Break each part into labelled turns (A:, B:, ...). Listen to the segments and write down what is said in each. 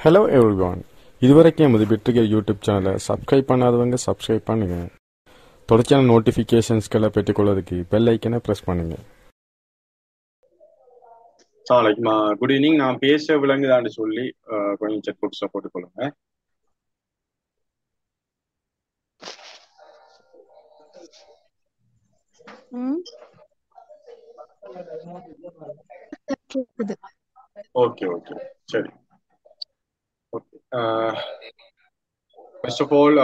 A: Hello everyone, இதுவரைக்கும் எமது பிட்ரிகர் YouTube சேனலை சப்ஸ்கிரைப் பண்ணாதவங்க சப்ஸ்கிரைப் பண்ணுங்க. தொடர்ச்சியான நோட்டிஃபிகேஷன்ஸ்களை பெற்றுக்கொள்வதற்கு பெல் ஐக்கனை ப்ரெஸ் பண்ணுங்க.
B: Good evening. நான் பேச விளங்குதான்னு சொல்லி கொஞ்சம் செக் பாக்ஸை போட்டுக்கொள்ளுங்க. ஓகே ஓகே சரி. ஓகே, ஃபர்ஸ்ட் ஆஃப் ஆல்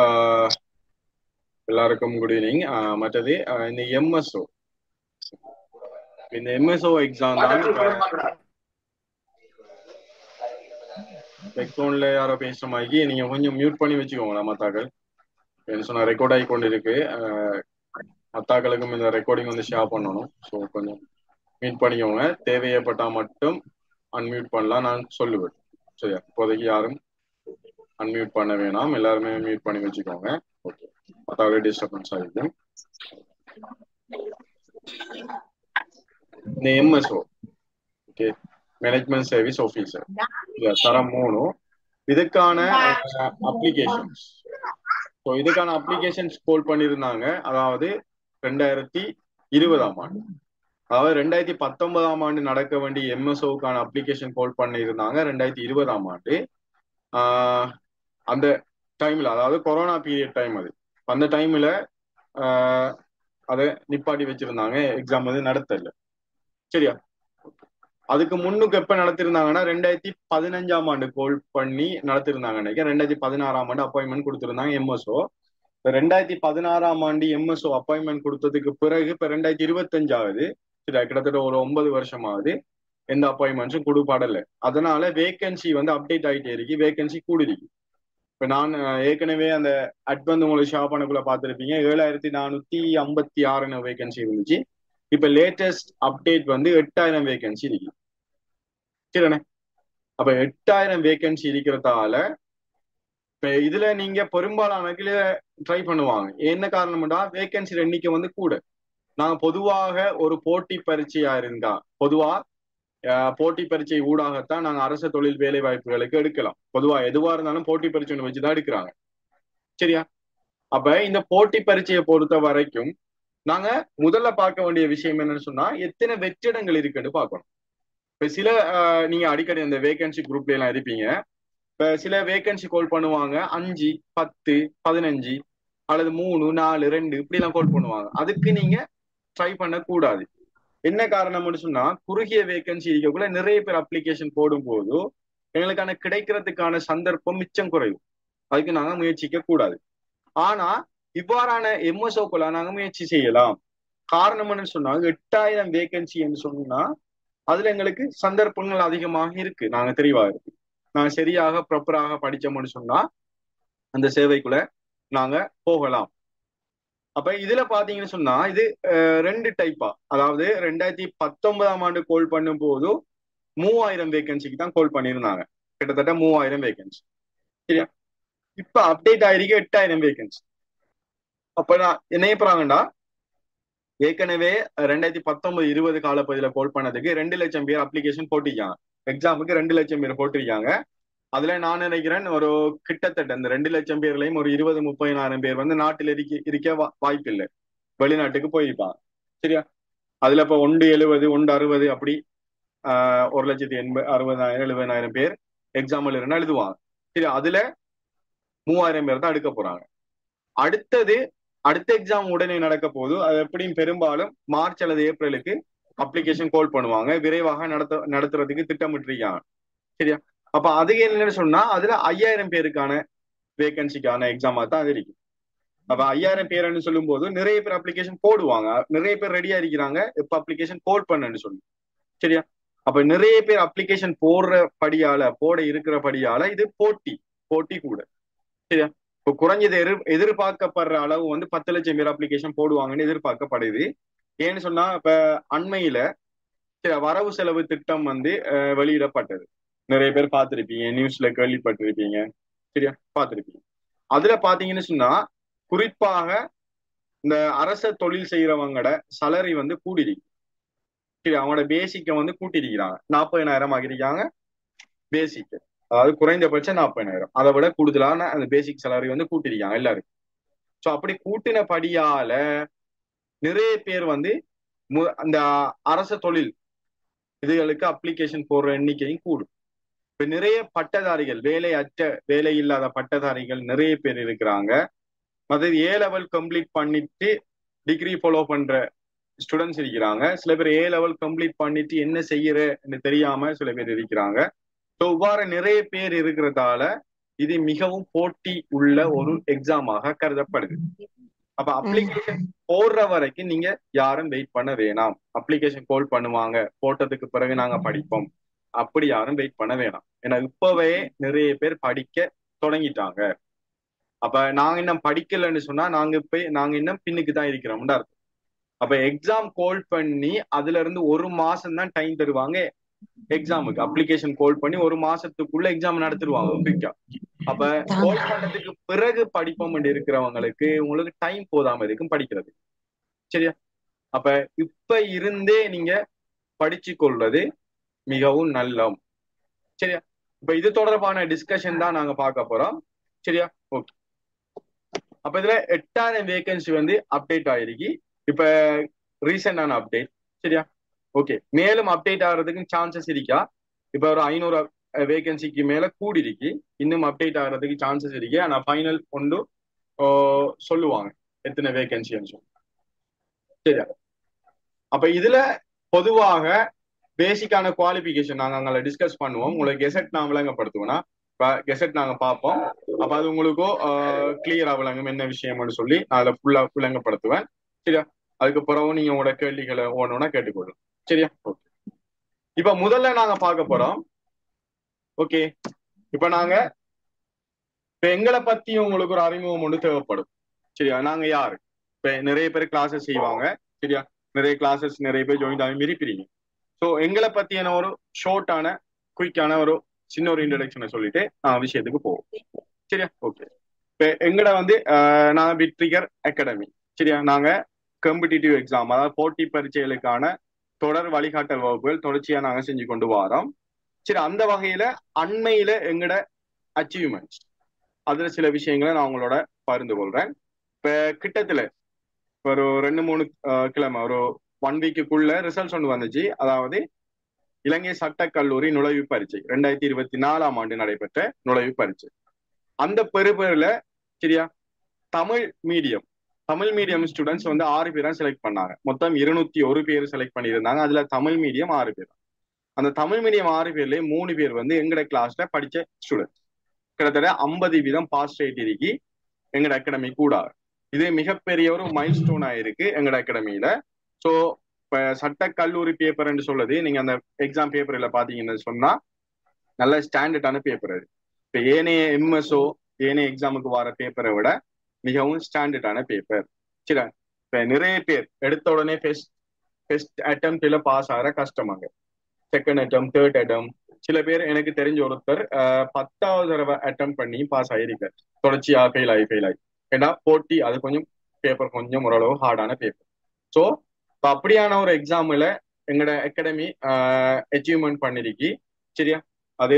B: எல்லாருக்கும் குட் ஈவினிங். மற்றது இந்த எம்எஸ்ஓ எக்ஸாம் தான். பேக்ரவுண்ட்ல யாரோ பேசுற மாதிரி நீங்க கொஞ்சம் மியூட் பண்ணி வச்சுக்கோங்களா மத்தாக்கள். என்ன சொன்னா ரெக்கார்ட் ஆகி கொண்டு இருக்கு. மத்தாக்களுக்கும் இந்த ரெக்கார்டிங் வந்து ஷேர் பண்ணணும். ஸோ கொஞ்சம் மியூட் பண்ணிக்கோங்க. தேவையப்பட்டா மட்டும் அன்மியூட் பண்ணலாம், நான் சொல்லுவேன். சரியா? இப்போதைக்கு யாரும் அன்மியூட் பண்ண வேணாம், எல்லாருமே மியூட் பண்ணி வச்சுக்கோங்க. ஓகே, மத்தாக்கள் டிஸ்டர்பன்ஸ் ஆகிருக்கு. இந்த MSO okay, management service officer, தரம் 3. இதுக்கான அப்ளிகேஷன்ஸ், ஸோ இதுக்கான அப்ளிகேஷன்ஸ் கோல் பண்ணியிருந்தாங்க. அதாவது 2020ஆம் ஆண்டு, அதாவது 2019ஆம் ஆண்டு நடக்க வேண்டிய எம்எஸ்ஓக்கான அப்ளிகேஷன் கோல் பண்ணியிருந்தாங்க 2020ஆம் ஆண்டு. அந்த டைம்ல, அதாவது கொரோனா பீரியட் டைம், அது அந்த டைம்ல அதை நிப்பாட்டி வச்சிருந்தாங்க. எக்ஸாம் வந்து நடத்தல. சரியா? அதுக்கு முன்னுக்கு எப்ப நடத்திருந்தாங்கன்னா 2015ஆம் ஆண்டு கோல் பண்ணி நடத்திருந்தாங்க. நினைக்கிறேன் 2016ஆம் ஆண்டு அப்பாயின்மெண்ட் கொடுத்திருந்தாங்க எம்எஸ்ஓ. 2016ஆம் ஆண்டு எம்எஸ்ஓ அப்பாயின்மெண்ட் கொடுத்ததுக்கு பிறகு இப்ப 2025 ஆகுது. சரியா? கிட்டத்தட்ட ஒரு 9 வருஷம் ஆகுது. எந்த அப்பாயின்மெண்ட்ஸும் கொடுப்பாடல. அதனால வேகன்சி வந்து அப்டேட் ஆகிட்டே இருக்கு, வேகன்சி கூடிருக்கு. இப்ப நான் ஏற்கனவே அந்த அட்வந்து உங்களுக்கு ஷாப் பண்ணக்குள்ள பார்த்துருப்பீங்க, 7456 வேகன்சி இருந்துச்சு. இப்ப லேட்டஸ்ட் அப்டேட் வந்து 8000 வேகன்சி இருக்கு. சரிண்ணே? அப்ப 8000 வேகன்சி இருக்கிறதால இப்ப இதுல நீங்க பெரும்பாலான ட்ரை பண்ணுவாங்க. என்ன காரணம்டா, வேகன்சி எண்ணிக்கை வந்து கூட. நாங்க பொதுவாக ஒரு போட்டி பரீட்சையா இருந்தா, பொதுவா போட்டி பரீட்சை ஊடாகத்தான் நாங்க அரசு தொழில் வேலை வாய்ப்புகளுக்கு எடுக்கலாம். பொதுவா எதுவா இருந்தாலும் போட்டி பரீட்சை வச்சுதான் எடுக்கிறாங்க. சரியா? அப்ப இந்த போட்டி பரீட்சையை பொறுத்த வரைக்கும் நாங்க முதல்ல பார்க்க வேண்டிய விஷயம் என்னன்னு சொன்னா, எத்தனை வெற்றிடங்கள் இருக்குன்னு பார்க்கணும். இப்ப சில நீங்க அடிக்கடி அந்த வேகன்சி குரூப்ல எல்லாம் இருப்பீங்க. இப்ப சில வேகன்சி கோல் பண்ணுவாங்க 5, 10, 15 அல்லது 3, 4, 2 இப்படி எல்லாம் கோல் பண்ணுவாங்க. அதுக்கு நீங்க ட்ரை பண்ண கூடாது. என்ன காரணம்னு சொன்னா, குறுகிய வேகன்சி இருக்கக்குள்ள நிறைய பேர் அப்ளிகேஷன் போடும் போது எங்களுக்கான கிடைக்கிறதுக்கான சந்தர்ப்பம் மிச்சம் குறையும். அதுக்கு நாங்க முயற்சிக்க கூடாது. ஆனா இவ்வாறான எம்எஸ்ஓக்குள்ள நாங்க முயற்சி செய்யலாம். காரணம்னு சொன்னா, 8000 வேகன்சி என்று சொன்னா அதுல எங்களுக்கு சந்தர்ப்பங்கள் அதிகமாக இருக்கு. நாங்க தெளிவா இருக்கு. நாங்க சரியாக ப்ராப்பராக படிச்சோம்னு சொன்னா அந்த சேவைக்குள்ள நாங்க போகலாம். அப்ப இதுல பாத்தீங்கன்னு சொன்னா இது 2 டைப்பா, அதாவது 2019ஆம் ஆண்டு கோல் பண்ணும் போது 3000 வேகன்சிக்கு தான் கோல் பண்ணியிருந்தாங்க. கிட்டத்தட்ட 3000 வேகன்சி. சரியா? இப்ப அப்டேட் ஆயிருக்கு 8000 வேகன்சி. அப்ப நான் என்ன போறாங்கடா, ஏற்கனவே 2019-20 காலப்பகுதியில கோல் பண்ணதுக்கு 2 லட்சம் பேர் அப்ளிகேஷன் போட்டிருக்காங்க. எக்ஸாமுக்கு 2 லட்சம் பேர் போட்டிருக்காங்க. அதுல நான் நினைக்கிறேன் ஒரு கிட்டத்தட்ட இந்த 2 லட்சம் பேர்லயும் ஒரு 20-30,000 பேர் வந்து நாட்டில் இருக்க வாய்ப்பு இல்லை, வெளிநாட்டுக்கு போயிருப்பாங்க. சரியா? அதுல இப்ப 170, 160 அப்படி 1,80,000, 70,000 பேர் எக்ஸாம்பிள் இருந்தா எழுதுவாங்க. சரி, அதுல 3000 பேர் தான் எடுக்க போறாங்க. அடுத்த எக்ஸாம் உடனே நடக்க போது, அது எப்படியும் பெரும்பாலும் மார்ச் அல்லது ஏப்ரலுக்கு அப்ளிகேஷன் கோல் பண்ணுவாங்க. விரைவாக நடத்துறதுக்கு திட்டமிட்டிருக்காங்க. சரியா? அப்ப அது என்னன்னு சொன்னா, அதுல 5000 பேருக்கான வேகன்சிக்கான எக்ஸாமா தான் அது இருக்கு. அப்ப 5000 பேர்னு சொல்லும் போது நிறைய பேர் அப்ளிகேஷன் போடுவாங்க, நிறைய பேர் ரெடியா இருக்கிறாங்க எப்ப அப்ளிகேஷன் கோல் பண்ணு சொல்லி. சரியா? அப்ப நிறைய பேர் அப்ளிகேஷன் போட இருக்கிறபடியால இது போட்டி கூட. சரியா? இப்போ குறைஞ்சது எதிர்பார்க்கப்படுற அளவு வந்து 10 லட்சம் பேர் அப்ளிகேஷன் போடுவாங்கன்னு எதிர்பார்க்கப்படுது. ஏன்னு சொன்னா, இப்ப அண்மையில வரவு செலவு திட்டம் வந்து வெளியிடப்பட்டது. நிறைய பேர் பார்த்திருப்பீங்க, நியூஸ்ல கேள்விப்பட்டிருப்பீங்க. சரியா? பார்த்திருப்பீங்க. அதுல பாத்தீங்கன்னு சொன்னா, குறிப்பாக இந்த அரச தொழில் செய்யறவங்களோட சலரி வந்து கூடிருக்கு. சரி, அவங்களோட பேசிக்க வந்து கூட்டிருக்கிறாங்க. 40,000 ஆகிருக்காங்க பேசிக். அதாவது குறைந்தபட்சம் 40,000, அதை விட கூடுதலான அந்த பேசிக் சேலரி வந்து கூட்டிருக்காங்க எல்லாருக்கும். ஸோ அப்படி கூட்டினபடியால நிறைய பேர் வந்து அந்த அரச தொழில் இதுகளுக்கு அப்ளிகேஷன் போடுற எண்ணிக்கையும் கூடும். இப்ப நிறைய பட்டதாரிகள், வேலை இல்லாத பட்டதாரிகள் நிறைய பேர் இருக்கிறாங்க. அதாவது A-level கம்ப்ளீட் பண்ணிட்டு டிகிரி ஃபாலோ பண்ற ஸ்டூடெண்ட்ஸ் இருக்கிறாங்க. சில பேர் A-level கம்ப்ளீட் பண்ணிட்டு என்ன செய்யறன்னு தெரியாம சில பேர் இருக்கிறாங்க. ஸோ இவ்வாறு நிறைய பேர் இருக்கிறதால இது மிகவும் போட்டி உள்ள ஒரு எக்ஸாமாக கருதப்படுது. அப்ப அப்ளிகேஷன் போடுற வரைக்கும் நீங்க யாரும் வெயிட் பண்ண வேணாம். அப்ளிகேஷன் கால் பண்ணுவாங்க, போட்டதுக்கு பிறகு நாங்க படிப்போம், அப்படி யாரும் வெயிட் பண்ண வேணாம். ஏன்னா இப்பவே நிறைய பேர் படிக்க தொடங்கிட்டாங்க. அப்ப நாங்க இன்னும் படிக்கலன்னு சொன்னா நாங்க இன்னும் பின்னுக்கு தான் இருக்கிறோம்னு அர்த்தம். அப்ப எக்ஸாம் கால் பண்ணி அதுல இருந்து ஒரு மாசம் தான் டைம் தருவாங்க எக்ஸாமுக்கு. அப்ளிகேஷன் கால் பண்ணி ஒரு மாசத்துக்குள்ள எக்ஸாம் நடத்திடுவாங்க குயிக்கா. அப்ப கால் பண்ணதுக்கு பிறகு படிப்போம் இருக்கிறவங்களுக்கு உங்களுக்கு டைம் போதாம இருக்கும் படிக்கிறது. சரியா? அப்ப இப்ப இருந்தே நீங்க படிச்சு கொள்வது மிகவும் நல்லம். சரியா? இப்ப இது தொடர்பான டிஸ்கஷன் தான் நாங்க பார்க்க போறோம். சரியா? ஓகே. அப்ப இதுல 8,000 வேகன்சி வந்து அப்டேட் ஆயிருக்கு. இப்ப ரீசெண்டான அப்டேட். சரியா? ஓகே. மேலும் அப்டேட் ஆகிறதுக்கு சான்சஸ் இருக்கா? இப்ப ஒரு 500 வேகன்சிக்கு மேல கூடி இருக்கு. இன்னும் அப்டேட் ஆகிறதுக்கு சான்சஸ் இருக்கு. ஆனா ஃபைனல் கொண்டு சொல்லுவாங்க எத்தனை வேகன்சின்னு சொல்லி. சரியா? அப்ப இதுல பொதுவாக பேசிக்கான குவாலிபிகேஷன் நாங்க அங்கே டிஸ்கஸ் பண்ணுவோம். உங்களுக்கு கெசட் நான் விளங்கப்படுத்துவோம்னா கெசட் நாங்க பார்ப்போம். அப்ப அது உங்களுக்கும் கிளியரா விளங்கும் என்ன விஷயம்னு சொல்லி நான் அதை ஃபுல்லா விளங்கப்படுத்துவேன். சரியா? அதுக்கு பிறகு நீங்க உங்களோட கேள்விகளை ஒவ்வொன்னா கேட்டுக்கொள்ளும். சரியா? ஓகே. இப்ப முதல்ல நாங்க பார்க்க போறோம். ஓகே. இப்ப நாங்க எங்களை பத்தி உங்களுக்கு ஒரு அறிமுகம் ஒன்று தேவைப்படும். சரியா? நாங்க யாரு? இப்ப நிறைய பேர் கிளாஸஸ் செய்வாங்க. சரியா? நிறைய பேர் ஜாயின் ஆகி இருப்பீங்க. ஸோ எங்களை பத்தியான ஒரு ஷார்ட்டான குயிக்கான ஒரு சின்ன ஒரு இன்ட்ரடக்ஷனை சொல்லிட்டு நான் விஷயத்துக்கு போவோம். சரியா? ஓகே. இப்ப எங்கட வந்து நான் விட்ரிகர் அகாடமி. சரியா? நாங்க காம்படிட்டிவ் எக்ஸாம், அதாவது போட்டி பரீட்சைகளுக்கான தொடர் வழிகாட்டல் வகுப்புகள் தொடர்ச்சியா நாங்க செஞ்சு கொண்டு வரோம். சரி, அந்த வகையில அண்மையில எங்கட அச்சீவ்மெண்ட்ஸ் அதுல சில விஷயங்களை நான் உங்களோட பகிர்ந்து கொள்றேன். இப்ப கிட்டத்துல ஒரு 2-3 கிழமை, ஒரு 1 வீக்குக்குள்ள ரிசல்ட்ஸ் ஒன்று வந்துச்சு. அதாவது இலங்கை சட்டக்கல்லூரி நுழைவு பரீட்சை 2024ஆம் ஆண்டு நடைபெற்ற நுழைவு பரீட்சை. அந்த பெறுபேர்ல சரியா தமிழ் மீடியம் ஸ்டூடெண்ட்ஸ் வந்து 6 பேரா செலக்ட் பண்ணாங்க. மொத்தம் 201 பேர் செலக்ட் பண்ணியிருந்தாங்க. அதுல தமிழ் மீடியம் 6 பேர். அந்த தமிழ் மீடியம் 6 பேர்லயே 3 பேர் வந்து எங்கட கிளாஸ்ல படிச்ச ஸ்டூடெண்ட்ஸ். கிட்டத்தட்ட 50% பாஸ் ரேட் இருக்கு எங்கட அகாடமி கூட. இது மிகப்பெரிய ஒரு மைல் ஸ்டோன் ஆயிருக்கு எங்கட அகாடமியில. ஸோ இப்ப சட்ட கல்லூரி பேப்பர்ன்னு சொல்லுது, நீங்க அந்த எக்ஸாம் பேப்பர்ல பாத்தீங்கன்னு சொன்னா நல்ல ஸ்டாண்டர்டான பேப்பர் அது. இப்ப ஏனைய எம்எஸ்ஓ ஏனைய எக்ஸாமுக்கு வர பேப்பரை விட மிகவும் ஸ்டாண்டர்டான பேப்பர். சரி, இப்ப நிறைய பேர் எடுத்த உடனே ஃபர்ஸ்ட் அட்டெம்ப்ட்ல பாஸ் ஆகிற கஷ்டமாங்க. செகண்ட் அட்டம், தேர்ட் அட்டம். சில பேர் எனக்கு தெரிஞ்ச ஒருத்தர் 10வது தடவை அட்டம் பண்ணி பாஸ் ஆகிருக்கார். தொடர்ச்சியா ஃபெயில் ஆகி. ஏன்னா போட்டி அது கொஞ்சம் பேப்பர் கொஞ்சம் ஓரளவு ஹார்டான பேப்பர். ஸோ இப்போ அப்படியான ஒரு எக்ஸாம்ல எங்களோட அகாடமி அச்சீவ்மெண்ட் பண்ணிருக்கு. சரியா? அது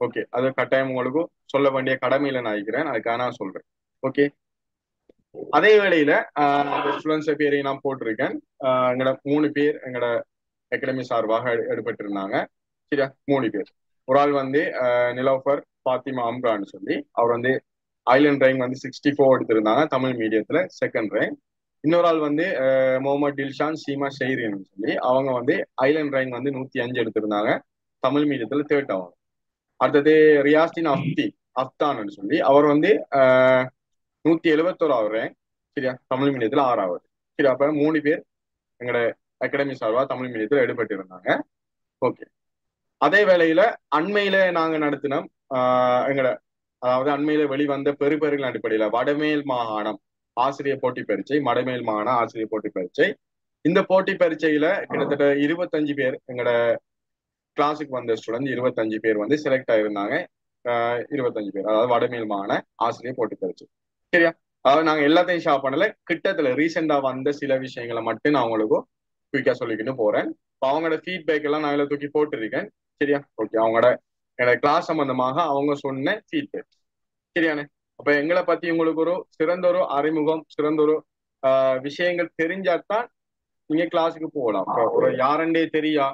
B: ஓகே, அது கட்டாயம் உங்களுக்கு சொல்ல வேண்டிய கடமையில நான் இருக்கிறேன், அதுக்காக நான் சொல்றேன். ஓகே. அதே வேளையில ஸ்டூடெண்ட்ஸ் பேரையும் நான் போட்டிருக்கேன். எங்களோட 3 பேர் எங்களோட அகாடமி சார்பாக எடுபட்டிருந்தாங்க. சரியா? 3 பேர். ஒரு ஆள் வந்து நிலோஃபர் ஃபாத்திமா அம்ரான்னு சொல்லி, அவர் வந்து ஐலண்ட் ரேங்க் வந்து 64 எடுத்திருந்தாங்க தமிழ் மீடியத்துல, செகண்ட் ரேங்க். இன்னொரு ஆள் வந்து முகமது டில்ஷான் சீமா ஷெய்ரின்னு சொல்லி, அவங்க வந்து ஐலண்ட் ரேங்க் வந்து 105 எடுத்திருந்தாங்க தமிழ் மீடியத்துல, தேர்ட் அவங்க. அடுத்தது ரியாஸ்டின் அஃப்தான்னு சொல்லி, அவர் வந்து 171 ரேங்க். சரியா? தமிழ் மீடியத்துல 6வது. சரி, அப்ப 3 பேர் எங்களோட அகாடமி சார்பா தமிழ் மீடியத்துல எடுபட்டு இருந்தாங்க. ஓகே. அதே வேளையில அண்மையில நாங்க நடத்தினோம் அதாவது அண்மையில வெளிவந்த பெறுபேறுகள் அடிப்படையில வடமேல் மாகாணம் ஆசிரியர் போட்டி பரீட்சை, வடமேல் மாகாண ஆசிரியர் போட்டி பரீட்சை. இந்த போட்டி பரீட்சையில கிட்டத்தட்ட 25 பேர் எங்களோட கிளாஸுக்கு வந்த ஸ்டூடெண்ட் 25 பேர் வந்து செலக்ட் ஆயிருந்தாங்க. 25 பேர், அதாவது வடமேல் மாகாண ஆசிரியர் போட்டி பரீட்சை. சரியா? அதாவது நாங்க எல்லாத்தையும் ஷேர் பண்ணல, கிட்டத்துல ரீசெண்டா வந்த சில விஷயங்களை மட்டும் நான் உங்களுக்கு குயிக்கா சொல்லிக்கிட்டு போறேன். அவங்களோட ஃபீட்பேக் எல்லாம் நான் இதுல தூக்கி போட்டிருக்கேன். சரியா? ஓகே. அவங்களோட என்னோட கிளாஸ் சம்பந்தமாக அவங்க சொன்ன ஃபீட்பேக். சரியானே? அப்ப எங்களை பத்தி உங்களுக்கு ஒரு சிறந்த ஒரு அறிமுகம், சிறந்த ஒரு விஷயங்கள் தெரிஞ்சாதான் நீங்க கிளாஸுக்கு போகலாம். இப்ப ஒரு யாருண்டே தெரியா,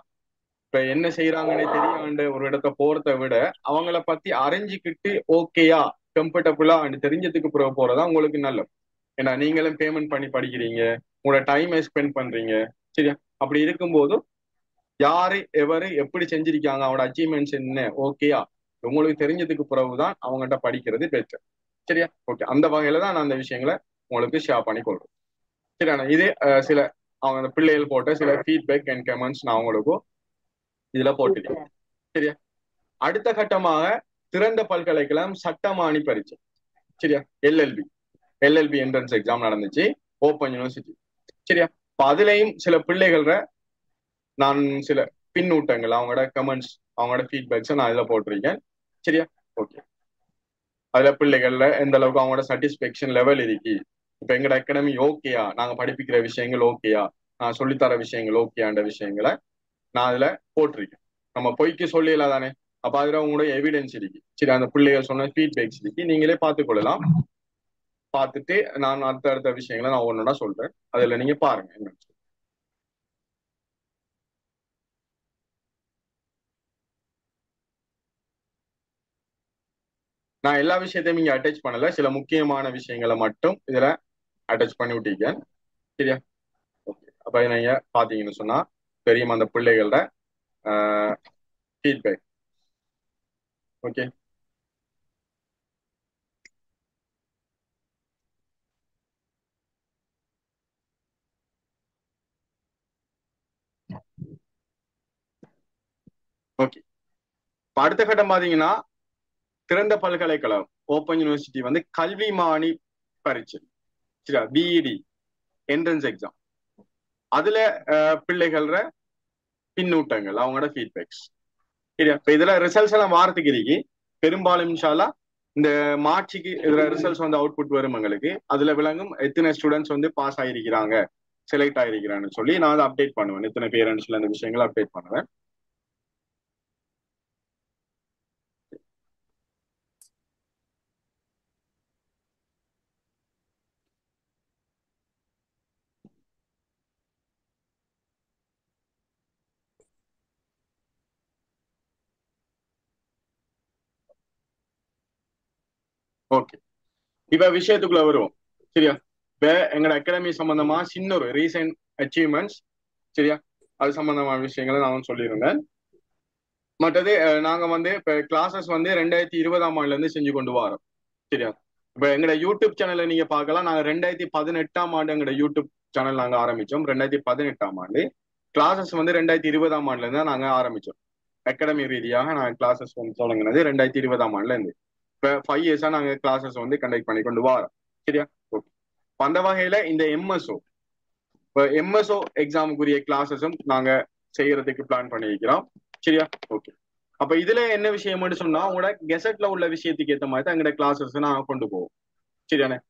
B: இப்ப என்ன செய்யறாங்கன்னே தெரியாண்ட ஒரு இடத்த போறதை விட அவங்கள பத்தி அறிஞ்சுக்கிட்டு ஓகேயா கம்ஃபர்டபுளா தெரிஞ்சதுக்கு பிறகு போறதா உங்களுக்கு நல்லது. ஏன்னா நீங்களும் பேமெண்ட் பண்ணி படிக்கிறீங்க, உங்களோட டைமை ஸ்பெண்ட் பண்றீங்க. சரியா? அப்படி இருக்கும்போது யாரு எவரு எப்படி செஞ்சிருக்காங்க, அவனோட அச்சீவ்மெண்ட்ஸ் என்ன, ஓகேயா உங்களுக்கு தெரிஞ்சதுக்கு பிறகுதான் அவங்ககிட்ட படிக்கிறது பெட்டர். சரியா? ஓகே, அந்த வகையில தான் நான் அந்த விஷயங்களை உங்களுக்கு ஷேர் பண்ணி கொள்றேன். சரியான இது சில அவங்க அந்த பிள்ளைகள் போட்ட சில ஃபீட்பேக் அண்ட் கமெண்ட்ஸ் நான் உங்களுக்கு இதுல போட்டுட்டேன். சரியா? அடுத்த கட்டமாக திறந்த பல்கலைக்கழகம் சட்டமானி பரீட்சை. சரியா? எல்எல்பி என்ட்ரன்ஸ் எக்ஸாம் நடந்துச்சு, ஓப்பன் யூனிவர்சிட்டி. சரியா? இப்ப அதுலயும் சில பிள்ளைகள நான் சில பின்னூட்டங்கள், அவங்களோட கமெண்ட்ஸ், அவங்களோட ஃபீட்பேக்ஸை நான் இதுல போட்டிருக்கேன். சரியா? ஓகே, அதுல பிள்ளைகள்ல எந்த அளவுக்கு அவங்களோட சாட்டிஸ்பேக்ஷன் லெவல் இருக்கு, இப்ப எங்களோட அகாடமி ஓகேயா, நாங்க படிப்பிக்கிற விஷயங்கள் ஓகேயா, நான் சொல்லித்தர விஷயங்கள் ஓகேயான்ற விஷயங்களை நான் அதுல போட்டிருக்கேன். நம்ம பொய்க்கு சொல்லல தானே, அப்ப அதுல உங்களோட எவிடன்ஸ் இருக்கு. சரி, அந்த பிள்ளைகள் சொன்ன ஃபீட்பேக்ஸ் இருக்கு, நீங்களே பார்த்துக் கொள்ளலாம். பார்த்துட்டு நான் அடுத்த விஷயங்களை நான் ஒன்னொன்னா சொல்றேன், அதுல நீங்க பாருங்க என்ன. நான் எல்லா விஷயத்தையும் இங்க அட்டாச் பண்ணல, சில முக்கியமான விஷயங்களை மட்டும் இதுல அட்டாச் பண்ணி விட்டிருக்கேன். சரியா? ஓகே, அப்ப நீங்க பாத்தீங்கன்னு சொன்னா தெரியும் அந்த பிள்ளைகளோட ஃபீட்பேக். Okay, okay. அடுத்த கட்டம் பாத்தீங்கன்னா திறந்த பல்கலைக்கழகம் ஓப்பன் யூனிவர்சிட்டி கல்விமானி பரீட்சை. சரியா? PET entrance exam. அதுல பிள்ளைகள பின்னூட்டங்கள், அவங்களோட ஃபீட்பேக்ஸ். சரியா? இப்ப இதுல ரிசல்ட்ஸ் எல்லாம் வாரத்துக்கு இருக்கு. பெரும்பாலும் இன்ஷால்லா இந்த மார்ச்சுக்கு இதுல ரிசல்ட்ஸ் அவுட்புட் வரும் எங்களுக்கு. அதுல விளங்கும் எத்தனை ஸ்டூடெண்ட்ஸ் பாஸ் ஆயிருக்கிறாங்க, செலக்ட் ஆயிருக்கிறான்னு சொல்லி நான் அதை அப்டேட் பண்ணுவேன். எத்தனை பேரண்ட்ஸ் அந்த விஷயங்களை அப்டேட் பண்ணுவேன். ஓகே, இப்ப விஷயத்துக்குள்ள வருவோம். சரியா? இப்ப எங்களோட அகாடமி சம்பந்தமா சின்ன ஒரு ரீசெண்ட் அச்சீவ்மெண்ட்ஸ். சரியா? அது சம்பந்தமான விஷயங்களை நான் சொல்லியிருந்தேன். மற்றது நாங்க இப்ப கிளாஸஸ் 2020ஆம் ஆண்டுல இருந்து செஞ்சு கொண்டு வரோம். சரியா? இப்ப எங்களோட யூடியூப் சேனல்ல நீங்க பார்க்கலாம், நாங்க 2018ஆம் ஆண்டு எங்களோட யூடியூப் சேனல் நாங்க ஆரம்பிச்சோம். 2018ஆம் ஆண்டு கிளாஸஸ் 2020ஆம் ஆண்டுல இருந்து நாங்க ஆரம்பிச்சோம். அகாடமி ரீதியாக நாங்க கிளாஸஸ் தொடங்கினது 2020ஆம் ஆண்டுல இருந்து. இப்ப 5 இயர்ஸா நாங்க கிளாஸஸ் கண்டக்ட் பண்ணி கொண்டு வரோம். சரியா? ஓகே, அந்த வகையில இந்த எம்எஸ்ஓ, இப்போ எம்எஸ்ஓ எக்ஸாமுக்குரிய கிளாஸஸும் நாங்க செய்யறதுக்கு பிளான் பண்ணியிருக்கிறோம். சரியா? ஓகே, அப்ப இதுல என்ன விஷயம்னு சொன்னா உங்களோட கெசட்ல உள்ள விஷயத்துக்கு ஏற்ற மாதிரி தான் எங்களோட கிளாஸஸ் நாங்க கொண்டு போவோம். சரியானே?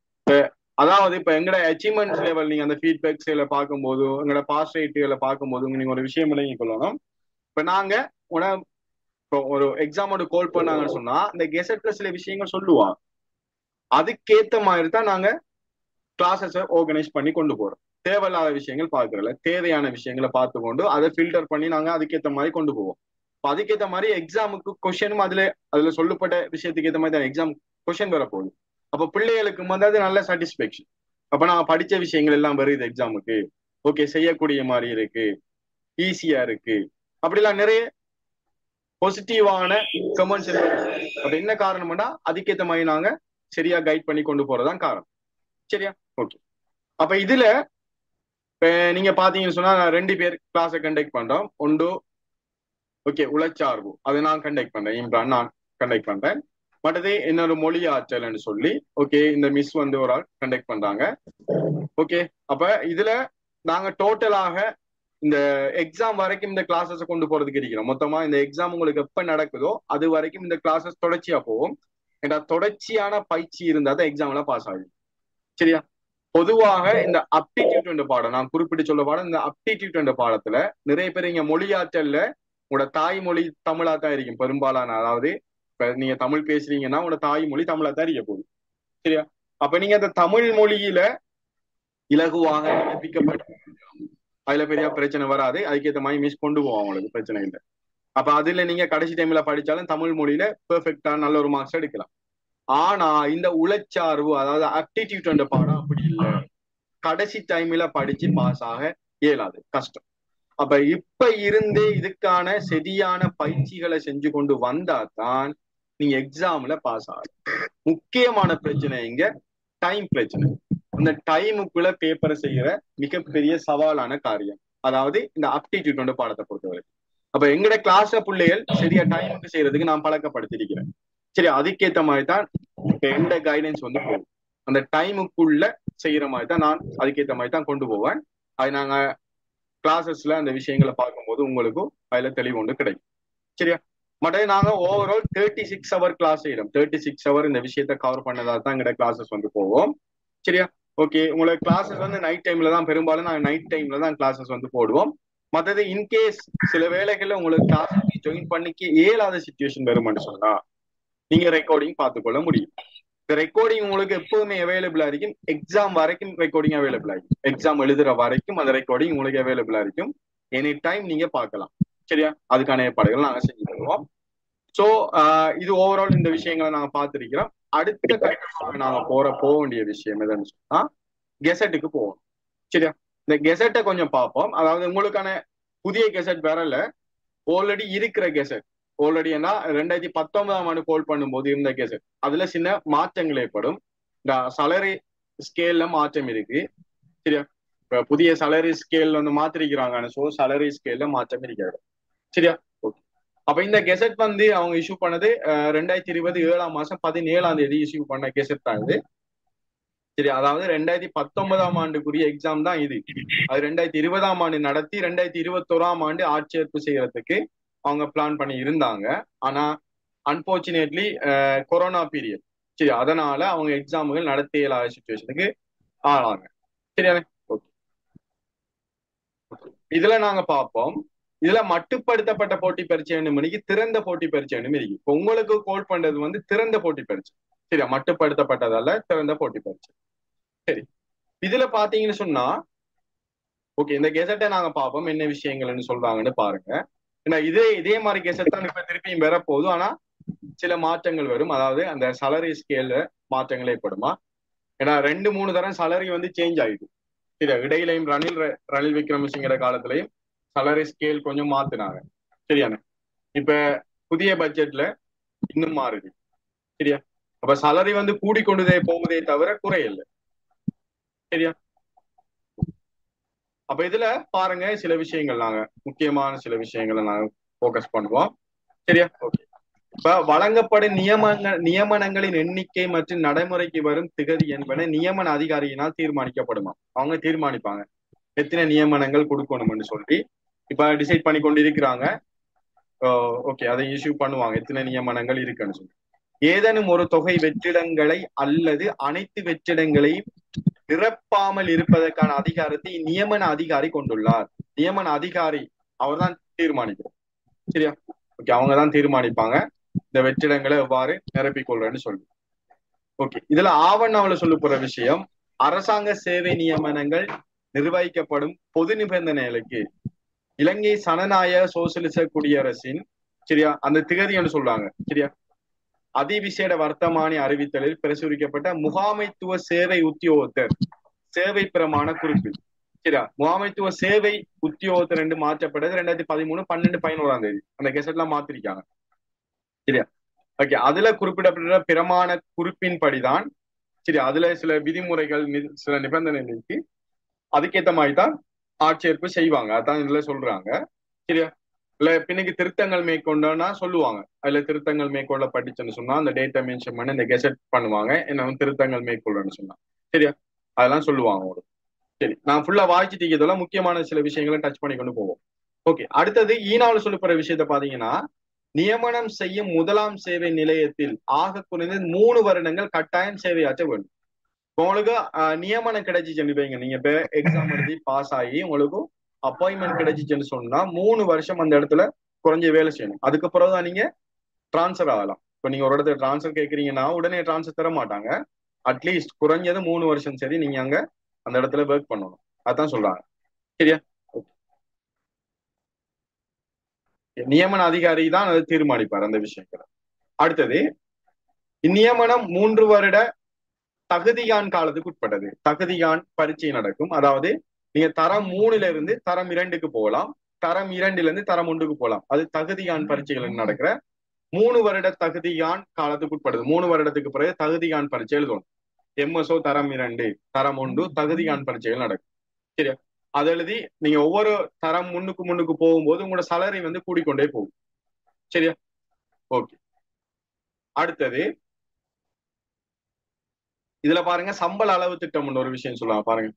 B: அதாவது இப்ப எங்களோட அச்சீவ்மெண்ட்ஸ் லெவல் நீங்க அந்த ஃபீட்பேக்ஸ்ல பார்க்கும்போது, எங்களோட பாஸ் ரேட்டுகளை பார்க்கும்போது நீங்க ஒரு விஷயம் விளங்கி கொள்ளணும். இப்ப நாங்க இப்போ ஒரு எக்ஸாமோட கால் பண்ணாங்கன்னு சொன்னா இந்த கெசட்ல சில விஷயங்கள் சொல்லுவாங்க, அதுக்கேத்த மாதிரி தான் நாங்க கிளாஸஸ் ஆர்கனைஸ் பண்ணி கொண்டு போறோம். தேவையில்லாத விஷயங்கள் பார்க்கறல, தேவையான விஷயங்களை பார்த்து கொண்டு அதை ஃபில்டர் பண்ணி நாங்க அதுக்கேற்ற மாதிரி கொண்டு போவோம். அதுக்கேற்ற மாதிரி எக்ஸாமுக்கு கொஸ்டினும் அதுல சொல்லப்பட்ட விஷயத்துக்கு ஏற்ற மாதிரி தான் எக்ஸாம் கொஸ்டின் வரப்போகுது. அப்ப பிள்ளைகளுக்கு அது நல்ல சாட்டிஸ்பேக்ஷன். அப்ப நாங்க படிச்ச விஷயங்கள் எல்லாம் வருது எக்ஸாமுக்கு, ஓகே செய்யக்கூடிய மாதிரி இருக்கு, ஈஸியா இருக்கு, அப்படிலாம் நிறைய பாசிட்டிவான கமெண்ட்ஸ் இருக்கு. அப்ப என்ன காரணம்னா அதுக்கேற்ற மாதிரி நாங்க சரியா கைட் பண்ணி கொண்டு போறதுதான் காரணம். சரியா? ஓகே, அப்ப இதுல நீங்க பாத்தீங்கன்னு சொன்னா 2 பேர் கிளாஸை கண்டக்ட் பண்றோம். ஒன்று ஓகே உளச்சார்பு, அதை நான் கண்டக்ட் பண்றேன், இம்ரான் நான் கண்டக்ட் பண்றேன். மற்றது இன்னொரு மொழி ஆற்றல்னு சொல்லி ஓகே இந்த மிஸ் ஒரு ஆள் கண்டக்ட் பண்றாங்க. ஓகே, அப்ப இதுல நாங்க டோட்டலாக இந்த எக்ஸாம் வரைக்கும் இந்த கிளாஸஸ் கொண்டு போறதுக்கு இருக்கிறோம். மொத்தமா இந்த எக்ஸாம் உங்களுக்கு எப்ப நடக்குதோ அது வரைக்கும் இந்த கிளாஸஸ் தொடர்ச்சியா போகும். ஏன்னா தொடர்ச்சியான பயிற்சி இருந்தா தான் எக்ஸாம்ல பாஸ் ஆகும். சரியா? பொதுவாக இந்த அப்டிடியூட் என்ற பாடம் நான் குறிப்பிட்டு சொல்ல பாடம், இந்த அப்டிடியூட் என்ற பாடத்துல நிறைய பேர் இங்க மொழியாற்றல்ல உங்களோட தாய்மொழி தமிழா தான் இருக்கும் பெரும்பாலான. அதாவது இப்ப நீங்க தமிழ் பேசுறீங்கன்னா உங்களோட தாய்மொழி தமிழா தான் இருக்க போகுது. சரியா? அப்ப நீங்க அந்த தமிழ் மொழியில இலகுவாக விண்ணப்பிக்கப்பட்டு அதுல பெரிய பிரச்சனை வராது. அதுக்கேற்ற மாதிரி மிஸ் கொண்டு போவோம், அவங்களுக்கு பிரச்சனை இல்லை. அப்ப அதுல நீங்க கடைசி டைம்ல படிச்சாலும் தமிழ் மொழியில பெர்ஃபெக்டா நல்ல ஒரு மார்க்ஸ் எடுக்கலாம். ஆனா இந்த உளச்சார்பு, அதாவது ஆப்டிடியூட் என்ற பாடம் அப்படி இல்லை. கடைசி டைம்ல படிச்சு பாஸ் ஆக இயலாது, கஷ்டம். அப்ப இப்ப இருந்தே இதுக்கான சரியான பயிற்சிகளை செஞ்சு கொண்டு வந்தா தான் நீங்க எக்ஸாம்ல பாஸ் ஆகும். முக்கியமான பிரச்சனை இங்க டைம் பிரச்சனை. இந்த டைமுக்குள்ள பேப்பரை செய்யற மிகப்பெரிய சவாலான காரியம், அதாவது இந்த ஆப்டிடியூட் பாடத்தை பொறுத்தவரை. அப்ப எங்கட கிளாஸ்ல பிள்ளைகள் சரியா டைமுக்கு செய்யறதுக்கு நான் பழக்கப்படுத்திருக்கிறேன். சரி, அதுக்கேற்ற மாதிரி தான் இப்ப எந்த கைடன்ஸ் வந்து போகும். அந்த டைமுக்குள்ள செய்யற மாதிரி தான் நான் அதுக்கேற்ற மாதிரி தான் கொண்டு போவேன். அது நாங்க கிளாஸஸ்ல அந்த விஷயங்களை பார்க்கும்போது உங்களுக்கும் அதுல தெளிவு ஒன்று கிடைக்கும். சரியா? மற்ற நாங்க ஓவரால் 36 ஹவர் கிளாஸ் செய்யறோம். 36 ஹவர் இந்த விஷயத்த கவர் பண்ணதா தான் எங்கட கிளாஸஸ் வந்து போவோம். சரியா? ஓகே, உங்களுக்கு கிளாஸஸ் வந்து நைட் டைம்ல தான், பெரும்பாலும் நாங்கள் நைட் டைம்ல தான் கிளாஸஸ் வந்து போடுவோம். மற்றது இன்கேஸ் சில வேளைகள்ல உங்களுக்கு கிளாஸஸ் ஜாயின் பண்ணிக்க இயலாத சிச்சுவேஷன் வருமானு சொன்னா நீங்க ரெக்கார்டிங் பார்த்துக்கொள்ள முடியும். இந்த ரெக்கார்டிங் உங்களுக்கு எப்பவுமே அவைலபிளா இருக்கும். எக்ஸாம் வரைக்கும் ரெக்கார்டிங் அவைலபிளா இருக்கும். எக்ஸாம் எழுதுற வரைக்கும் அந்த ரெக்கார்டிங் உங்களுக்கு அவைலபிளா இருக்கும். எனி டைம் நீங்க பார்க்கலாம். சரியா? அதுக்கான ஏற்பாடுகள் நாங்க செஞ்சு தருவோம். சோ இது ஓவரால் இந்த விஷயங்களை நாங்க பார்த்திருக்கிறோம். அடுத்த கட்டமாக நாங்க போக வேண்டிய விஷயம் எதுன்னு சொன்னா கெசட்டுக்கு போவோம். சரியா? இந்த கெசட்டை கொஞ்சம் பார்ப்போம். அதாவது உங்களுக்கான புதிய கெசட் வரல, ஆல்ரெடி இருக்கிற கெசட். ஆல்ரெடி என்ன 2019ஆம் ஆண்டு கோல் பண்ணும்போது இருந்த கெசட், அதுல சின்ன மாற்றங்கள் ஏற்படும். இந்த சலரி ஸ்கேல்ல மாற்றம் இருக்கு. சரியா? இப்ப புதிய சலரி ஸ்கேல் வந்து மாத்திருக்கிறாங்க. ஸோ சலரி ஸ்கேல்ல மாற்றம் இருக்கிறது. சரியா? ஓகே. அப்ப இந்த கெசட் வந்து அவங்க இஷ்யூ பண்ணது 2020 7ஆம் மாசம் 17ஆம் தேதி இஷ்யூ பண்ண கெசட் தான் இது. சரி, அதாவது 2019ஆம் ஆண்டுக்குரிய எக்ஸாம் தான் இது. அது 2020ஆம் ஆண்டு நடத்தி 2021ஆம் ஆண்டு ஆட்சேர்ப்பு செய்யறதுக்கு அவங்க பிளான் பண்ணி இருந்தாங்க. ஆனா அன்பார்ச்சுனேட்லி கொரோனா பீரியட். சரி, அதனால அவங்க எக்ஸாமுகள் நடத்த இயலாத சுச்சுவேஷனுக்கு ஆளாங்க. சரியானே? ஓகே. இதுல நாங்க பார்ப்போம். இதுல மட்டுப்படுத்தப்பட்ட போட்டி பரீட்சை மணிக்கு திறந்த போட்டி பரீட்சை இருக்கு. இப்போ உங்களுக்கு கோல் பண்றது வந்து திறந்த போட்டி பரீட்சை. சரியா? மட்டுப்படுத்தப்பட்டதால திறந்த போட்டி பரீட்சை. சரி, இதுல பாத்தீங்கன்னு சொன்னா ஓகே, இந்த கெசட்டை நாங்க பார்ப்போம் என்ன விஷயங்கள்னு சொல்றாங்கன்னு பாருங்க. ஏன்னா இதே மாதிரி கெசட் தான் இப்ப திருப்பியும் வர போகுது. ஆனா சில மாற்றங்கள் வரும். அதாவது அந்த சலரி ஸ்கேல்ல மாற்றங்கள் ஏற்படுமா? ஏன்னா 2-3 தரம் சலரி வந்து சேஞ்ச் ஆயிடுது. சரியா? இடையிலையும் ரணில் விக்ரமசிங்கோட காலத்திலையும் சலரி ஸ்கேல் கொஞ்சம் மாத்தினாங்க. சரியானே? இப்ப புதிய பட்ஜெட்ல இன்னும் மாறுது. சரியா? அப்ப சலரி வந்து கூடிக்கொண்டுதே போகுதே தவிர குறையில்லை. சரியா? அப்ப இதுல பாருங்க, சில விஷயங்கள் நாங்க முக்கியமான சில விஷயங்களை நாங்க போக்கஸ் பண்ணுவோம். சரியா? ஓகே. இப்ப வழங்கப்படும் நியமனங்களின் எண்ணிக்கை மற்றும் நடைமுறைக்கு வரும் திகதி என்பன நியமன அதிகாரியினால் தீர்மானிக்கப்படுமா? அவங்க தீர்மானிப்பாங்க எத்தனை நியமனங்கள் கொடுக்கணும்னு சொல்லி. இப்ப டிசைட் பண்ணி கொண்டு இருக்கிறாங்க. ஓகே, அதை இஷ்யூ பண்ணுவாங்க எத்தனை நியமனங்கள் இருக்குன்னு சொல்லி. ஏதேனும் ஒரு தொகை வெற்றிடங்களை அல்லது அனைத்து வெற்றிடங்களையும் நிரப்பாமல் இருப்பதற்கான அதிகாரத்தை நியமன அதிகாரி கொண்டுள்ளார். நியமன அதிகாரி அவர் தான் தீர்மானிக்கிறார். சரியா? ஓகே, அவங்க தான் தீர்மானிப்பாங்க இந்த வெற்றிடங்களை எவ்வாறு நிரப்பிக் கொள்றேன்னு சொல்லி. ஓகே, இதுல ஆவணாவில சொல்ல போற விஷயம், அரசாங்க சேவை நியமனங்கள் நிர்வகிக்கப்படும் பொது நிபந்தனைகளுக்கு இலங்கை சனநாயக சோசியலிச குடியரசின் சரியா அந்த திகதின்னு சொல்றாங்க. சரியா? அதிவிசேட வர்த்தமானி அறிவித்தலில் பிரசுரிக்கப்பட்ட முகாமைத்துவ சேவை உத்தியோகத்தர் சேவை பிரமாண குறிப்பில். சரியா? முகாமைத்துவ சேவை உத்தியோகத்தர் என்று மாற்றப்பட்டது 2013 12/11ஆம் தேதி. அந்த கெசட்லாம் மாத்திருக்காங்க. சரியா? ஓகே, அதுல குறிப்பிடப்பட்ட பிரமாண குறிப்பின் படிதான் சரி, அதுல சில விதிமுறைகள் சில நிபந்தனைகளுக்கு அதுக்கேற்ற மாதிரி தான் ஆட்சேர்ப்பு செய்வாங்க. அதான் இதுல சொல்றாங்க. சரியா? இல்ல பின்னுக்கு திருத்தங்கள் மேற்கொண்டோன்னா சொல்லுவாங்க. அதுல திருத்தங்கள் மேற்கொள்ளப்பட்டுச்சுன்னு சொன்னா அந்த டேட்டா மென்ஷன் பண்ணி இந்த கெசட் பண்ணுவாங்க. என்ன திருத்தங்கள் மேற்கொள்ளணும்னு சொன்னா. சரியா? அதெல்லாம் சொல்லுவாங்க உங்களுக்கு. சரி, நான் ஃபுல்லா வாய்ச்சிட்டு இதெல்லாம் முக்கியமான சில விஷயங்களை டச் பண்ணி கொண்டு போவோம். ஓகே, அடுத்தது ஈனாவில் சொல்லப்படுற விஷயத்த பாத்தீங்கன்னா, நியமனம் செய்யும் முதலாம் சேவை நிலையத்தில் ஆக குறைந்தது 3 வருடங்கள் கட்டாயம் சேவையாற்ற வேண்டும். உங்களுக்கு நியமனம் கிடைச்சிச்சுன்னு வைங்க, நீங்க இப்ப எக்ஸாம் எழுதி பாஸ் ஆகி உங்களுக்கு அப்பாயின்மெண்ட் கிடைச்சிச்சுன்னு சொன்னா 3 வருஷம் அந்த இடத்துல குறைஞ்ச வேலை செய்யணும். அதுக்கு பிறகுதான் நீங்க டிரான்ஸ்ஃபர் ஆகலாம். இப்ப நீங்க ஒரு இடத்துல டிரான்ஸ்ஃபர் கேட்கறீங்கன்னா உடனே டிரான்ஸ்ஃபர் தர மாட்டாங்க. அட்லீஸ்ட் குறைஞ்சது 3 வருஷம் சரி நீங்க அங்க அந்த இடத்துல ஒர்க் பண்ணணும். அதான் சொல்றாங்க. சரியா? நியமன அதிகாரி தான் அதை தீர்மானிப்பார் அந்த விஷயங்களை. அடுத்தது, இந்நியமனம் 3 வருட தகுதியான் காலத்துக்கு உட்பட்டது. தகுதியான் பரீட்சை நடக்கும். அதாவது நீங்க தரம் 3ல இருந்து தரம் 2க்கு போகலாம், தரம் 2ல இருந்து தரம் 1க்கு போகலாம். அது தகுதியான் பரீட்சைகள் நடக்கிற 3 வருட தகுதியான் காலத்துக்கு உட்படுது. 3 வருடத்துக்கு பிறகு தகுதியான் பரீட்சை எழுதணும். எம்எஸ்ஓ தரம் 2 தரம் 1 தகுதியான் பரீட்சைகள் நடக்கும். சரியா? அதை எழுதி நீங்க ஒவ்வொரு தரம் முன்னுக்கு போகும்போது உங்களோட சலரி வந்து கூடிக்கொண்டே போகும். சரியா? ஓகே. அடுத்தது இதுல பாருங்க, சம்பள அளவு திட்டம் ஒரு விஷயம் சொல்லுவாங்க பாருங்க.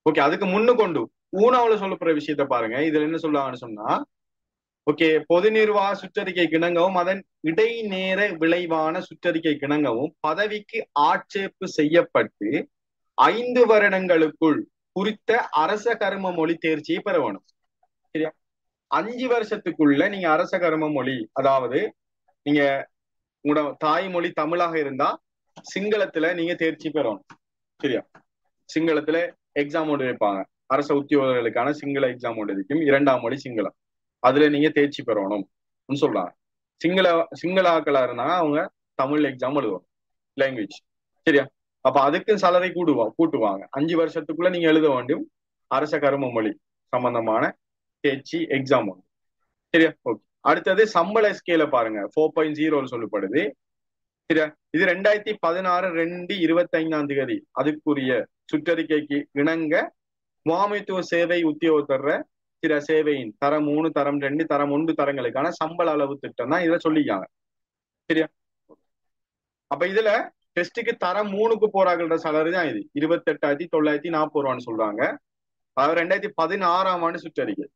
B: ஓகே, அதுக்கு முன்னுக்கொண்டு ஊனாவுல சொல்லப்படுற விஷயத்த பாருங்க. இதுல என்ன சொல்லுவாங்கன்னு சொன்னா, ஓகே, பொது நிர்வாக சுற்றறிக்கை கிணங்கவும் அதன் இடைநேர விளைவான சுற்றறிக்கை கிணங்கவும் பதவிக்கு ஆட்சேர்ப்பு செய்யப்பட்டு 5 வருடங்களுக்குள் குறித்த அரச கர்ம மொழி தேர்ச்சியை பெற வேணும். சரியா? 5 வருஷத்துக்குள்ள நீங்க அரச கர்ம மொழி, அதாவது நீங்க உங்களோட தாய்மொழி தமிழாக இருந்தா சிங்களத்துல நீங்க தேர்ச்சி பெறணும். சரியா? சிங்களத்துல எக்ஸாம் ஒன்று வைப்பாங்க. அரச உத்தியோகர்களுக்கான சிங்கள எக்ஸாம் ஒன்று இருக்கும். 2ஆம் மொழி சிங்களம். அதுல நீங்க தேர்ச்சி பெறணும் சொல்றாங்க. சிங்கள ஆக்களா இருந்தா அவங்க தமிழ் எக்ஸாம் எழுதுவாங்க, லாங்குவேஜ். சரியா? அப்ப அதுக்கு சலரை கூட்டுவாங்க. 5 வருஷத்துக்குள்ள நீங்க எழுத வேண்டும் அரச கரும மொழி சம்பந்தமான தேர்ச்சி எக்ஸாம் ஒன்று. சரியா? ஓகே. அடுத்தது சம்பள ஸ்கேல பாருங்க, 4.0 சொல்லப்படுது. சரியா? இது 2016/2/25 அதுக்குரிய சுற்றறிக்கைக்கு இணங்க முகாமைத்துவ சேவை உத்தியோகத்தர சில சேவையின் தரம் 3 தரம் 2 தரம் 1 தரங்களுக்கான சம்பள அளவு திட்டம் தான் இதை சொல்லிக்காங்க. சரியா? அப்ப இதுல டெஸ்டுக்கு தரம் 3க்கு போறாங்களோட சலரி தான் இது 28,940 சொல்றாங்க. அதாவது 2016ஆம் ஆண்டு சுற்றறிக்கை.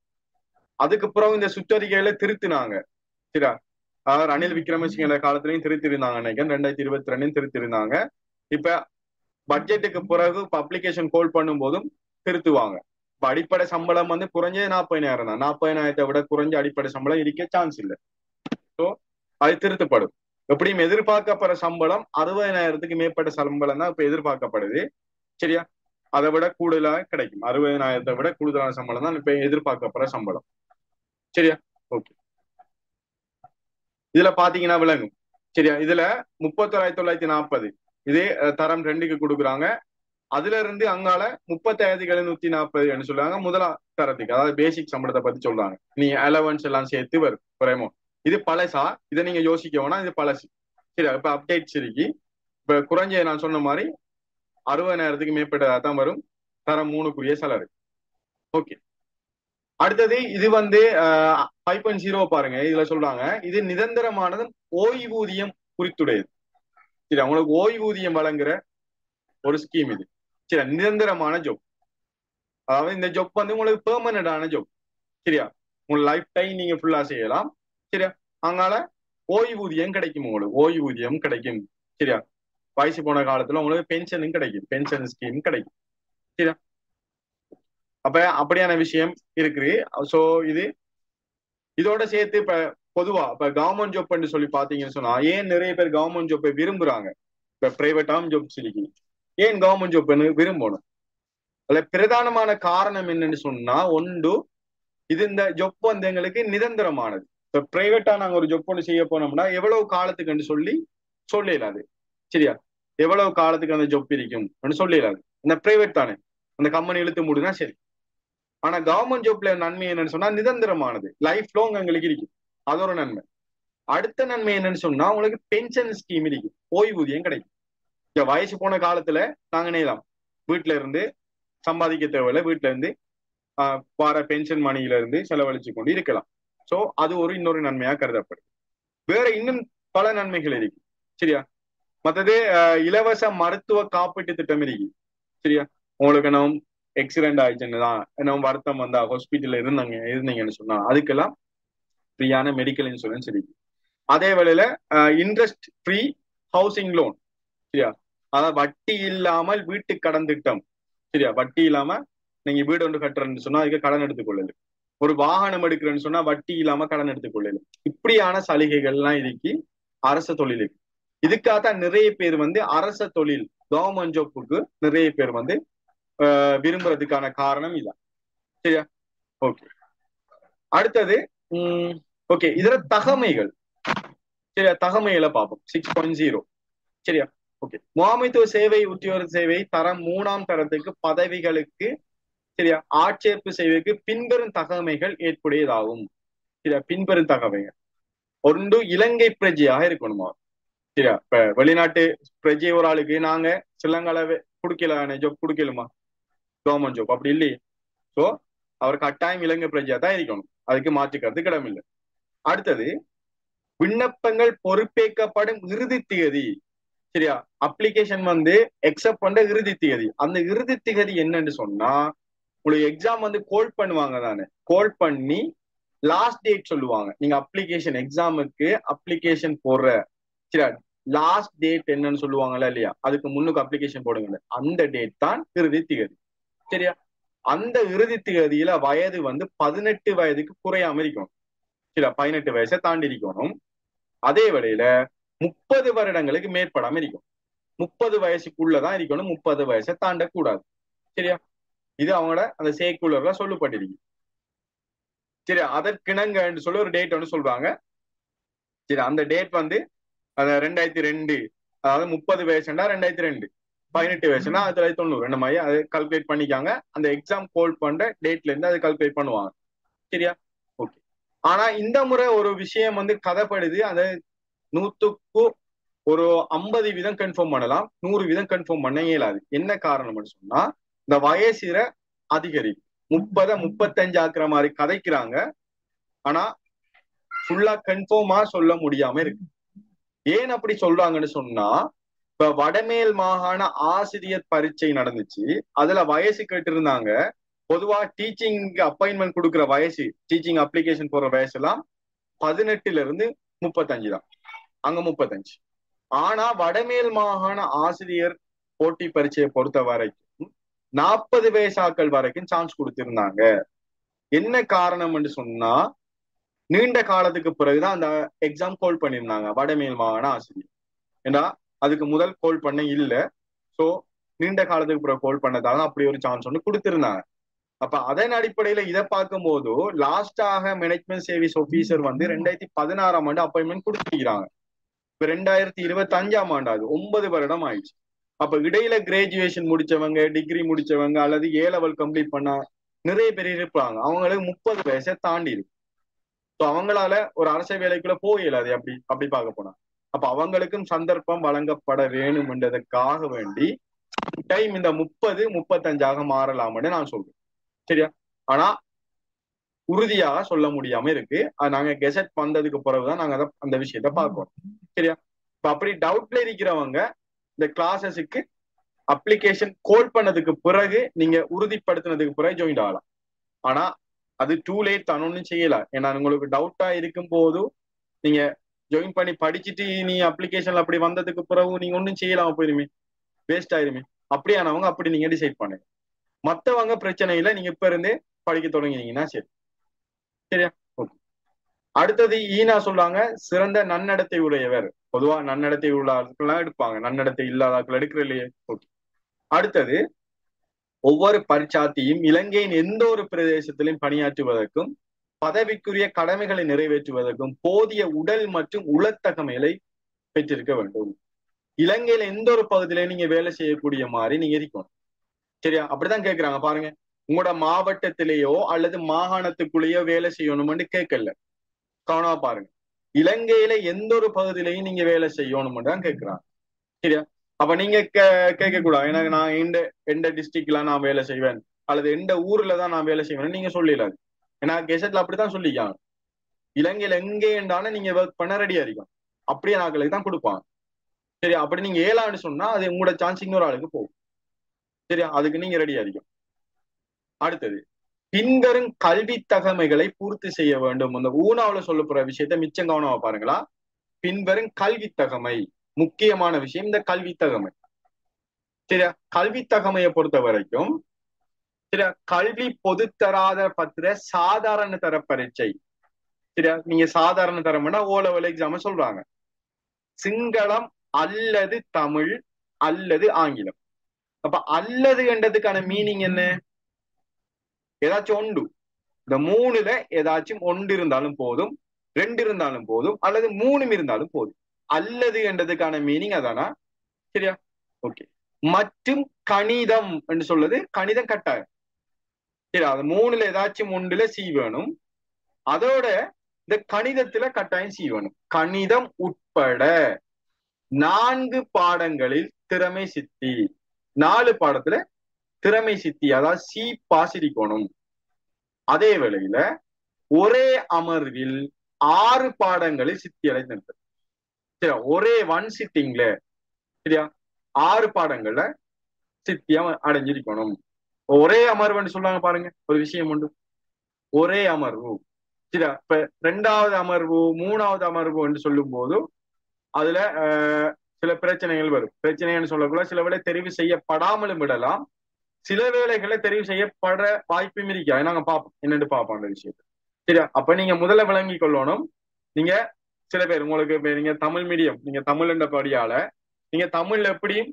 B: அதுக்கப்புறம் இந்த சுற்றறிக்கையில திருத்தினாங்க. சரியா? அதாவது ரணில் விக்ரமசிங்க காலத்திலையும் திருத்திருந்தாங்க நினைக்கிறேன். 2022 திருத்திருந்தாங்க. இப்ப பட்ஜெட்டுக்கு பிறகு பப்ளிகேஷன் கோல் பண்ணும் போதும் திருத்துவாங்க. இப்ப அடிப்படை சம்பளம் வந்து குறைஞ்சது 40,000 தான். 40,000 விட குறைஞ்ச அடிப்படை சம்பளம் இருக்க சான்ஸ் இல்லை. ஸோ அது திருத்தப்படும். எப்படியும் எதிர்பார்க்கப்படுற சம்பளம் 60,000க்கு மேற்பட்ட சம்பளம் தான் இப்ப எதிர்பார்க்கப்படுது. சரியா? அதை விட கூடுதலாக கிடைக்கும். 60,000 விட கூடுதலான சம்பளம் தான் இப்ப எதிர்பார்க்கப்படுற சம்பளம். சரியா? ஓகே. இதுல பாத்தீங்கன்னா விளங்கும். சரியா? இதுல 31,940 இதே தரம் 2க்கு கொடுக்குறாங்க. அதுல இருந்து அங்கால 35,740 சொல்றாங்க முதலாம் தரத்துக்கு, அதாவது பேசிக் சம்பளத்தை பத்தி சொல்றாங்க. நீ அலவன்ஸ் எல்லாம் சேர்த்து வரும் குறைமோ. இது பழசா, இதை நீங்க யோசிக்க வேணா, இது பழசு. சரியா? இப்ப அப்டேட் சரிக்கு இப்ப குறைஞ்ச நான் சொன்ன மாதிரி 60,000க்கு மேற்பட்டதா தான் வரும் தரம் 3க்குரிய சலரி. ஓகே. அடுத்தது இது வந்து 5.0 பாருங்க. இதுல சொல்றாங்க, இது நிரந்தரமானதும் ஓய்வூதியம் குறித்துடையது. சரி, அவங்களுக்கு ஓய்வூதியம் வழங்குற ஒரு ஸ்கீம் இது. சரி, நிரந்தரமான ஜாப். அதாவது இந்த ஜாப் வந்து உங்களுக்கு பெர்மனண்டான ஜாப். சரியா? உங்களுக்கு லைஃப் டைம் நீங்க ஃபுல்லா செய்யலாம். சரியா? அதனால ஓய்வூதியம் கிடைக்கும், உங்களுக்கு ஓய்வூதியம் கிடைக்கும். சரியா? வயசு போன காலத்துல உங்களுக்கு பென்ஷனும் கிடைக்கும், பென்ஷன் ஸ்கீம் கிடைக்கும். சரியா? அப்ப அப்படியான விஷயம் இருக்கு. சோ இதோட சேர்த்து இப்ப பொதுவா இப்ப கவர்மெண்ட் ஜாப் சொல்லி பாத்தீங்கன்னு சொன்னா, ஏன் நிறைய பேர் கவர்மெண்ட் ஜாப்பை விரும்புறாங்க? இப்ப பிரைவேட்டாம் ஜாப் சொல்லி ஏன் கவர்மெண்ட் ஜாப் விரும்பணும்? அதுல பிரதானமான காரணம் என்னன்னு சொன்னா, ஒன்று, இது இந்த ஜொப் வந்து எங்களுக்கு நிரந்தரமானது. இப்ப பிரைவேட்டா நாங்க ஒரு ஜொப் ஒன்று செய்ய போனோம்னா எவ்வளவு காலத்துக்குன்னு சொல்லிடாது. சரியா? எவ்வளவு காலத்துக்கு அந்த ஜொப் இருக்கும் சொல்லிடாது. இந்த பிரைவேட் தானே, அந்த கம்பெனி இழுத்து மூடுனா சரி. ஆனா கவர்மெண்ட் ஜாப்ல நன்மை என்னன்னு சொன்னா நிரந்தரமானது, லைஃப் லாங் எங்களுக்கு இருக்கும். அது ஒரு நன்மை. அடுத்த நன்மை என்னன்னு சொன்னா, உங்களுக்கு பென்ஷன் ஸ்கீம் இருக்கும், ஓய்வூதியம் கிடைக்கும். வயசு போன காலத்துல நாங்க நினைலாம் வீட்டுல இருந்து சம்பாதிக்க தேவையில்லை, வீட்டுல இருந்து வார பென்ஷன் மணியில இருந்து செலவழிச்சு கொண்டு இருக்கலாம். சோ அது இன்னொரு நன்மையா கருதப்படுது. வேற இன்னும் பல நன்மைகள் இருக்கு. சரியா? மற்றது இலவச மருத்துவ காப்பீட்டு திட்டம் இருக்கு. சரியா? உங்களுக்கு நம்ம எக்ஸிடென்ட் ஆயிடுச்சுன்னு தான் நம்ம வருத்தம் வந்தா ஹாஸ்பிட்டல்ல இருந்தீங்கன்னு சொன்னா அதுக்கெல்லாம் ஃப்ரீயான மெடிக்கல் இன்சூரன்ஸ் இருக்கு. அதே வேளையில இன்ட்ரெஸ்ட் ஃப்ரீ ஹவுசிங் லோன். சரியா? அதாவது வட்டி இல்லாமல் வீட்டு கடன் திட்டம். சரியா? வட்டி இல்லாம நீங்க வீடு ஒன்று கட்டுறேன்னு சொன்னா அதுக்கு கடன் எடுத்துக்கொள்ளது. ஒரு வாகனம் எடுக்கிறேன்னு சொன்னா வட்டி இல்லாம கடன் எடுத்துக்கொள்ளல. இப்படியான சலுகைகள்லாம் இருக்கு அரச தொழிலுக்கு. இதுக்காகத்தான் நிறைய பேர் வந்து அரச தொழில் கவர்மெண்ட் ஜாப்புக்கு நிறைய பேர் வந்து விரும்புறதுக்கான காரணம் இதான். சரியா? ஓகே. அடுத்தது ஓகே, இதுல தகமைகள். சரியா? தகமைகளை பார்ப்போம். 6.0. சரியா? ஓகே. முகாமைத்துவ சேவை உத்தியோக சேவை தரம் 3ஆம் தரத்துக்கு பதவிகளுக்கு சரியா ஆட்சேர்ப்பு செய்வதற்கு பின்வரும் தகமைகள் ஏற்புடையதாகும். சரியா? பின்வரும் தகமைகள். ஒன்று, இலங்கை பிரஜையாக இருக்கணுமா? சரியா? இப்ப வெளிநாட்டு பிரஜை ஒரு ஆளுக்கு நாங்க சிலங்கால குடுக்கல ஜாப் குடுக்கலுமா கவர்மெண்ட் ஜாப்? அப்படி இல்லையே. சோ அவர் கட்டாயம் இலங்கை பிரஜையா தான் இருக்கணும், அதுக்கு மாற்றுக்கிறது கிடமில்லை. அடுத்தது, விண்ணப்பங்கள் பொறுப்பேற்கப்படும் இறுதி தேதி. சரியா? அப்ளிகேஷன் வந்து எக்ஸப்ட் பண்ற இறுதி தேதி. அந்த இறுதி தேதி என்னன்னு சொன்னா, உங்களுக்கு எக்ஸாம் வந்து கோல் பண்ணுவாங்க தானே, கோல் பண்ணி லாஸ்ட் டேட் சொல்லுவாங்க. நீங்க அப்ளிகேஷன் எக்ஸாமுக்கு அப்ளிகேஷன் போடுற சரியா லாஸ்ட் டேட் என்னன்னு சொல்லுவாங்களா இல்லையா, அதுக்கு முன்னுக்கு அப்ளிகேஷன் போடுங்க, அந்த டேட் தான் இறுதி தேதி. சரியா? அந்த இறுதி தேதியில வயது வந்து 18 வயதுக்கு குறையாம இருக்கணும். சரியா? 18 வயசை தாண்டி இருக்கணும். அதே வேளையில 30 வருடங்களுக்கு மேற்படாம இருக்கும். 30 வயசுக்குள்ளதான் இருக்கணும், 30 வயசை தாண்டக்கூடாது. சரியா? இது அவங்களோட அந்த சேக்குலர்ல சொல்லப்பட்டிருக்கு. சரியா? அதற்கிணங்கன்னு சொல்லி ஒரு டேட் ஒன்று சொல்றாங்க. சரி, அந்த டேட் வந்து 2002, அதாவது 30 வயசுண்டா 2002, 18 வயசுனா 1990, ரெண்டு மாதிரி அதை கால்குலேட் பண்ணிக்காங்க. அந்த எக்ஸாம் கோல் பண்ற டேட்ல இருந்து அதை கால்குலேட் பண்ணுவாங்க. சரியா? ஓகே. ஆனா இந்த முறை ஒரு விஷயம் வந்து கதைப்படுது, அதை 100க்கு ஒரு 50 வீதம் கன்ஃபார்ம் பண்ணலாம், 100 வீதம் கன்ஃபார்ம் பண்ண இயலாது. என்ன காரணம்னு சொன்னா, இந்த வயசுல அதிகரிப்பு 30 35 ஆக்குற மாதிரி கதைக்கிறாங்க. ஆனா ஃபுல்லா கன்ஃபார்மா சொல்ல முடியாம இருக்கு. ஏன் அப்படி சொல்றாங்கன்னு சொன்னா, இப்ப வடமேல் மாகாண ஆசிரியர் பரீட்சை நடந்துச்சு, அதுல வயசு கேட்டு இருந்தாங்க. பொதுவா டீச்சிங் அப்பாயின்மெண்ட் கொடுக்குற வயசு, டீச்சிங் அப்ளிகேஷன் போற வயசு எல்லாம் 18 இருந்து 35 தான், அங்க 35. ஆனா வடமேல் மாகாண ஆசிரியர் போட்டி பரீட்சையை பொறுத்த வரைக்கும் 40 வயசாக்கள் வரைக்கும் சான்ஸ் கொடுத்திருந்தாங்க. என்ன காரணம்னு சொன்னா, நீண்ட காலத்துக்கு பிறகுதான் அந்த எக்ஸாம் கோல் பண்ணியிருந்தாங்க வடமேல் மாகாண ஆசிரியர். ஏன்னா அதுக்கு முதல் கோல் பண்ண இல்லை. சோ நீண்ட காலத்துக்கு பிறகு கோல் பண்ணதால அப்படி ஒரு சான்ஸ் ஒன்று கொடுத்திருந்தாங்க. அப்ப அதன் அடிப்படையில இதை பார்க்கும் போது லாஸ்டாக மேனேஜ்மெண்ட் சர்வீஸ் ஆபீசர் வந்து 2016ஆம் ஆண்டு அப்பாயின்மெண்ட் கொடுத்துருக்கிறாங்க. இப்ப 2025ஆம் ஆண்டு, அது 9 வருடம் ஆயிடுச்சு. அப்ப இடையில கிராஜுவேஷன் முடிச்சவங்க, டிகிரி முடிச்சவங்க அல்லது A லெவல் கம்ப்ளீட் பண்ண நிறைய பேர் இருப்பாங்க. அவங்களுக்கு 30 வயசை தாண்டி இருக்கு. ஸோ அவங்களால ஒரு அரசு வேலைக்குள்ள போயிடாது அப்படி பார்க்க போனா. அப்ப அவங்களுக்கும் சந்தர்ப்பம் வழங்கப்பட வேணும் என்றதுக்காக வேண்டி டைம் இந்த 30 35 மாறலாம்னு நான் சொல்றேன். சரியா? ஆனா உறுதியாக சொல்ல முடியாம இருக்கு. நாங்க கெசட் வந்ததுக்கு பிறகுதான் நாங்க அந்த விஷயத்த பார்க்கணும். சரியா? இப்ப அப்படி டவுட்ல இருக்கிறவங்க இந்த கிளாஸஸுக்கு அப்ளிகேஷன் கோல் பண்ணதுக்கு பிறகு நீங்க உறுதிப்படுத்தினதுக்கு பிறகு ஜாயின் ஆகலாம். ஆனா அது டூ லேட் தான், ஒன்றும் செய்யலாம். ஏன்னா உங்களுக்கு டவுட்டா இருக்கும் போது நீங்க ஜாயின் பண்ணி படிச்சுட்டு நீ அப்ளிகேஷன்ல அப்படி வந்ததுக்கு பிறகு நீங்க ஒன்றும் செய்யலாம போயிருமே, வேஸ்ட் ஆயிருமே. அப்படியானவங்க அப்படி நீங்க டிசைட் பண்ணுங்க. மற்றவங்க பிரச்சனை இல்லை, நீங்க இப்ப இருந்தே படிக்க தொடங்கினீங்கன்னா சரி. சரியா? ஓகே. அடுத்தது ஈனா சொல்றாங்க, சிறந்த நன்னடத்தை உடையவர். பொதுவா நன்னடத்தை உள்ளாக்கெல்லாம் எடுப்பாங்க, நன்னடத்தை இல்லாதாக்கள் எடுக்கிற இல்லையே. ஓகே. அடுத்தது, ஒவ்வொரு பரீட்சார்த்தியும் இலங்கையின் எந்த ஒரு பிரதேசத்திலும் பணியாற்றுவதற்கும் பதவிக்குரிய கடமைகளை நிறைவேற்றுவதற்கும் போதிய உடல் மற்றும் உளத்தகமைகளை பெற்றிருக்க வேண்டும். இலங்கையில எந்த ஒரு பகுதியில நீங்க வேலை செய்யக்கூடிய மாதிரி நீங்க இருக்கணும். சரியா? அப்படிதான் கேட்கிறாங்க பாருங்க. உங்களோட மாவட்டத்திலேயோ அல்லது மாகாணத்துக்குள்ளேயோ வேலை செய்யணும்னு கேட்கல, கவனமா பாருங்க. இலங்கையில எந்த ஒரு பகுதியிலையும் நீங்க வேலை செய்யணும்னு தான் கேட்கிறாங்க. சரியா? அப்ப நீங்க கேட்க கூடாது, எனக்கு நான் எந்த டிஸ்ட்ரிக்ட்ல நான் வேலை செய்வேன் அல்லது எந்த ஊர்ல தான் நான் வேலை செய்வேன் நீங்க சொல்லிடாது. ஏன்னா கெசட்ல அப்படித்தான் சொல்லிக்காங்க. இலங்கையில எங்கே என்றாலும் நீங்க ஒர்க் பண்ண ரெடியா இருக்கும், அப்படியே நாட்களுக்கு தான் கொடுப்பாங்க. சரியா? அப்படி நீங்க 7 சொன்னா அது உங்களோட சான்ஸ் இன்னொரு ஆளுக்கு போகும். சரியா? அதுக்கு நீங்க ரெடியா இருக்கும். அடுத்தது, பின்வரும் கல்வி தகமைகளை பூர்த்தி செய்ய வேண்டும். அந்த ஊனாவில சொல்லப்படுற விஷயத்த மிச்சம் கவனமா பாருங்களா. பின்வரும் கல்வி தகமை, முக்கியமான விஷயம் இந்த கல்வி தகமை. சரியா? கல்வி தகமையை பொறுத்த வரைக்கும் சரியா? கல்வி பொதுத்தராதர பத்திர சாதாரண தர பரீட்சை. சரியா? நீங்க சாதாரண தரம்னா ஓ லெவல் எக்ஸாம் சொல்றாங்க. சிங்களம் அல்லது தமிழ் அல்லது ஆங்கிலம். அப்ப அல்லது என்றதுக்கான மீனிங் என்ன? ஏதாச்சும் ஒன்று, இந்த மூணுல ஏதாச்சும் ஒன்று இருந்தாலும் போதும், ரெண்டு இருந்தாலும் போதும், அல்லது மூணும் இருந்தாலும் போதும். அல்லது என்றதுக்கான மீனிங் அதானா? சரியா? ஓகே. மற்றும் கணிதம் என்று சொல்றது கணிதம் கட்டாயம். சரி, அது மூணுல ஏதாச்சும் ஒன்றுல சி வேணும். அதோட இந்த கணிதத்துல கட்டாயம் சி வேணும். கணிதம் உட்பட 4 பாடங்களில் திறமை சித்தி. 4 பாடத்துல திறமை சித்தி, அதாவது சி பாஸ் இருக்கணும். அதே வேளையில ஒரே அமர்வில் 6 பாடங்களில் சித்தி அடைந்திருந்தது. சரியா? ஒரே ஒன் சிட்டிங்ல, சரியா, 6 பாடங்கள்ல சித்தியா அடைஞ்சிருக்கணும். ஒரே அமர்வுன்னு சொல்றாங்க பாருங்க, ஒரு விஷயம் உண்டு. ஒரே அமர்வு. சரியா? இப்ப 2வது அமர்வு 3வது அமர்வு என்று சொல்லும் போது அதுல சில பிரச்சனைகள் வரும். பிரச்சனைன்னு சொல்லக்கூட சில வேளை தெரிவு செய்யப்படாமலும் விடலாம், சில வேளைகளை தெரிவு செய்யப்பட வாய்ப்பும் இருக்கா. நாங்க பார்ப்போம், என்னென்னு பார்ப்போம் அந்த விஷயத்த. சரியா? அப்ப நீங்க முதல்ல விளங்கி கொள்ளணும். நீங்க சில பேர் உங்களுக்கு நீங்க தமிழ் மீடியம், நீங்க தமிழ் என்ற படியால நீங்க தமிழ்ல எப்படியும்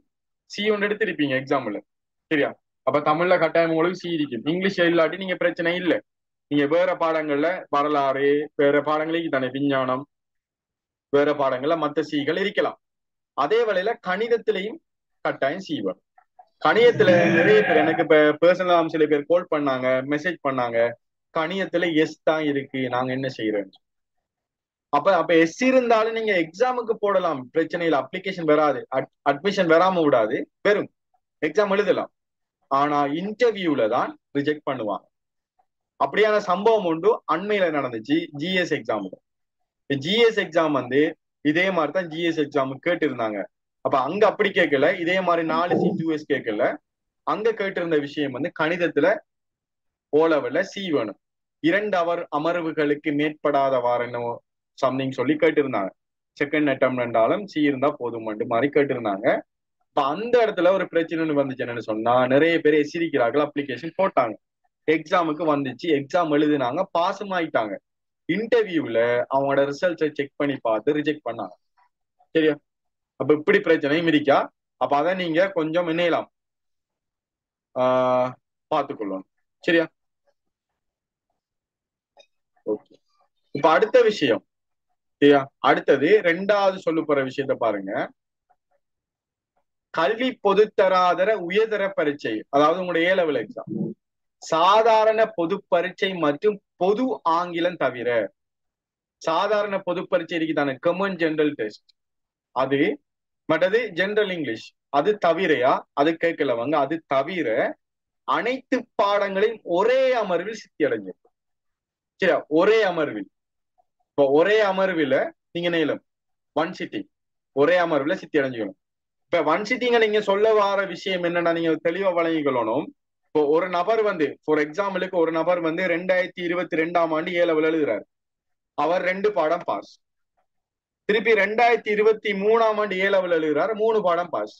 B: சி ஒன்று எடுத்திருப்பீங்க எக்ஸாம்பிள். சரியா? அப்ப தமிழ்ல கட்டாயம் உங்களுக்கு சி இருக்கும். இங்கிலீஷ் இல்லாட்டி நீங்க பிரச்சனை இல்லை. நீங்க வேற பாடங்கள்ல வரலாறு, வேற பாடங்களுக்கு தானே விஞ்ஞானம், வேற பாடங்கள்ல மத்த சீகள் இருக்கலாம். அதே வேளையில கணிதத்திலையும் கட்டாயம் சி வரும். கணிதத்துல நிறைய பேர் எனக்கு இப்ப பர்சனலா சில பேர் கால் பண்ணாங்க, மெசேஜ் பண்ணாங்க, கணிதத்துல எஸ் தான் இருக்கு, நாங்க என்ன செய்யறோம். அப்ப எஸ் இருந்தாலும் நீங்க எக்ஸாமுக்கு போடலாம், பிரச்சனை இல்லை, அப்ளிகேஷன் வராது, அட்மிஷன் வராம விடாது, வெறும் எக்ஸாம் எழுதலாம். ஆனா இன்டர்வியூல தான் ரிஜெக்ட் பண்ணுவாங்க. அப்படியான சம்பவம் ஒன்று அண்மையில நடந்துச்சு ஜிஎஸ் எக்ஸாமுக்கு. ஜிஎஸ் எக்ஸாம் இதே மாதிரி தான் ஜிஎஸ் எக்ஸாம் கேட்டு இருந்தாங்க. அப்ப அங்க அப்படி கேட்கல, இதே மாதிரி 4 C2S கேட்கல. அங்க கேட்டிருந்த விஷயம் கணிதத்துல ஓ லெவல்ல சி வேணும், 2 அமர்வுகளுக்கு மேற்படாதவாறு என்ன சம்திங் சொல்லி கேட்டிருந்தாங்க. செகண்ட் அட்டம் ரெண்டாலும் சி இருந்தா போதும் மாதிரி கேட்டிருந்தாங்க. இப்ப அந்த இடத்துல ஒரு பிரச்சனை வந்துச்சு. என்னன்னு சொன்னா, நிறைய பேர் எசிரிக்கிறார்கள், அப்ளிகேஷன் போட்டாங்க, எக்ஸாமுக்கு வந்துச்சு, எக்ஸாம் எழுதினாங்க, பாஸும் ஆயிட்டாங்க. இன்டர்வியூல அவங்களோட ரிசல்ட்ஸை செக் பண்ணி பார்த்து ரிஜெக்ட் பண்ணாங்க. சரியா? அப்ப இப்படி பிரச்சனையும் இருக்கா. அப்ப அதை நீங்க கொஞ்சம் இணையலாம் பார்த்துக்கொள்ளணும். சரியா? ஓகே. இப்ப அடுத்த விஷயம், சரியா, அடுத்தது 2வது சொல்ல போற விஷயத்த பாருங்க. கல்வி பொதுத்தராதர உயர்தர பரீட்சை, அதாவது உங்களுடைய A level எக்ஸாம், சாதாரண பொது பரீட்சை மற்றும் பொது ஆங்கிலம் தவிர, சாதாரண பொது பரீட்சை இருக்குதானே, காமன் ஜெனரல் டெஸ்ட், அது மற்றது ஜெனரல் இங்கிலீஷ், அது தவிரையா, அது கேட்கலவங்க, அது தவிர அனைத்து பாடங்களையும் ஒரே அமர்வில் சித்தி அடைஞ்சிருக்கும். சரியா? ஒரே அமர்வில். இப்போ ஒரே அமர்வில் நீங்க நேலம் ஒன் சிட்டிங், ஒரே அமர்வில் சித்தி அடைஞ்சுக்கணும். இப்ப ஒன் சிட்டிங்க நீங்க சொல்ல வர விஷயம் என்னன்னா, நீங்க தெளிவா வழங்கிக்கொள்ளணும். இப்போ ஒரு நபர் ஃபார் எக்ஸாம்பிளுக்கு ஒரு நபர் 2022ஆம் ஆண்டு A level எழுதுறாரு, அவர் 2 பாடம் பாஸ். திருப்பி 2023ஆம் ஆண்டு A level எழுதுறாரு, 3 பாடம் பாஸ்.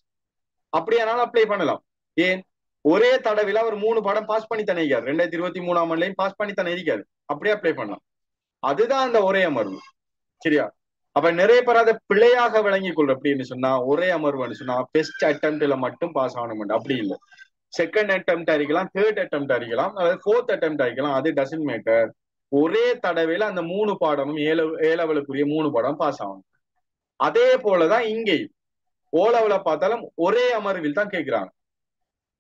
B: அப்படியானாலும் அப்ளை பண்ணலாம். ஏன்? ஒரே தடவையில அவர் 3 பாடம் பாஸ் பண்ணி தானே இருக்காரு, 2023ஆம் ஆண்டுலையும் பாஸ் பண்ணி தானே இருக்காரு, அப்படியே அப்ளை பண்ணலாம். அதுதான் அந்த ஒரே அமர்வு. சரியா? அப்ப நிறைய பேர் அதை பிழையாக விளங்கி கொள்ற. அப்படின்னு சொன்னா ஒரே அமர்வுன்னு சொன்னா பெஸ்ட் அட்டெம்ப்ட்ல மட்டும் பாஸ் ஆகணும், அப்படி இல்லை. செகண்ட் அட்டெம்ப்ட் அடிக்கலாம், தேர்ட் அட்டெம்ப்ட் அடிக்கலாம், அதாவது 4th அட்டெம்ப்ட் அடிக்கலாம், அது டசன்ட் மேட்டர். ஒரே தடவையில அந்த 3 பாடமும் A levelக்குரிய 3 பாடம் பாஸ் ஆகணும். அதே போலதான் இங்கேயும் O level பார்த்தாலும் ஒரே அமர்வில் தான் கேட்கிறாங்க.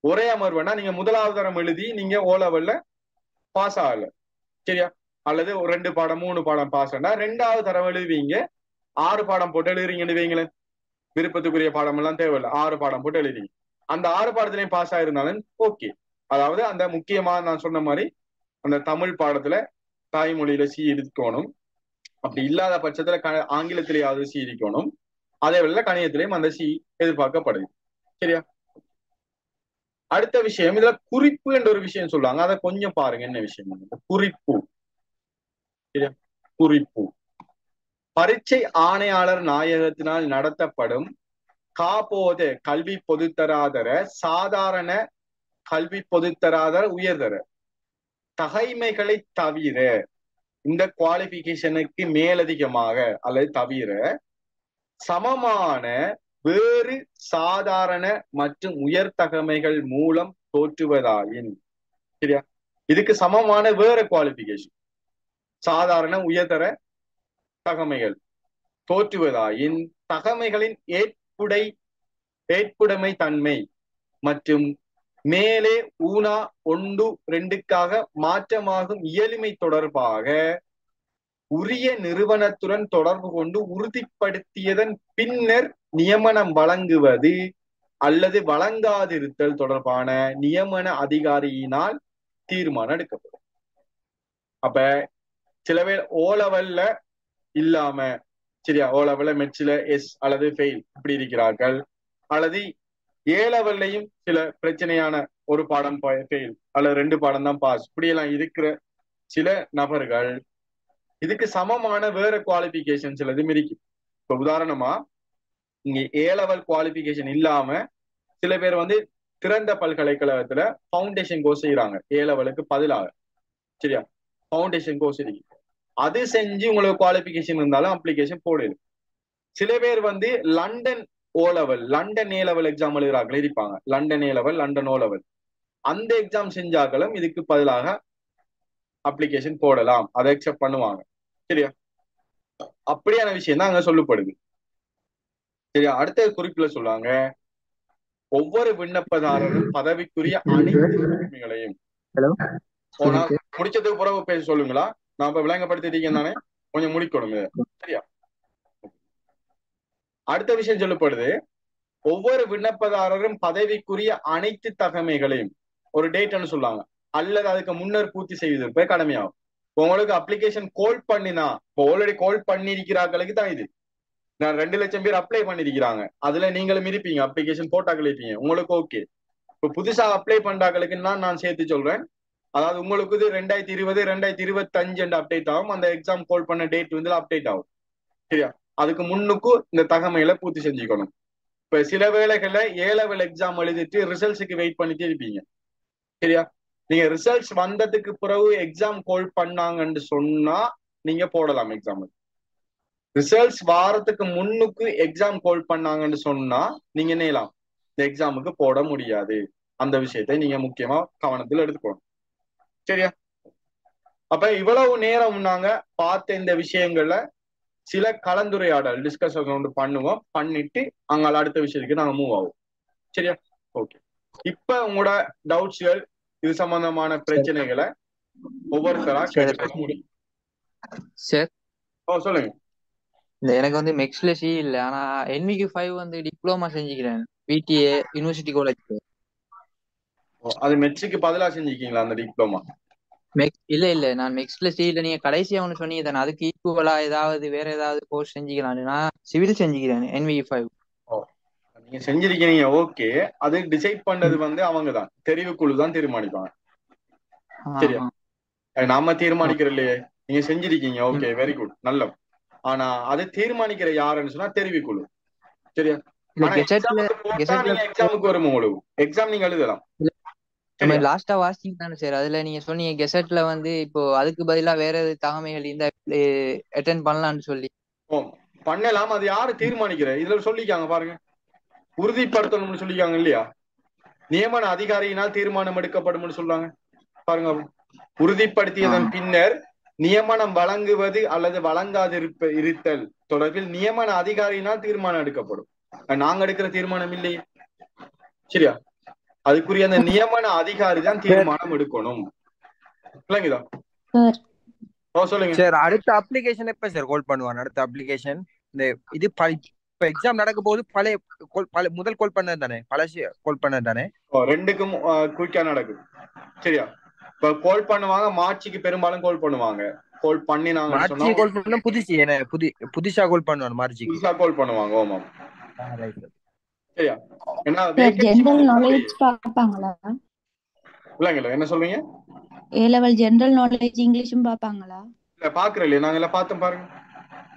B: ஒரே அமர்வுனா நீங்க 1வது தரம் எழுதி நீங்க O levelல பாஸ் ஆகல, சரியா, அல்லது 2 பாடம் 3 பாடம் பாஸ் ஆனா 2வது தரம் எழுதுவீங்க, 6 பாடம் போட்டு எழுதுறீங்கன்னு வைங்களேன், விருப்பத்துக்குரிய பாடம் எல்லாம் தேவையில்லை, 6 பாடம் போட்டு எழுதுறீங்க. அந்த 6 பாடத்திலையும் பாஸ் ஆயிருந்தாலும் ஓகே. அதாவது அந்த முக்கியமா நான் சொன்ன மாதிரி அந்த தமிழ் பாடத்துல தாய்மொழியில சி இருக்கணும், அப்படி இல்லாத பட்சத்துல ஆங்கிலத்திலேயாவது சி இருக்கணும். அதே வேளையில கணிதத்திலையும் அந்த சி எதிர்பார்க்கப்படுது. சரியா? அடுத்த விஷயம், இதுல குறிப்பு என்ற ஒரு விஷயம் சொல்லுவாங்க, அதை கொஞ்சம் பாருங்க. என்ன விஷயம்? குறிப்பு. சரியா? குறிப்பு பரீட்சை ஆணையாளர் நாயகத்தினால் நடத்தப்படும் காப்போத கல்வி பொதுத்தராதர சாதாரண கல்வி பொதுத்தராதர உயர்தர தகைமைகளை தவிர இந்த குவாலிபிகேஷனுக்கு மேலதிகமாக அல்லது தவிர சமமான வேறு சாதாரண மற்றும் உயர் தகமைகள் மூலம் தோற்றுவதாயின், சரியா, இதுக்கு சமமான வேற குவாலிபிகேஷன் சாதாரண உயர்தர தகமைகள் தோற்றுவதாயின் தகமைகளின் ஏற்புடைமை தன்மை மற்றும் மேலே ஊனா 1-2க்காக மாற்றமாகும் இயலுமை தொடர்பாக உரிய நிறுவனத்துடன் தொடர்பு கொண்டு உறுதிப்படுத்தியதன் பின்னர் நியமனம் வழங்குவது அல்லது வழங்காதிருத்தல் தொடர்பான நியமன அதிகாரியினால் தீர்மானம் எடுக்கப்படும். அப்ப சில பேர் ஓ லெவல்ல இல்லாம, சரியா, ஓ லெவல்ல மெட்ஸ்ல எஸ் அல்லது ஃபெயில் இப்படி இருக்கிறார்கள், அல்லது ஏ லெவல்லையும் சில பிரச்சனையான ஒரு பாடம் ஃபெயில் அல்லது 2 பாடம் தான் பாஸ், இப்படியெல்லாம் இருக்கிற சில நபர்கள் இதுக்கு சமமான வேற குவாலிபிகேஷன் சிலதும் இருக்கு. இப்ப உதாரணமா இங்க ஏ லெவல் குவாலிபிகேஷன் இல்லாம சில பேர் திறந்த பல்கலைக்கழகத்துல ஃபவுண்டேஷன் கோர்ஸ் செய்யறாங்க ஏ லெவலுக்கு பதிலாக, சரியா, ஃபவுண்டேஷன் கோர்ஸ் இருக்கு. அது செஞ்சு உங்களுக்கு குவாலிபிகேஷன் இருந்தாலும் அப்ளிகேஷன் போடல. சில பேர் London O level, London A level exam எழுதுறாங்க இருப்பாங்க, London A level, London O level, அந்த எக்ஸாம் செஞ்சாக்களும் இதுக்கு பதிலாக அப்ளிகேஷன் போடலாம், அதை அக்செப்ட் பண்ணுவாங்க, சரியா. அப்படியான விஷயம் தான் அங்க சொல்லப்படுது, சரியா. அடுத்த குறிப்புல சொல்றாங்க, ஒவ்வொரு விண்ணப்பதாரரும் பதவிக்குரிய அனைத்து உரிமைகளையும் முடிச்சதுக்கு பிறகு பேச சொல்லுங்களா, நான் இப்ப விளங்கப்படுத்திட்டீங்க தானே, கொஞ்சம் முடிக்கணும், சரியா. அடுத்த விஷயம் சொல்லப்படுது, ஒவ்வொரு விண்ணப்பதாரரும் பதவிக்குரிய அனைத்து தகமைகளையும் ஒரு டேட்னு சொல்லுவாங்க அல்லது அதுக்கு முன்னர் பூர்த்தி செய்வதற்கு கடமையாகும். உங்களுக்கு அப்ளிகேஷன் கால் பண்ணினா, இப்போ ஆல்ரெடி கால் பண்ணிருக்கிறார்களுக்கு தான் இது. நான் 2 லட்சம் பேர் அப்ளை பண்ணிருக்கிறாங்க, அதுல நீங்களும் இருப்பீங்க, அப்ளிகேஷன் போட்டாக்கள் இருப்பீங்க, உங்களுக்கு ஓகே. இப்போ புதுசா அப்ளை பண்றாங்களுக்கு நான் சேர்த்து சொல்றேன், அதாவது உங்களுக்கு இது 2020 2025 அப்டேட் ஆகும், அந்த எக்ஸாம் கால் பண்ண டேட் அப்டேட் ஆகும், சரியா. அதுக்கு முன்னுக்கும் இந்த தகமைகளை பூர்த்தி செஞ்சுக்கணும். இப்ப சில வேளைகள்ல ஏ லெவல் எக்ஸாம் எழுதிட்டு ரிசல்ட்ஸுக்கு வெயிட் பண்ணிட்டே இருப்பீங்க, சரியா. நீங்க ரிசல்ட்ஸ் வந்ததுக்கு பிறகு எக்ஸாம் கால் பண்ணாங்கன்னு சொன்னா நீங்க போடலாம் எக்ஸாம். ரிசல்ட்ஸ் வாரத்துக்கு முன்னுக்கு எக்ஸாம் கால் பண்ணாங்கன்னு சொன்னா நீங்க என்னலாம் இந்த எக்ஸாமுக்கு போட முடியாது. அந்த விஷயத்தை நீங்க முக்கியமா கவனத்தில் எடுத்துக்கணும், சரியா. அப்ப இவ்வளவு நேரம் நாங்க பார்த்த இந்த விஷயங்கள்ல சில கலந்துரையாடல் டிஸ்கஷன் பண்ணுவோம், பண்ணிட்டு அங்க அடுத்த விஷயத்துக்கு நாங்க மூவ் ஆகும், சரியா. ஓகே, இப்ப உங்களோட டவுட்ஸ்கள் இது சம்பந்தமான பிரச்சனைகளை ஒவ்வொருத்தரா கேட்க முடியும். சொல்லுங்க.
C: எனக்கு மெக்ஸ்ல சி இல்ல, ஆனா NVQ5 டிப்ளமா செஞ்சுக்கிறேன் பிடிஏ யூனிவர்சிட்டி காலேஜ்.
B: அது மெட்ஸுக்கு பதிலா செஞ்சுக்கீங்களா அந்த டிப்ளமா?
C: இல்ல நான் மெக்ஸ்ல சி இல்ல, நீங்க கடைசியா ஒண்ணு சொன்னீங்க தானே, அதுக்கு ஈக்குவலா ஏதாவது வேற ஏதாவது கோர்ஸ் செஞ்சுக்கலாம். நான் சிவில் செஞ்சுக்கிறேன் NVQ5.
B: நீங்க செஞ்சிருக்கீங்க, ஓகே. அது டிசைட் பண்ணது அவங்கதான், தெரிவுக்குழு தான் தீர்மானிப்பாங்க, சரியா. நாம தீர்மானிக்கிற இல்லையே, நீங்க செஞ்சிருக்கீங்க, ஓகே, வெரி குட், நல்ல. ஆனா அது தீர்மானிக்கிற யாருன்னு சொன்னா தெரிவுக்குழு, சரியா. எக்ஸாமுக்கு வரும், உங்களுக்கு எக்ஸாம் நீங்க எழுதலாம்.
C: லாஸ்டா வாசிங்க தானே சார், அதுல நீங்க சொன்னீங்க கெசட்ல இப்போ அதுக்கு பதிலா வேற எது தகமைகள் இந்த அட்டெண்ட் பண்ணலாம்னு சொல்லி.
B: பண்ணலாம், அது யாரு தீர்மானிக்கிற இதுல சொல்லிக்காங்க பாருங்க, உறுதிப்படுத்தணும்னு சொல்லிக்காங்க இல்லையா. நியமன அதிகாரியினால் தீர்மானம் எடுக்கப்படும் சொல்றாங்க பாருங்க. உறுதிப்படுத்தியதன் பின்னர் நியமனம் வழங்குவது அல்லது வழங்காதிருத்தல் தொடர்பில் நியமன அதிகாரியினால் தீர்மானம் எடுக்கப்படும். நாங்க எடுக்கிற தீர்மானம் இல்லையே, சரியா. அதுக்குரிய அந்த நியமன அதிகாரி தான் தீர்மானம் எடுக்கணும், இல்லைங்கதா. சொல்லுங்க
D: சார். அடுத்த அப்ளிகேஷன் எப்ப சார் கால் பண்ணுவாங்க? அடுத்த அப்ளிகேஷன் இந்த இது இப்ப எக்ஸாம் நடக்க போது பழைய முதல் கால் பண்ணது தானே, பழசு கால் பண்ணது தானே?
B: ரெண்டுக்கும் குயிக்கா நடக்கும், சரியா. இப்ப கால் பண்ணுவாங்க மார்ச்சுக்கு, பெரும்பாலும் கால் பண்ணுவாங்க. கால் பண்ணினாங்க
D: புதுசு என்ன புதுசா கால் பண்ணுவாங்க, மார்ச்சுக்கு
B: புதுசா கால் பண்ணுவாங்க. ஆமா, சரியா. ஏன்னா
E: ஜெனரல் நாலேஜ் பாப்பாங்களா?
B: இல்லங்க, என்ன சொல்றீங்க?
E: ஏ லெவல் ஜெனரல் நாலேஜ் இங்கிலீஷும் பாப்பாங்களா?
B: இல்ல, பாக்குறோம் இல்லையா, நாங்க எல்லாம் பார்த்தோம் பாருங்க.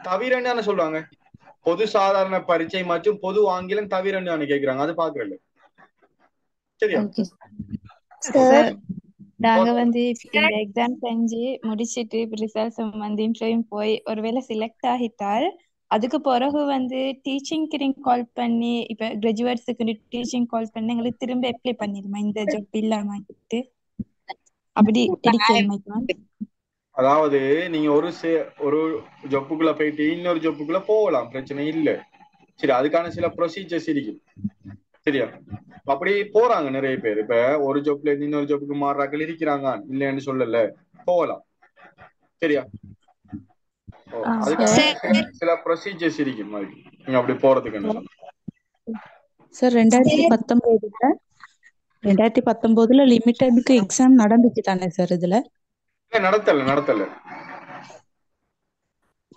B: தவிரன்னு தானே சொல்லுவாங்க, பொது சாதாரண பரீட்சை மற்றும் பொது ஆங்கிலம் தவிரன்னு கேக்குறாங்க, அது பாக்குறோம், சரியா.
E: சார் நாங்க
B: ஓ,
E: வந்து இப்ப இந்த எக்ஸாம் செஞ்சு முடிச்சிட்டு ரிசல்ட்ஸ் வந்து இன்டர்வியூ போய் ஒருவேளை செலக்ட் ஆகிட்டால் அதுக்கு பிறகு வந்து டீச்சிங்க்கு நீங்க கால் பண்ணி இப்ப கிராஜுவேட்ஸுக்கு டீச்சிங் கால் பண்ணி எங்களுக்கு திரும்ப அப்ளை பண்ணிடுமா இந்த ஜாப் இல்லாம அப்படி இருக்கேன்.
B: அதாவது நீங்க ஒரு ஜொப்புக்குள்ள போயிட்டு இன்னொரு ஜொப்புக்குள்ள போகலாம், பிரச்சனை இல்ல. சரி, அதுக்கான சில ப்ரொசீஜர்ஸ் இருக்கு. சரியா? அப்படி போறாங்க நிறைய பேர். இப்ப ஒரு ஜொப்ல இருந்து இன்னொரு ஜொப்புக்கு மாறுறாக்கள் இருக்கிறாங்க, இல்லைன்னு சொல்லல, போகலாம். சரியா? அதுக்கான சில ப்ரொசீஜர்ஸ் இருக்கு மாதிரி நீங்க அப்படி போறதுக்கு என்ன சொல்ல.
F: சார் 2019 லிமிட்டெடுக்கு எக்ஸாம் நடந்துச்சு தானே சார்? இதுல
B: நடத்தல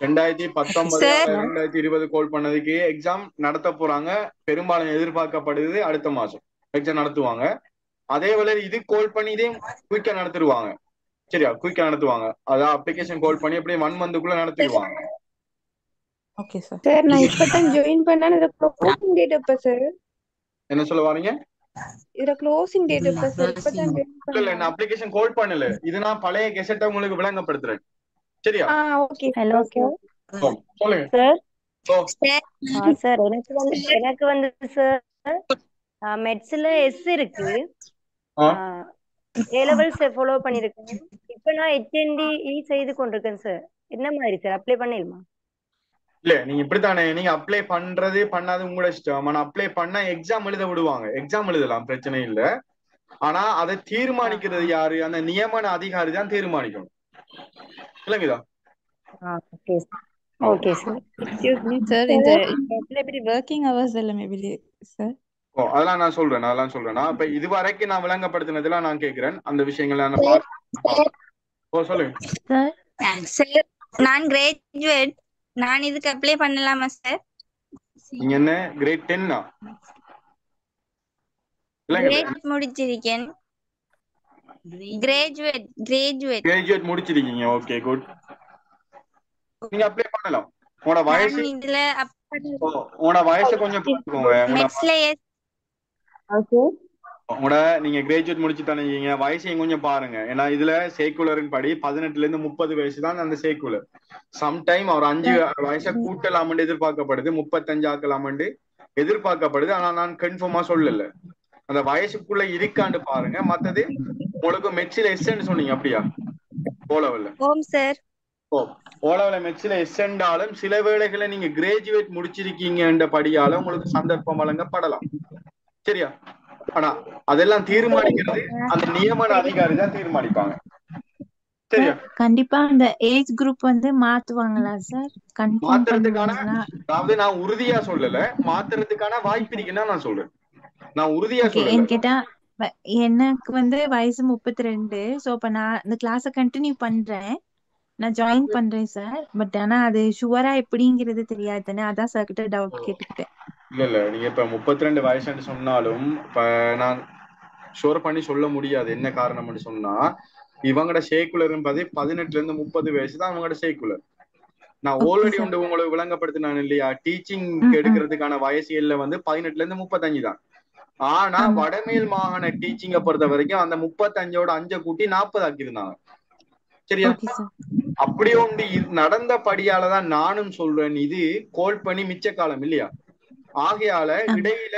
B: 2019 2020 கோல் பண்ணதுக்கு எக்ஸாம் நடத்த போறாங்க. பெரும்பாலும் எதிர்பார்க்கப்படுது அடுத்த மாசம் எக்ஸாம் நடத்துவாங்க. அதே வேளை இது கோல் பண்ணி இதே குயிக்கா நடத்திடுவாங்க. சரியா? குயிக்கா நடத்துவாங்க. அதான் அப்ளிகேஷன் கால் பண்ணி அப்படியே 1 மந்த்துக்குள்ள நடத்திடுவாங்க.
F: Okay sir.
G: சார் நான் இப்பதான் ஜாயின் பண்ணேன். இது க்ளோசிங் டேட் எப்ப சார்?
B: என்ன சொல்ல வாரீங்க?
G: இதுல க்ளோசிங் டேட் எப்ப சார்? இப்பதான் ஜாயின்
B: இல்ல
G: பண்ணேன்.
B: நான் அப்ளிகேஷன் கால் பண்ணல. இது நான் பழைய கெசெட்டை உங்களுக்கு விளங்கப்படுத்துறேன். சரியா?
G: ஓகே.
H: Hello sir.
B: சொல்லுங்க
H: சார். சார் எனக்கு வந்து சார் மெட்ஸ்ல எஸ் இருக்கு. ஏ லெவல்ஸ் ஃபாலோ பண்ணிருக்கேன். இப்ப நான் HND செய்து கொண்டிருக்கேன் சார். என்ன மாதிரி சார் அப்ளை பண்ணிடலாமா?
B: இல்ல நீங்க இப்படித்தானே, நீங்க அப்ளை பண்றது பண்ணாது உங்களோட இஷ்டம். ஆனா அப்ளை பண்ணா எக்ஸாம் எழுத விடுவாங்க. எக்ஸாம் எழுதலாம், பிரச்சனை இல்ல. ஆனா அதை தீர்மானிக்கிறது யாரு? அந்த நியமன அதிகாரி தான் தீர்மானிக்கணும். இல்லைங்கதா?
H: Okay sir.
E: Excuse me sir, இந்த எப்படி ஒர்க்கிங் ஹவர்ஸ் எல்லாமே சார்?
B: அதெல்லாம் நான் சொல்றேன். இப்ப இது வரைக்கும் நான் விளங்கப்படுத்தினதெல்லாம் நான் கேட்கிறேன். அந்த விஷயங்களை நான் பார்த்து சொல்லுங்க
I: சார். நான் கிராஜுவேட். நான் இதுக்கு அப்ளை பண்ணலாமா சார்?
B: நீங்க என்ன கிரேட் 10
I: கிராஜுவேட் முடிச்சிருக்கேன். கிராஜுவேட்
B: முடிச்சிருக்கீங்க. Okay, good. நீங்க அப்ளை பண்ணலாம். உங்களோட வயசு
I: இதுல
B: உங்களோட வயசை கொஞ்சம் பார்த்துக்கோங்க. நீங்க கிராஜுவேட் முடிச்சு தானே இருக்கீங்க, வயசையும் கொஞ்சம் பாருங்க. ஏன்னா இதுல சர்க்குலரின் படி 18 இருந்து 30 வயசு தான் அந்த சர்க்குலர். சம்டைம் ஒரு 5 வயசை கூட்டலாமண்டு எதிர்பார்க்கப்படுது, 35 ஆக்கலாமண்டு எதிர்பார்க்கப்படுது. ஆனா நான் கன்ஃபார்மா சொல்லல. அந்த வயசுக்குள்ள இருக்காண்டு பாருங்க. மத்தது உங்களுக்கு மெட்சில எஸ்ன்னு சொன்னீங்க, அப்படியா? ஓலவல்ல ஓலவல்ல மெட்சில எஸ்ண்டாலும் சில வேளைகளை நீங்க கிராஜுவேட் முடிச்சிருக்கீங்க படியால உங்களுக்கு சந்தர்ப்பம் வழங்கப்படலாம். சரியா? ஆனா அதெல்லாம் தீர்மானிக்கிறது அந்த நியமன அதிகாரி தான் தீர்மானிப்பாங்க. சரியா?
F: கண்டிப்பா அந்த ஏஜ் குரூப் வந்து மாத்துவாங்களா சார்?
B: மாத்துறதுக்கான, அதாவது நான் உறுதியா சொல்லல, மாத்துறதுக்கான வாய்ப்பு இருக்குன்னா நான் சொல்றேன். நான் உறுதியா சொல்லல.
F: கேட்டா எனக்கு வந்து வயசு 32. சோ இப்ப நான் இந்த கிளாஸ கண்டினியூ பண்றேன், நான் ஜாயின் பண்றேன் சார். பட் ஆனா அது ஷுவரா எப்படிங்கிறது தெரியாது தானே, அதான் சார் கிட்ட டவுட் கேட்டுக்கிட்டேன்.
B: இல்ல நீங்க இப்ப 32 வயசுன்னு சொன்னாலும் இப்ப நான் ஷோர் பண்ணி சொல்ல முடியாது. என்ன காரணம்னு சொன்னா இவங்களோட சர்க்குலர் 18 இருந்து 30 வயசு தான் அவங்களோட சர்க்குலர். நான் ஆல்ரெடி வந்து உங்களுக்கு விளங்கப்படுத்தினான் இல்லையா, டீச்சிங் எடுக்கிறதுக்கான வயசு எல்லை 18 இருந்து 35 தான். ஆனா வடமேல் மாகாண டீச்சிங்கை பொறுத்த வரைக்கும் அந்த 35ஓட 5 கூட்டி 40 ஆக்கியிருந்தாங்க. சரியா? அப்படி ஒன்று நடந்த படியாலதான் நானும் சொல்றேன், இது கோல் பண்ணி மிச்ச காலம் இல்லையா, ஆகையால இடையில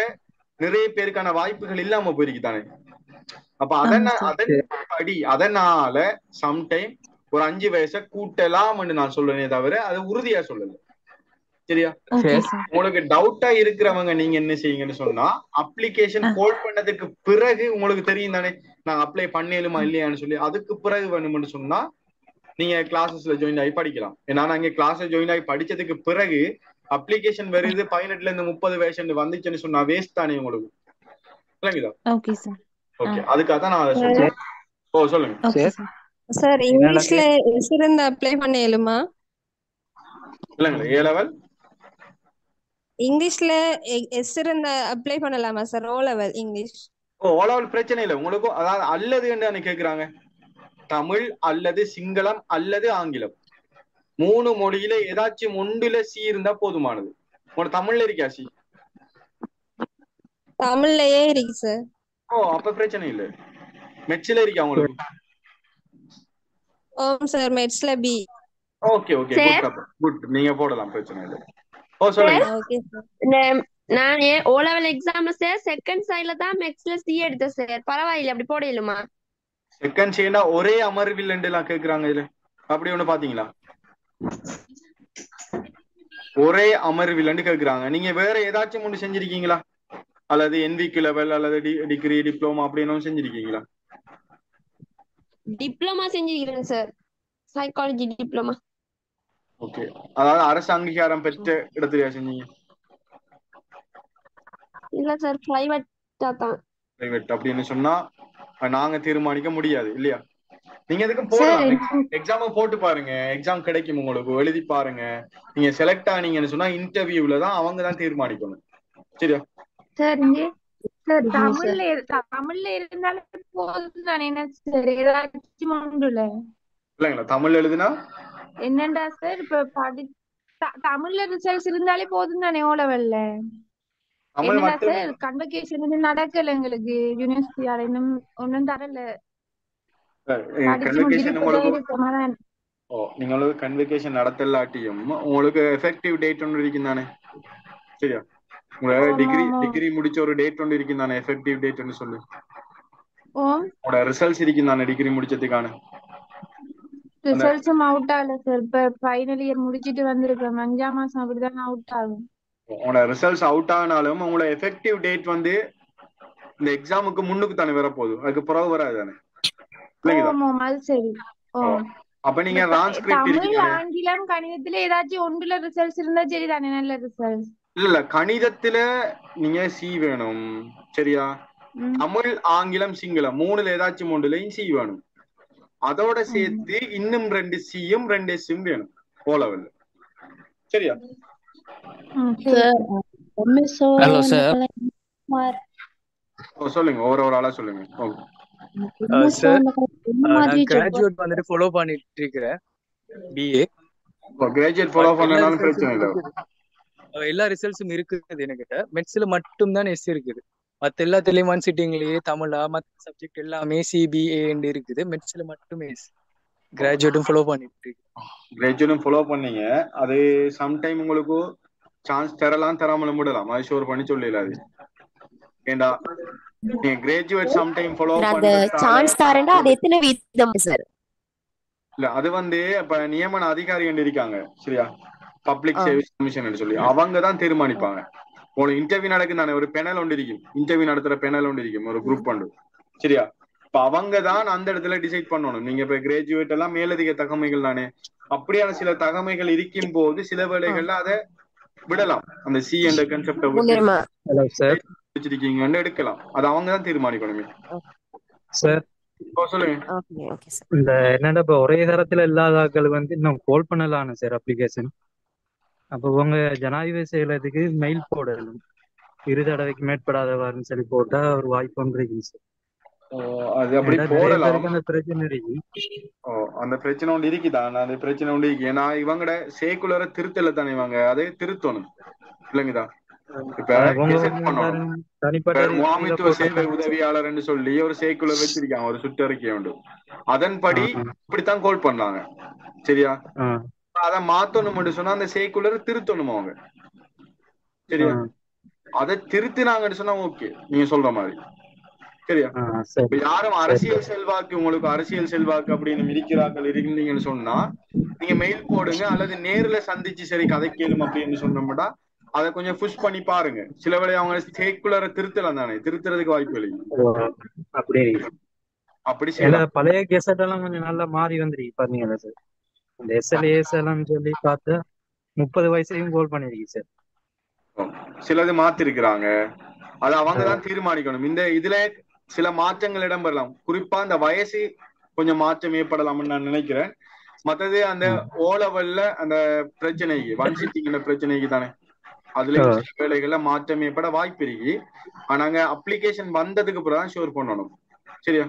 B: நிறைய பேருக்கான வாய்ப்புகள் இல்லாம போயிருக்குதானே. அப்ப அதனால சம்டைம் ஒரு 5 வயசை கூட்டலாம்னு நான் சொல்றேனே தவிர அது உறுதியா சொல்லல. சரியா? உங்களுக்கு டவுட்டா இருக்கிறவங்க நீங்க என்ன செய்யுங்கன்னு சொன்னா, அப்ளிகேஷன் கோல் பண்ணதுக்கு பிறகு உங்களுக்கு தெரியும் தானே நான் அப்ளை பண்ணலுமா இல்லையான்னு சொல்லி, அதுக்கு பிறகு வேணும்னு சொன்னா நீங்க கிளாஸஸ்ல ஜாயின் ஆகி படிக்கலாம். ஏன்னா நாங்க கிளாஸ்ல ஜாயின் ஆகி படிச்சதுக்கு பிறகு அப்ளிகேஷன் வருது 18 இருந்து 30 வயசு வந்துச்சுன்னு சொன்னா வேஸ்ட் தானே உங்களுக்கு. இல்லைங்களா? ஓகே, அதுக்காக தான் நான் அதை சொல்றேன். சொல்லுங்க
G: சார். இங்கிலீஷ்ல எஸ் இருந்தா அப்ளை பண்ணலுமா?
B: இல்லைங்களா, ஏ லெவல்
G: இங்கிலீஷ்ல எஸ் இருந்தா அப்ளை பண்ணலாமா sir? O level English.
B: O level பிரச்சனை இல்லை உங்களுக்கு. அதாவது அல்லது கேக்குறாங்க, தமிழ் அல்லது சிங்களம் அல்லது ஆங்கிலம், 3 மொழியில ஏதாச்சும் ஒன்றுல சி இருந்தா போதுமானது. உனக்கு தமிழ்ல இருக்கா சி?
G: தமிழ்லயே இருக்கு சார்.
B: அப்ப பிரச்சனை இல்லை. மெட்ஸ்ல இருக்கா உங்களுக்கு?
G: ஓம் சார் மெட்ஸ்ல B.
B: Okay okay
J: sir
B: good good, நீங்க போடலாம், பிரச்சனை இல்லை. ஓ சொல்லுங்க.
J: Sir
G: okay sir.
J: நான் ஓ லெவல் எக்ஸாம்ல சார் செகண்ட் சைட்ல தான் மெட்ஸ்ல சி எடுத்தேன் சார். பரவாயில்லை அப்படி போடலுமா?
B: செகண்ட் சைனா ஒரே அமர்வில் எல்லாம் கேக்குறாங்க இதுல, அப்படி ஒண்ணு பாத்தீங்களா? ஒரே அமர்வில் கேக்குறாங்க. நீங்க வேற ஏதாச்சும் ஒண்ணு செஞ்சிருக்கீங்களா? அல்லது என்விக்கு லெவல் அல்லது டிகிரி டிப்ளமா அப்படின்னு செஞ்சிருக்கீங்களா?
J: டிப்ளமா செஞ்சிருக்கிறேன் சார், சைக்காலஜி டிப்ளமா.
B: ஓகே, அதாவது அரசு அங்கீகாரம் பெற்ற இடத்துலயா செஞ்சீங்க?
J: இல்ல சார் பிரைவேட்டா தான்.
B: பிரைவேட் அப்படின்னு சொன்னா நாங்க தீர்மானிக்க முடியாது இல்லையா? நீங்க எதுக்கும்
J: சார்
B: போடலாம், எக்ஸாம போட்டு பாருங்க, எக்ஸாம் கிடைக்கும் உங்களுக்கு, எழுதி பாருங்க. நீங்க செலக்ட் ஆனீங்கன்னு சொன்னா இன்டர்வியூல தான் அவங்க தான் தீர்மானிக்கணும், சரியா?
F: சார் சார்
J: சரிங்க சார்.
F: தமிழ்ல இருந்தாலும் போதும் தானே என்ன சார் ஏதாச்சும் ஒன்றுல
B: இல்லைங்களா? தமிழ் எழுதுனா
F: என்னண்டா சார் இப்ப தமிழ்ல ரிசல்ட்ஸ் இருந்தாலே போதும் தானே ஓ லெவல்ல?
B: தமிழ்
F: என்னடா
B: மட்டும்
F: சார் கன்வகேஷன் நடக்கல எங்களுக்கு யூனிவர்சிட்டியால இன்னும் ஒன்னும் தரல. படிச்சு
B: கன்வகேஷன்
F: முடிச்சுட்டு
B: உங்களுக்கு
F: இருக்கமாதான்.
B: உங்களுக்கு கன்வகேஷன் நடத்தலாட்டியும் உங்களுக்கு எஃபெக்டிவ் டேட் ஒன்று இருக்கும் தானே, சரியா? உங்களோட டிகிரி முடிச்ச ஒரு டேட் ஒன்று இருக்கும் தானே, எஃபெக்டிவ் டேட் சொல்லு. உங்களோட ரிசல்ட்ஸ் இருக்கும் தானே டிகிரி முடிச்சதுக்கான.
F: ரிசல்ட்ஸும் அவுட் ஆகல சார். இப்ப ஃபைனல் இயர் முடிச்சிட்டு வந்திருக்கேன், 5ஆம் மாசம் அப்படிதான் அவுட் ஆகும்.
B: உங்களோட ரிசல்ட்ஸ் அவுட் ஆனாலும் உங்களோட எஃபெக்டிவ் டேட் இந்த எக்ஸாமுக்கு முன்னுக்கு தானே வரப்போகுது, அதுக்கு பிறகு வராது தானே, இல்லைங்களா?
F: சரி.
B: அப்ப நீங்க டிரான்ஸ்கிரிப்ட்
F: தமிழ்
B: இருக்கீங்க.
F: ஆங்கிலம் கணிதத்துல ஏதாச்சும் ஒன்றுல ரிசல்ட்ஸ் இருந்தா சரி தானே, நல்ல ரிசல்ட்.
B: இல்ல கணிதத்துல நீங்க சி வேணும், சரியா? தமிழ் ஆங்கிலம் சிங்களம் 3ல ஏதாச்சும் ஒன்றுலயும் சி வேணும். அதோட சேர்த்து இன்னும் 2 சியும் 2 எஸ்ஸும் வேணும் ஓ லெவல்ல, சரியா?
K: Hello sir.
B: சொல்லுங்க, ஒரு ஆளா சொல்லுங்க.
K: சார் நான் கிராஜுவேட் வந்துட்டு ஃபாலோ பண்ணிட்டு இருக்கிறேன், பிஏ.
B: கிராஜுவேட் ஃபாலோ பண்ணனாலும் பிரச்சனை இல்லை,
K: எல்லா ரிசல்ட்ஸும் இருக்குது. எனக்கு மெட்ஸ்ல மட்டும் தான் எஸ் இருக்குது, மற்ற எல்லாத்துலயும் ஒன் சிட்டிங்லயே தமிழா மற்ற சப்ஜெக்ட் எல்லாமே சிபிஏ இருக்குது. மெட்ஸ்ல மட்டும் எஸ். கிராஜுவேட்டும் ஃபாலோ பண்ணிட்டு இருக்கேன்.
B: கிராஜுவேட்டும் ஃபாலோ பண்ணீங்க, அது சம்டைம் உங்களுக்கு சான்ஸ் தரலாம் தராமலும் விடலாம், அது ஷோர் பண்ணி சொல்லலாது. ஏண்டா நீங்க கிராஜுவேட் சம்டைம் ஃபாலோ பண்றது
L: சான்ஸ் தரேன்டா, அது எத்தனை வீதம் சார்?
B: இல்ல அது இப்ப நியமன அதிகாரிகள் இருக்காங்க, சரியா? பப்ளிக் சர்வீஸ் கமிஷன் சொல்லி அவங்க தான் தீர்மானிப்பாங்க. உங்களுக்கு இன்டர்வியூ நடக்கும் தானே, ஒரு பெனல் ஒன்று இருக்கும், இன்டர்வியூ நடத்துற பெனல் ஒன்று இருக்கும், ஒரு குரூப் ஒன்று, சரியா? இப்ப அவங்க தான் அந்த இடத்துல டிசைட் பண்ணணும். நீங்க இப்ப கிராஜுவேட் எல்லாம் மேலதிக தகமைகள் தானே, அப்படியான சில தகமைகள் இருக்கும் போது சில வேளைகள்ல அதை விடலாம், அந்த சி என்ற கன்செப்ட வச்சிருக்கீங்கன்னு எடுக்கலாம், அது அவங்க தான் தீர்மானிக்கணுமே.
M: சார்
B: சொல்லுங்க.
M: இந்த என்னடா இப்ப ஒரே தரத்துல இல்லாத ஆட்கள் இன்னும் கால் பண்ணலான்னு சார் அப்ளிகேஷன். அப்ப உங்க ஜனாதிபதி செயலத்துக்கு மெயில் போடணும், 2 தடவைக்கு மேற்படாதவாருன்னு சொல்லி போட்டா ஒரு வாய்ப்பு ஒன்று இருக்குங்க சார்.
B: அது அப்படி போடலாம்,
M: அந்த பிரச்சனை இருக்கு.
B: அந்த பிரச்சனை ஒன்று இருக்குதான், அந்த பிரச்சனை ஒன்று இருக்கு. ஏன்னா இவங்கட சேக்குலர திருத்தல தானே, இவங்க அதை திருத்தணும், இல்லைங்கதா? இப்ப முகாமித்துவ சேவை உதவியாளர் சொல்லி ஒரு சேக்குலர் வச்சிருக்காங்க, ஒரு சுற்றறிக்கை உண்டு, அதன்படி இப்படித்தான் கோல் பண்ணாங்க, சரியா? அதை மாத்தணும் சொன்னா அந்த சேக்குலர் திருத்தணும் அவங்க, சரியா? அதை திருத்தினாங்கன்னு சொன்னா ஓகே, நீங்க சொல்ற மாதிரி, சரியா? இப்ப யாரும் அரசியல் செல்வாக்கு, உங்களுக்கு அரசியல் செல்வாக்கு அப்படின்னு இருக்கிறார்கள் இருந்தீங்கன்னு சொன்னா நீங்க மெயில் போடுங்க, அல்லது நேர்ல சந்திச்சு சரி கதை கேளும் அப்படின்னு சொன்னோம்னா அதை கொஞ்சம் புஷ் பண்ணி பாருங்க. சில வேளை அவங்க சேக்குலரை திருத்தலாம் தானே, திருத்துறதுக்கு வாய்ப்பு இல்லை. அப்படி
M: பழைய கெசட் எல்லாம் கொஞ்சம் நல்லா மாறி வந்துருக்கு பாத்தீங்களா சார்? இந்த எஸ்எல்ஏஎஸ் எல்லாம் சொல்லி பார்த்தா 30 வயசுலயும் கோல் பண்ணிருக்கு சார்.
B: சிலது மாத்திருக்கிறாங்க, அது அவங்க தான் தீர்மானிக்கணும். இந்த இதுல சில மாற்றங்கள் இடம்பெறலாம், குறிப்பா இந்த வயசு கொஞ்சம் மாற்றம் ஏற்படலாம்னு நான் நினைக்கிறேன். மற்றது அந்த ஓ லெவல்ல அந்த பிரச்சனைக்கு ஒன் சிட்டிங் பிரச்சனைக்கு தானே, அதுல வேலைகள்ல மாற்றம் ஏற்பட வாய்ப்பு இருக்கு. ஆனாங்க அப்ளிகேஷன் வந்ததுக்கு பிறகுதான் ஷோர் பண்ணணும், சரியா?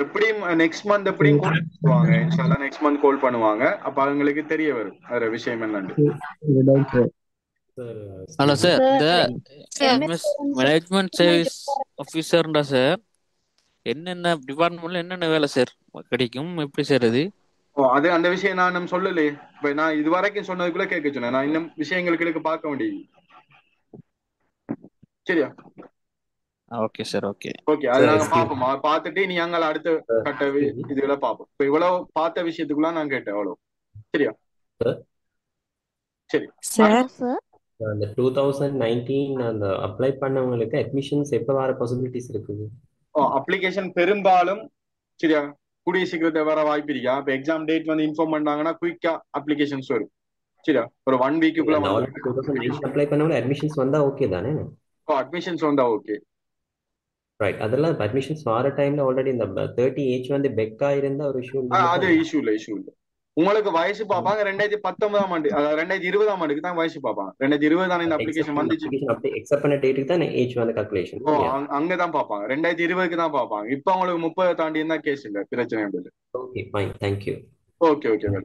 B: எப்படியும் நெக்ஸ்ட் மந்த் எப்படியும் கால் பண்ணுவாங்க, இன்ஷால்லா நெக்ஸ்ட் மந்த் கால் பண்ணுவாங்க. அப்ப அவங்களுக்கு தெரிய வரும் வேற விஷயம் என்னன்னு.
N: ஹலோ சார், இந்த மேனேஜ்மெண்ட் சர்வீஸ் ஆபீசர்ண்டா சார், என்னென்ன டிபார்ட்மெண்ட்ல என்னென்ன வேலை சார் கிடைக்கும், எப்படி சார் அது?
B: அது அந்த விஷயம் நான் நம்ம சொல்லலையே. இப்ப நான் இது வரைக்கும் சொன்னதுக்குள்ள கேட்க சொன்னேன். நான் இன்னும் விஷயங்களுக்கு பார்க்க வேண்டியது. சரியா?
N: Okay sir. ஓகே
B: ஓகே, அது நாங்க பாப்போம். பார்த்துட்டு நீ அங்க அடுத்த கட்ட இதுல பாப்போம். இப்ப இவ்வளவு பார்த்த விஷயத்துக்குள்ள நான் கேட்டேன் அவ்வளவு. சரியா? சரி
O: சார் அந்த 2019 அந்த அப்ளை பண்ணவங்களுக்கு அட்மிஷன்ஸ் எப்ப வர பாசிபிலிட்டிஸ் இருக்குது?
B: அப்ளிகேஷன் பெரும்பாலும் சரியா கூடிய சீக்கிரத்தை வர வாய்ப்பு இருக்கா? இப்ப எக்ஸாம் டேட் வந்து இன்ஃபார்ம் பண்ணாங்கன்னா குயிக்கா அப்ளிகேஷன்ஸ் வரும். சரியா? ஒரு 1 வீக்குள்ள
O: அப்ளை பண்ணவங்க அட்மிஷன்ஸ் வந்தா ஓகே தானே?
B: அட்மிஷன்ஸ் வந்தா ஓகே.
O: ரைட். அதெல்லாம் அட்மிஷன்ஸ் வர டைம்ல ஆல்ரெடி இந்த 30 ஏஜ் வந்து பெக்கா இருந்தா ஒரு இஷ்யூ இல்ல.
B: அது இஷ்யூ இல்ல. உங்களுக்கு வயசு பார்ப்பாங்க 2019ஆம் ஆண்டு, அதாவது 2020ஆம் ஆண்டுக்கு தான் வயசு பார்ப்பாங்க. 2020 தானே இந்த அப்ளிகேஷன் வந்துச்சு.
O: எக்ஸெப்ட் பண்ண டேட்டுக்கு தான் ஏஜ் வந்து கால்குலேஷன்.
B: அங்கதான் பார்ப்பாங்க, 2020க்கு தான் பார்ப்பாங்க. இப்ப உங்களுக்கு 30 தாண்டி இருந்தா கேஸ் இல்ல, பிரச்சனை இல்லை.
O: Okay fine, thank you.
B: Okay welcome.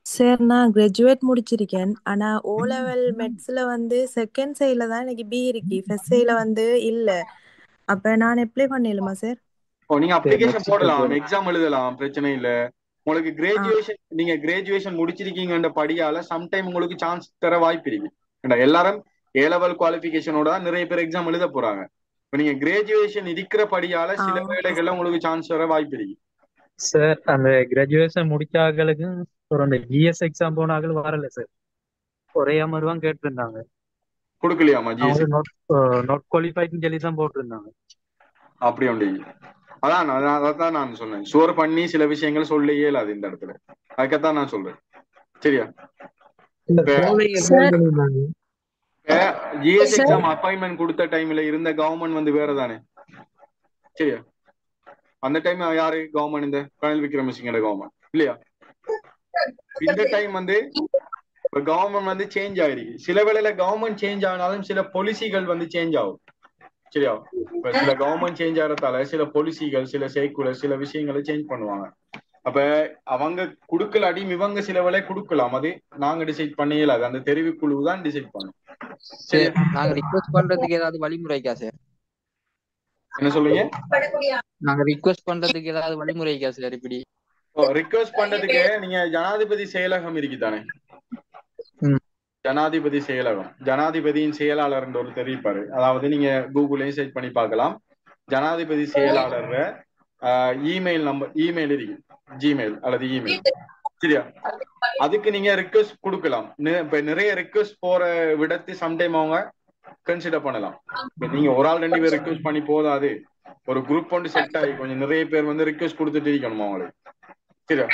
P: Sir நான் கிராஜுவேட் முடிச்சிருக்கேன். ஆனா ஓ லெவல் மெட்ஸ்ல வந்து செகண்ட் சைட்ல தான் எனக்கு பி இருக்கு, ஃபர்ஸ்ட் சைட்ல வந்து இல்ல. அப்ப நான் அப்ளை பண்ணலாமா சார்?
B: நீங்க அப்ளிகேஷன் போடலாம், எக்ஸாம் எழுதலாம், பிரச்சனை இல்ல. உங்களுக்கு கிராஜுவேஷன், நீங்க கிராஜுவேஷன் முடிச்சிருக்கீங்கன்ற படியால சம்டைம் உங்களுக்கு சான்ஸ் தர வாய்ப்பு இருக்கு. எல்லாரும் ஏ லெவல் குவாலிஃபிகேஷனோட தான் நிறைய பேர் எக்ஸாம் எழுத போறாங்க. இப்ப நீங்க கிராஜுவேஷன் இருக்கிற படியால சில வேலைகள்ல உங்களுக்கு சான்ஸ் தர வாய்ப்பு இருக்கு.
M: சார் அந்த கிராஜுவேஷன் முடிச்சாங்களுக்கு ஒரு அந்த ஜிஎஸ் எக்ஸாம் போனாலும் வரல சார், ஒரே அமர்வான் கேட்டிருந்தாங்க.
B: கொடுக்கலையாமா ஜிஎஸ்?
M: நாட் குவாலிஃபைட்னு சொல்லி தான் போட்டிருந்தாங்க.
B: அப்படி உண்டு. அதான் நான் சொன்னேன், ஷோர் பண்ணி சில விஷயங்கள் சொல்ல இயலாது இந்த இடத்துல. அதுக்கத்தான் நான் சொல்றேன். சரியா? ஜிஎஸ் எக்ஸாம் அப்பாயின்மெண்ட் கொடுத்த டைம்ல இருந்த கவர்மெண்ட் வந்து வேற தானே. சரியா? அந்த டைம் யாரு கவர்மெண்ட்? இந்த ரணில் விக்ரமசிங்கோட கவர்மெண்ட் இல்லையா? இந்த டைம் வந்து கவர்மெண்ட் வந்து சேஞ்ச் ஆயிருக்கு. சில வேளையில கவர்மெண்ட் சேஞ்ச் ஆனாலும் சில பாலிசிகள் வந்து சேஞ்ச் ஆகும். சரியா? இப்ப சில கவர்மெண்ட் சேஞ்ச் ஆகிறதால சில பாலிசிகள், சில சைக்குலர், சில விஷயங்களை சேஞ்ச் பண்ணுவாங்க. அப்ப அவங்க குடுக்கலாடி இவங்க சில வேலை கொடுக்கலாம். அது நாங்க டிசைட் பண்ணல, அது அந்த தெரிவுக்குழு தான் டிசைட் பண்ணும்.
C: சரி, நாங்க ரிக்வெஸ்ட் பண்றதுக்கு ஏதாவது வழிமுறைக்கா சார்?
B: என்ன சொல்றீங்க?
C: நாங்க ரிக்வெஸ்ட் பண்றதுக்கு ஏதாவது வழிமுறைக்கா சார்? இப்படி
B: ரிக்வெஸ்ட் பண்றதுக்கு நீங்க ஜனாதிபதி செயலகம் இருக்குதானே? ஜனாதிபதி செயலகம், ஜனாதிபதியின் செயலாளர் ஒரு தெரிவிப்பாரு. அதாவது நீங்க கூகுளையும் சர்ச் பண்ணி பார்க்கலாம். ஜனாதிபதி செயலாளர் இமெயில் நம்பர், இமெயில் இருக்கு, ஜிமெயில் அல்லது இமெயில். சரியா? அதுக்கு நீங்க ரிக்வெஸ்ட் கொடுக்கலாம். இப்ப நிறைய ரிக்வெஸ்ட் போற விடத்து சம்டைம் அவங்க கன்சிடர் பண்ணலாம். நீங்க ஒரு ஆள் 2 பேர் ரிக்வெஸ்ட் பண்ணி போதாது, ஒரு குரூப் ஒன்று செட் ஆகி கொஞ்சம் நிறைய பேர் வந்து ரிக்வெஸ்ட் கொடுத்துட்டு இருக்கணும் அவங்களுக்கு. சரியா?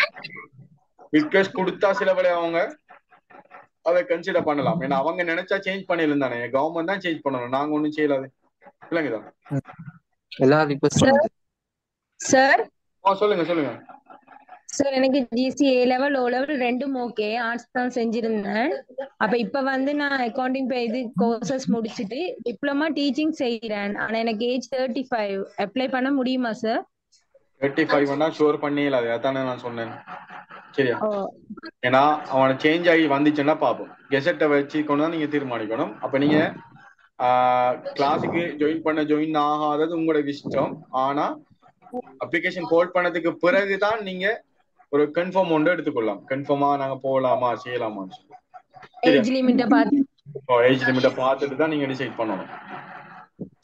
B: ரிக்வெஸ்ட் கொடுத்தா சில வேலை அவங்க அதை கன்சிடர் பண்ணலாம். ஏன்னா அவங்க நினைச்சா சேஞ்ச் பண்ணிடலாம் தானே, கவர்மெண்ட் தான் சேஞ்ச் பண்ணணும், நாங்க ஒண்ணும் செய்யலாது இல்லைங்கதான்.
G: சார்
B: சொல்லுங்க
G: சார். எனக்கு GC A level O level ரெண்டும் ஓகே, ஆர்ட்ஸ் தான் செஞ்சிருந்தேன். அப்ப இப்ப வந்து நான் அக்கௌண்டிங் இது கோர்சஸ் முடிச்சுட்டு டிப்ளமா டீச்சிங் செய்யறேன். ஆனா எனக்கு ஏஜ் 35. அப்ளை பண்ண முடியுமா சார்?
B: 35 வேணா ஷோர் பண்ணிடலாம், அதானே நான் சொன்னேன். சரியா? ஏன்னா அவனை சேஞ்ச் ஆகி வந்துச்சுன்னா பாப்போம், கெசட்டை வச்சு கொண்டு தான் நீங்க தீர்மானிக்கணும். அப்ப நீங்க கிளாஸுக்கு ஜாயின் ஆகாதது உங்களோட இஷ்டம். ஆனா அப்ளிகேஷன் கோல் பண்ணதுக்கு பிறகுதான் நீங்க ஒரு கன்ஃபார்ம் ஒன்று எடுத்துக்கொள்ளலாம். கன்ஃபார்மா நாங்க போகலாமா செய்யலாமான்னு சொல்லி.
G: ஏஜ் லிமிட்ட
B: பார்த்துட்டு தான் நீங்க டிசைட் பண்ணணும்.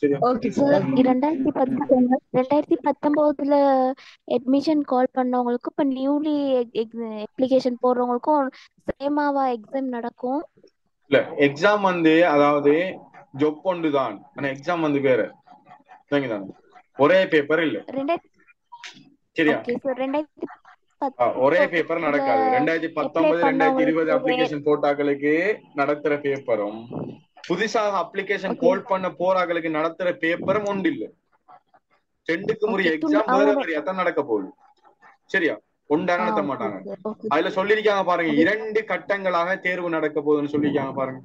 L: 2019 அட்மிஷன் கால் பண்ணவங்களுக்கும் இப்ப நியூலி அப்ளிகேஷன் போடுறவங்களுக்கும் சேமாவா எக்ஸாம் நடக்கும்?
B: இல்ல, எக்ஸாம் வந்து அதாவது ஜொப் ஒன்று தான், ஆனா எக்ஸாம் வந்து வேற தானே, ஒரே பேப்பர் இல்ல. சரியா? ஒரே பேப்பர் நடக்காது. 2019 2020 அப்ளிகேஷன் போட்டாக்களுக்கு நடத்துற பேப்பரும் புதுசாக அப்ளிகேஷன் கோல் பண்ண போறாங்களுக்கு நடத்துற பேப்பரும் ஒன்று இல்ல. 2க்கு முறைய எக்ஸாம் வேற வேறையா தான் நடக்க போகுது. சரியா? ஒன்றா நடத்த மாட்டாங்க. அதுல சொல்லிருக்காங்க பாருங்க, 2 கட்டங்களாக தேர்வு நடக்க போகுதுன்னு சொல்லிருக்காங்க பாருங்க.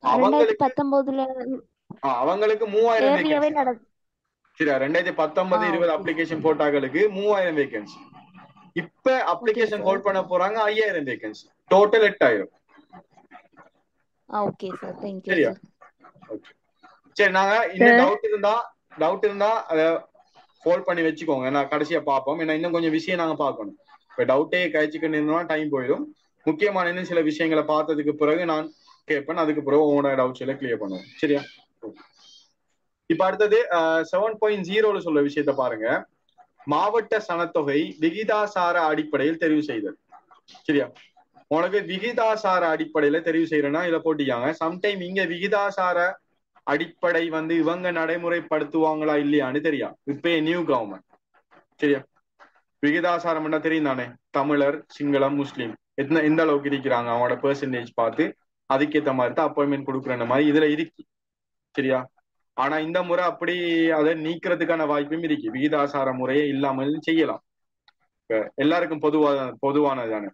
B: அவங்களுக்கு 3000 சரியா? 2019 20 அப்ளிகேஷன் போட்டாக்களுக்கு 3000 வேகன்சி. இப்ப அப்ளிகேஷன் கோல் பண்ண போறாங்க 5000 vacancy, total 8000.
L: Okay sir, thank you.
B: சரியா? ஓகே. சரி, நாங்க இந்த டவுட் இருந்தா ஹோல்ட் பண்ணி வச்சுக்கோங்க, நான் கடைசியா பார்ப்போம். ஏன்னா இன்னும் கொஞ்சம் விஷயம் நாங்க பார்க்கணும். இப்ப டவுட்டே கழிச்சுக்கிட்டு இருந்தோம்னா டைம் போயிடும். முக்கியமான இன்னும் சில விஷயங்களை பார்த்ததுக்கு பிறகு நான் கேட்பேன், அதுக்கு பிறகு உங்களோட டவுட்ஸ் எல்லாம் கிளியர் பண்ணுவோம். சரியா? இப்ப அடுத்தது 7.0 சொல்ற விஷயத்த பாருங்க. மாவட்ட சனத்தொகை விகிதாசார அடிப்படையில் தெரிவு செய்தல். சரியா? உனக்கு விகிதாசார அடிப்படையில தெரிவு செய்யறேன்னா இதை போட்டிக்காங்க. சம்டைம் இங்க விகிதாசார அடிப்படை வந்து இவங்க நடைமுறைப்படுத்துவாங்களா இல்லையான்னு தெரியும். இப்ப நியூ கவர்மெண்ட். சரியா? விகிதாசாரம் என்ன தெரியும் தானே, தமிழர், சிங்களம், முஸ்லீம் எந்த அளவுக்கு இருக்கிறாங்க அவங்களோட பெர்சன்டேஜ் பார்த்து அதுக்கேற்ற மாதிரி தான் அப்பாயின்மெண்ட் கொடுக்குற மாதிரி இதுல இருக்கு. சரியா? ஆனா இந்த முறை அப்படி அதை நீக்கிறதுக்கான வாய்ப்பும் இருக்கு. விகிதாசார முறையே இல்லாமல் செய்யலாம். எல்லாருக்கும் பொதுவானது தானே.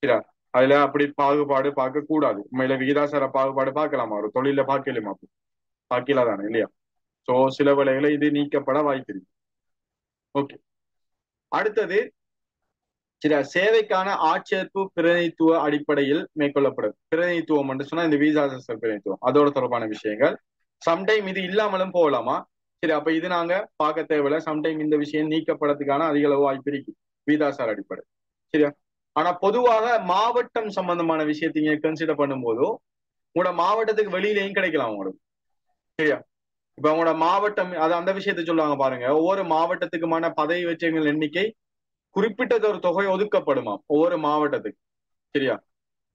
B: சரியா? அதுல அப்படி பாகுபாடு பார்க்க கூடாது. உண்மையில விகிதாசார பாகுபாடு பார்க்கலாமா? ஒரு தொழில பார்க்கலாமா? பார்க்கலாம் தானே, இல்லையா? சோ சில வேளைகளை இது நீக்கப்பட வாய்ப்பு இருக்கு. ஓகே, அடுத்தது சரியா, சேவைக்கான ஆட்சேர்ப்பு பிரதிநிதித்துவ அடிப்படையில் மேற்கொள்ளப்படும். பிரதிநிதித்துவம் என்று சொன்னா இந்த விகிதாசார பிரதிநிதித்துவம் அதோட தொடர்பான விஷயங்கள். சம்டைம் இது இல்லாமலும் போகலாமா? சரி, அப்ப இது நாங்க பார்க்க தேவையில்லை. சம்டைம் இந்த விஷயம் நீக்கப்படுறதுக்கான அதிக அளவு வாய்ப்பு இருக்கு விகிதாசார அடிப்படை. சரியா? ஆனா பொதுவாக மாவட்டம் சம்பந்தமான விஷயத்தைங்க கன்சிடர் பண்ணும்போதோ உங்களோட மாவட்டத்துக்கு வெளியிலையும் கிடைக்கலாம் உங்களுக்கு. சரியா? இப்ப உங்களோட மாவட்டம் அது அந்த விஷயத்த சொல்லுவாங்க பாருங்க. ஒவ்வொரு மாவட்டத்துக்குமான பதவி வெற்றிகள் எண்ணிக்கை குறிப்பிட்டது ஒரு தொகை ஒதுக்கப்படுமா ஒவ்வொரு மாவட்டத்துக்கு. சரியா?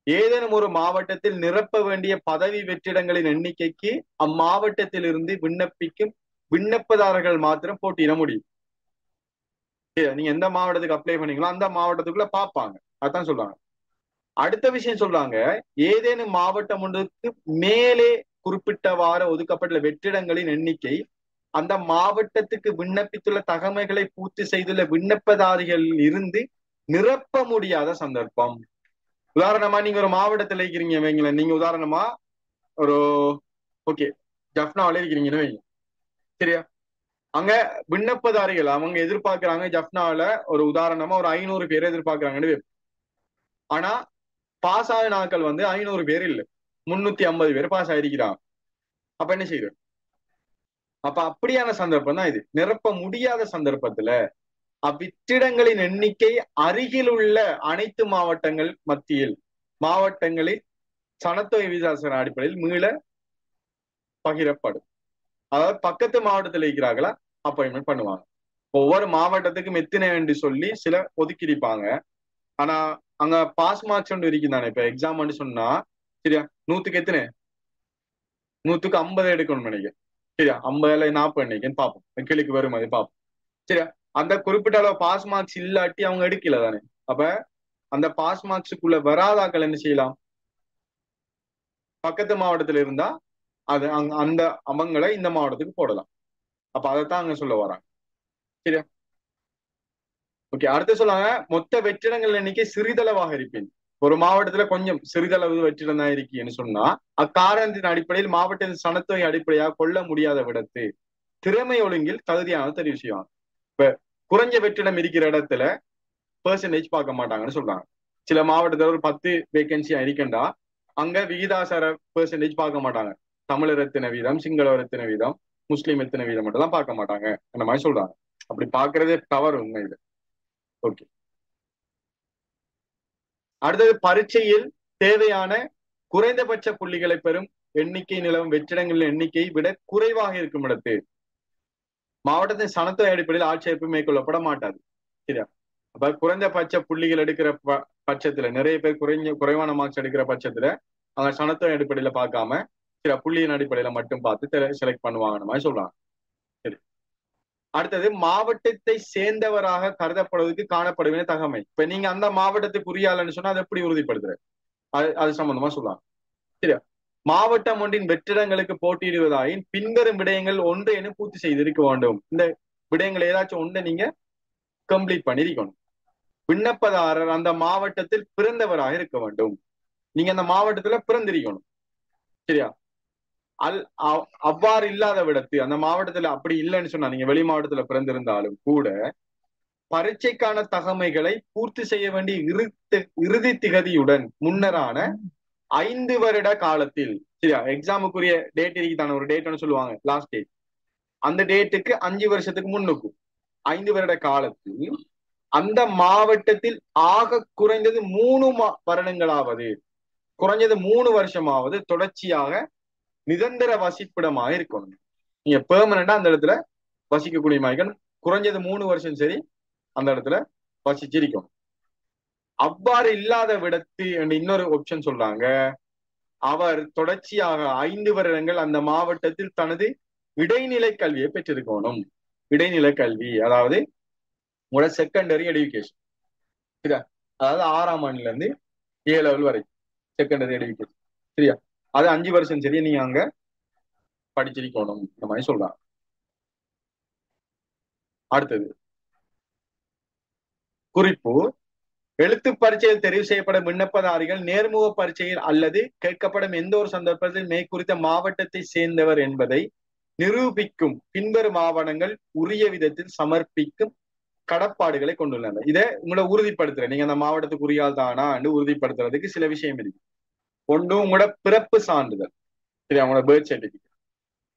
B: ஏதேனும் ஒரு மாவட்டத்தில் நிரப்ப வேண்டிய பதவி வெற்றிடங்களின் எண்ணிக்கைக்கு அம்மாவட்டத்தில் இருந்து விண்ணப்பிக்கும் விண்ணப்பதாரர்கள் மாத்திரம் போட்டியிட முடியும். நீங்க எந்த மாவட்டத்துக்கு அப்ளை பண்ணீங்களோ அந்த மாவட்டத்துக்குள்ள பார்ப்பாங்க. அதான் சொல்றாங்க. அடுத்த விஷயம் சொல்றாங்க, ஏதேனும் மாவட்டம் ஒன்றுக்கு மேலே குறிப்பிட்டவாறு ஒதுக்கப்பட்டுள்ள வெற்றிடங்களின் எண்ணிக்கை அந்த மாவட்டத்துக்கு விண்ணப்பித்துள்ள தகமைகளை பூர்த்தி செய்துள்ள விண்ணப்பதாரிகள் இருந்து நிரப்ப முடியாத சந்தர்ப்பம். உதாரணமா நீங்க ஒரு மாவட்டத்துல இருக்கிறீங்க வைங்களேன். நீங்க உதாரணமா ஒரு ஜப்னாவில இருக்கிறீங்கன்னு வைங்க. சரியா? அங்க விண்ணப்பதாரிகள் அவங்க எதிர்பார்க்கிறாங்க ஜப்னாவில ஒரு உதாரணமா ஒரு 500 பேர் எதிர்பார்க்கிறாங்கன்னு. ஆனா பாஸ் ஆகின நாட்கள் வந்து 500 பேர் இல்லை, 350 பேர் பாஸ் ஆயிருக்கிறாங்க. அப்ப என்ன செய்யுது? அப்ப அப்படியான சந்தர்ப்பம் தான் இது. நிரப்ப முடியாத சந்தர்ப்பத்துல அவ்விற்றிடங்களின் எண்ணிக்கை அருகில் உள்ள அனைத்து மாவட்டங்கள் மத்தியில் மாவட்டங்களில் சனத்தொகை விகிதாசார அடிப்படையில் மீள பகிரப்படும். அதாவது பக்கத்து மாவட்டத்தில் இருக்கிறார்களா அப்பாயின்மெண்ட் பண்ணுவாங்க. ஒவ்வொரு மாவட்டத்துக்கும் எத்தனை என்று சொல்லி சில ஒதுக்கிடிப்பாங்க. ஆனா அங்க பாஸ் மார்க்ஸ் ஒன்று இருக்குதானே. இப்ப எக்ஸாம் சொன்னா சரியா, 100க்கு எத்தனை, 100க்கு 50 எடுக்கணும் நினைக்கிறேன். சரியா? 50 40 நினைக்கிறேன்னு பார்ப்போம். கிழக்கு வரும் அது பார்ப்போம். சரியா? அந்த குறிப்பிட்ட அளவு பாஸ் மார்க்ஸ் இல்லாட்டி அவங்க எடுக்கல தானே. அப்ப அந்த பாஸ் மார்க்ஸுக்குள்ள வராதாக்கள் என்ன செய்யலாம்? பக்கத்து மாவட்டத்துல இருந்தா அது அந்த அவங்களை இந்த மாவட்டத்துக்கு போடலாம். அப்ப அதைத்தான் அங்க சொல்ல வராங்க. சரியா? ஓகே, அடுத்து சொல்லுவாங்க, மொத்த வெற்றிடங்கள் எண்ணிக்கை சிறிதளவாக இருப்பேன். ஒரு மாவட்டத்துல கொஞ்சம் சிறிதளவு வெற்றிடம் தான் இருக்கீன்னு சொன்னா அக்காரணத்தின் அடிப்படையில் மாவட்டத்தின் சனத்தொகை அடிப்படையாக கொள்ள முடியாத விடத்து திறமை ஒழுங்கில் தகுதியான தெரிவு செய்வாங்க. இப்ப குறைஞ்ச வெற்றிடம் இருக்கிற இடத்துல பெர்சன்டேஜ் பார்க்க மாட்டாங்கன்னு சொல்றாங்க. சில மாவட்டத்துல ஒரு 10 வேகன்சியா இருக்கண்டா அங்க விகிதாசார பெர்சன்டேஜ் பார்க்க மாட்டாங்க. தமிழர் எத்தனை வீதம், சிங்களவர் எத்தனை வீதம், முஸ்லீம் எத்தனை வீதம் மட்டும் தான் பார்க்க மாட்டாங்க அந்த மாதிரி சொல்றாங்க. அப்படி பாக்குறதே தவறு உண்மை இது. ஓகே, அடுத்தது பரீட்சையில் தேவையான குறைந்தபட்ச புள்ளிகளை பெறும் எண்ணிக்கை நிலவும் வெற்றிடங்களின் எண்ணிக்கை விட குறைவாக இருக்கும் இடத்து மாவட்டத்தின் சனத்தொகை அடிப்படையில் ஆட்சேர்ப்பு மேற்கொள்ளப்பட மாட்டாது. சரியா? அப்ப குறைந்தபட்ச புள்ளிகள் எடுக்கிற பட்சத்துல நிறைய பேர் குறைவான மார்க்ஸ் எடுக்கிற பட்சத்துல அவங்க சனத்தொகை அடிப்படையில பார்க்காம சில புள்ளியின் அடிப்படையில மட்டும் பார்த்து செலக்ட் பண்ணுவாங்க மாதிரி சொல்றாங்க. சரி, அடுத்தது மாவட்டத்தை சேர்ந்தவராக கருதப்படுவதற்கு காணப்படுவே தகமை. இப்ப நீங்க அந்த மாவட்டத்துக்கு உரியாளன்னு சொன்னா அதை எப்படி உறுதிப்படுத்துற அது சம்பந்தமா சொல்லலாம். சரியா? மாவட்டம் ஒன்றின் வெற்றிடங்களுக்கு போட்டியிடுவதாயின் பின்வரும் விடயங்கள் ஒன்று என பூர்த்தி செய்திருக்க வேண்டும். இந்த விடயங்கள் ஏதாச்சும் ஒன்றை நீங்க கம்ப்ளீட் பண்ணிருக்கணும். விண்ணப்பதாரர் அந்த மாவட்டத்தில் பிறந்தவராக இருக்க வேண்டும். நீங்க அந்த மாவட்டத்துல பிறந்திருக்கணும். சரியா? அவ்வாறு இல்லாத விடத்து அந்த மாவட்டத்துல அப்படி இல்லைன்னு சொன்னா நீங்க வெளி மாவட்டத்துல பிறந்திருந்தாலும் கூட பரீட்சைக்கான தகமைகளை பூர்த்தி செய்ய வேண்டிய இறுதி திகதியுடன் முன்னரான 5 வருட காலத்தில், சரியா, எக்ஸாமுக்குரிய டேட் இருக்குதான ஒரு டேட் சொல்லுவாங்க லாஸ்ட் டேட், அந்த டேட்டுக்கு 5 வருஷத்துக்கு முன்னுக்கும் 5 வருட காலத்தில் அந்த மாவட்டத்தில் ஆக குறைந்தது 3 வருடங்களாவது, குறைஞ்சது 3 வருஷமாவது தொடர்ச்சியாக நிரந்தர வசிப்பிடமாக இருக்கணும். நீங்க பெர்மனண்டா அந்த இடத்துல வசிக்கக்கூடிய மாதிரி குறைஞ்சது 3 வருஷம் சரி அந்த இடத்துல வசிச்சிருக்கணும். அவ்வாறு இல்லாத விடத்து இன்னொரு ஆப்ஷன் சொல்றாங்க. அவர் தொடர்ச்சியாக 5 வருடங்கள் அந்த மாவட்டத்தில் தனது இடைநிலை கல்வியை பெற்றிருக்கணும். இடைநிலை கல்வி அதாவது உங்களோட செகண்டரி எடுகேஷன், சரியா? அதாவது 6ஆம் ஆண்டுல இருந்து A லெவல் வரை செகண்டரி எடுகேஷன், சரியா? அது 5 வருஷம் சரி நீங்க அங்க படிச்சிருக்கணும், இந்த மாதிரி சொல்றாங்க. அடுத்தது குறிப்பு, எழுத்து பரீட்சையில் தெரிவு செய்யப்படும் விண்ணப்பதாரிகள் நேர்முக பரீட்சையில் அல்லது கேட்கப்படும் எந்த ஒரு சந்தர்ப்பத்தில் மேற்குறித்த மாவட்டத்தை சேர்ந்தவர் என்பதை நிரூபிக்கும் பின்வரும் ஆவணங்கள் உரிய விதத்தில் சமர்ப்பிக்கும் கடப்பாடுகளை கொண்டுள்ளன. இதை உங்களை உறுதிப்படுத்துற, நீங்க அந்த மாவட்டத்துக்கு உரியால் தானா என்று உறுதிப்படுத்துறதுக்கு சில விஷயம் இருக்கு. ஒன்று உங்களோட பிறப்பு சான்றிதழ், சரியா? உங்களோட பர்த் சர்டிபிகேட்.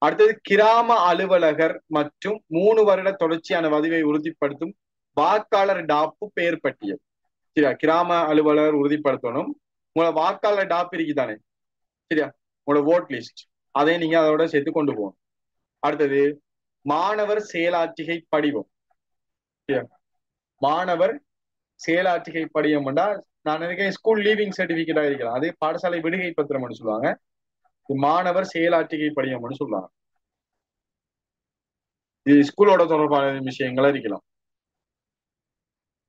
B: அடுத்தது கிராம அலுவலகர் மற்றும் 3 வருட தொடர்ச்சியான பதிவை உறுதிப்படுத்தும் வாக்காளர் டாப்பு பெயர் பட்டியல், சரியா? கிராம அலுவலர் உறுதிப்படுத்தணும். உங்களோட வாக்காளர் டாப் இருக்குதானே, சரியா? உங்களோட ஓட் லிஸ்ட், அதை நீங்க அதோட சேர்த்து கொண்டு போகணும். அடுத்தது மாணவர் செயலாட்சிகை படிவம், சரியா? மாணவர் செயலாட்சிகை படிவம் என்றால் நான் நினைக்கிறேன் ஸ்கூல் லீவிங் சர்டிபிகேட்டா இருக்கலாம், அது பாடசாலை விடுகை பத்திரம்னு சொல்லுவாங்க. மாணவர் செயலாட்சிகை படிவம்னு சொல்லுவாங்க. இது ஸ்கூலோட தொடர்பான விஷயங்களா இருக்கலாம்.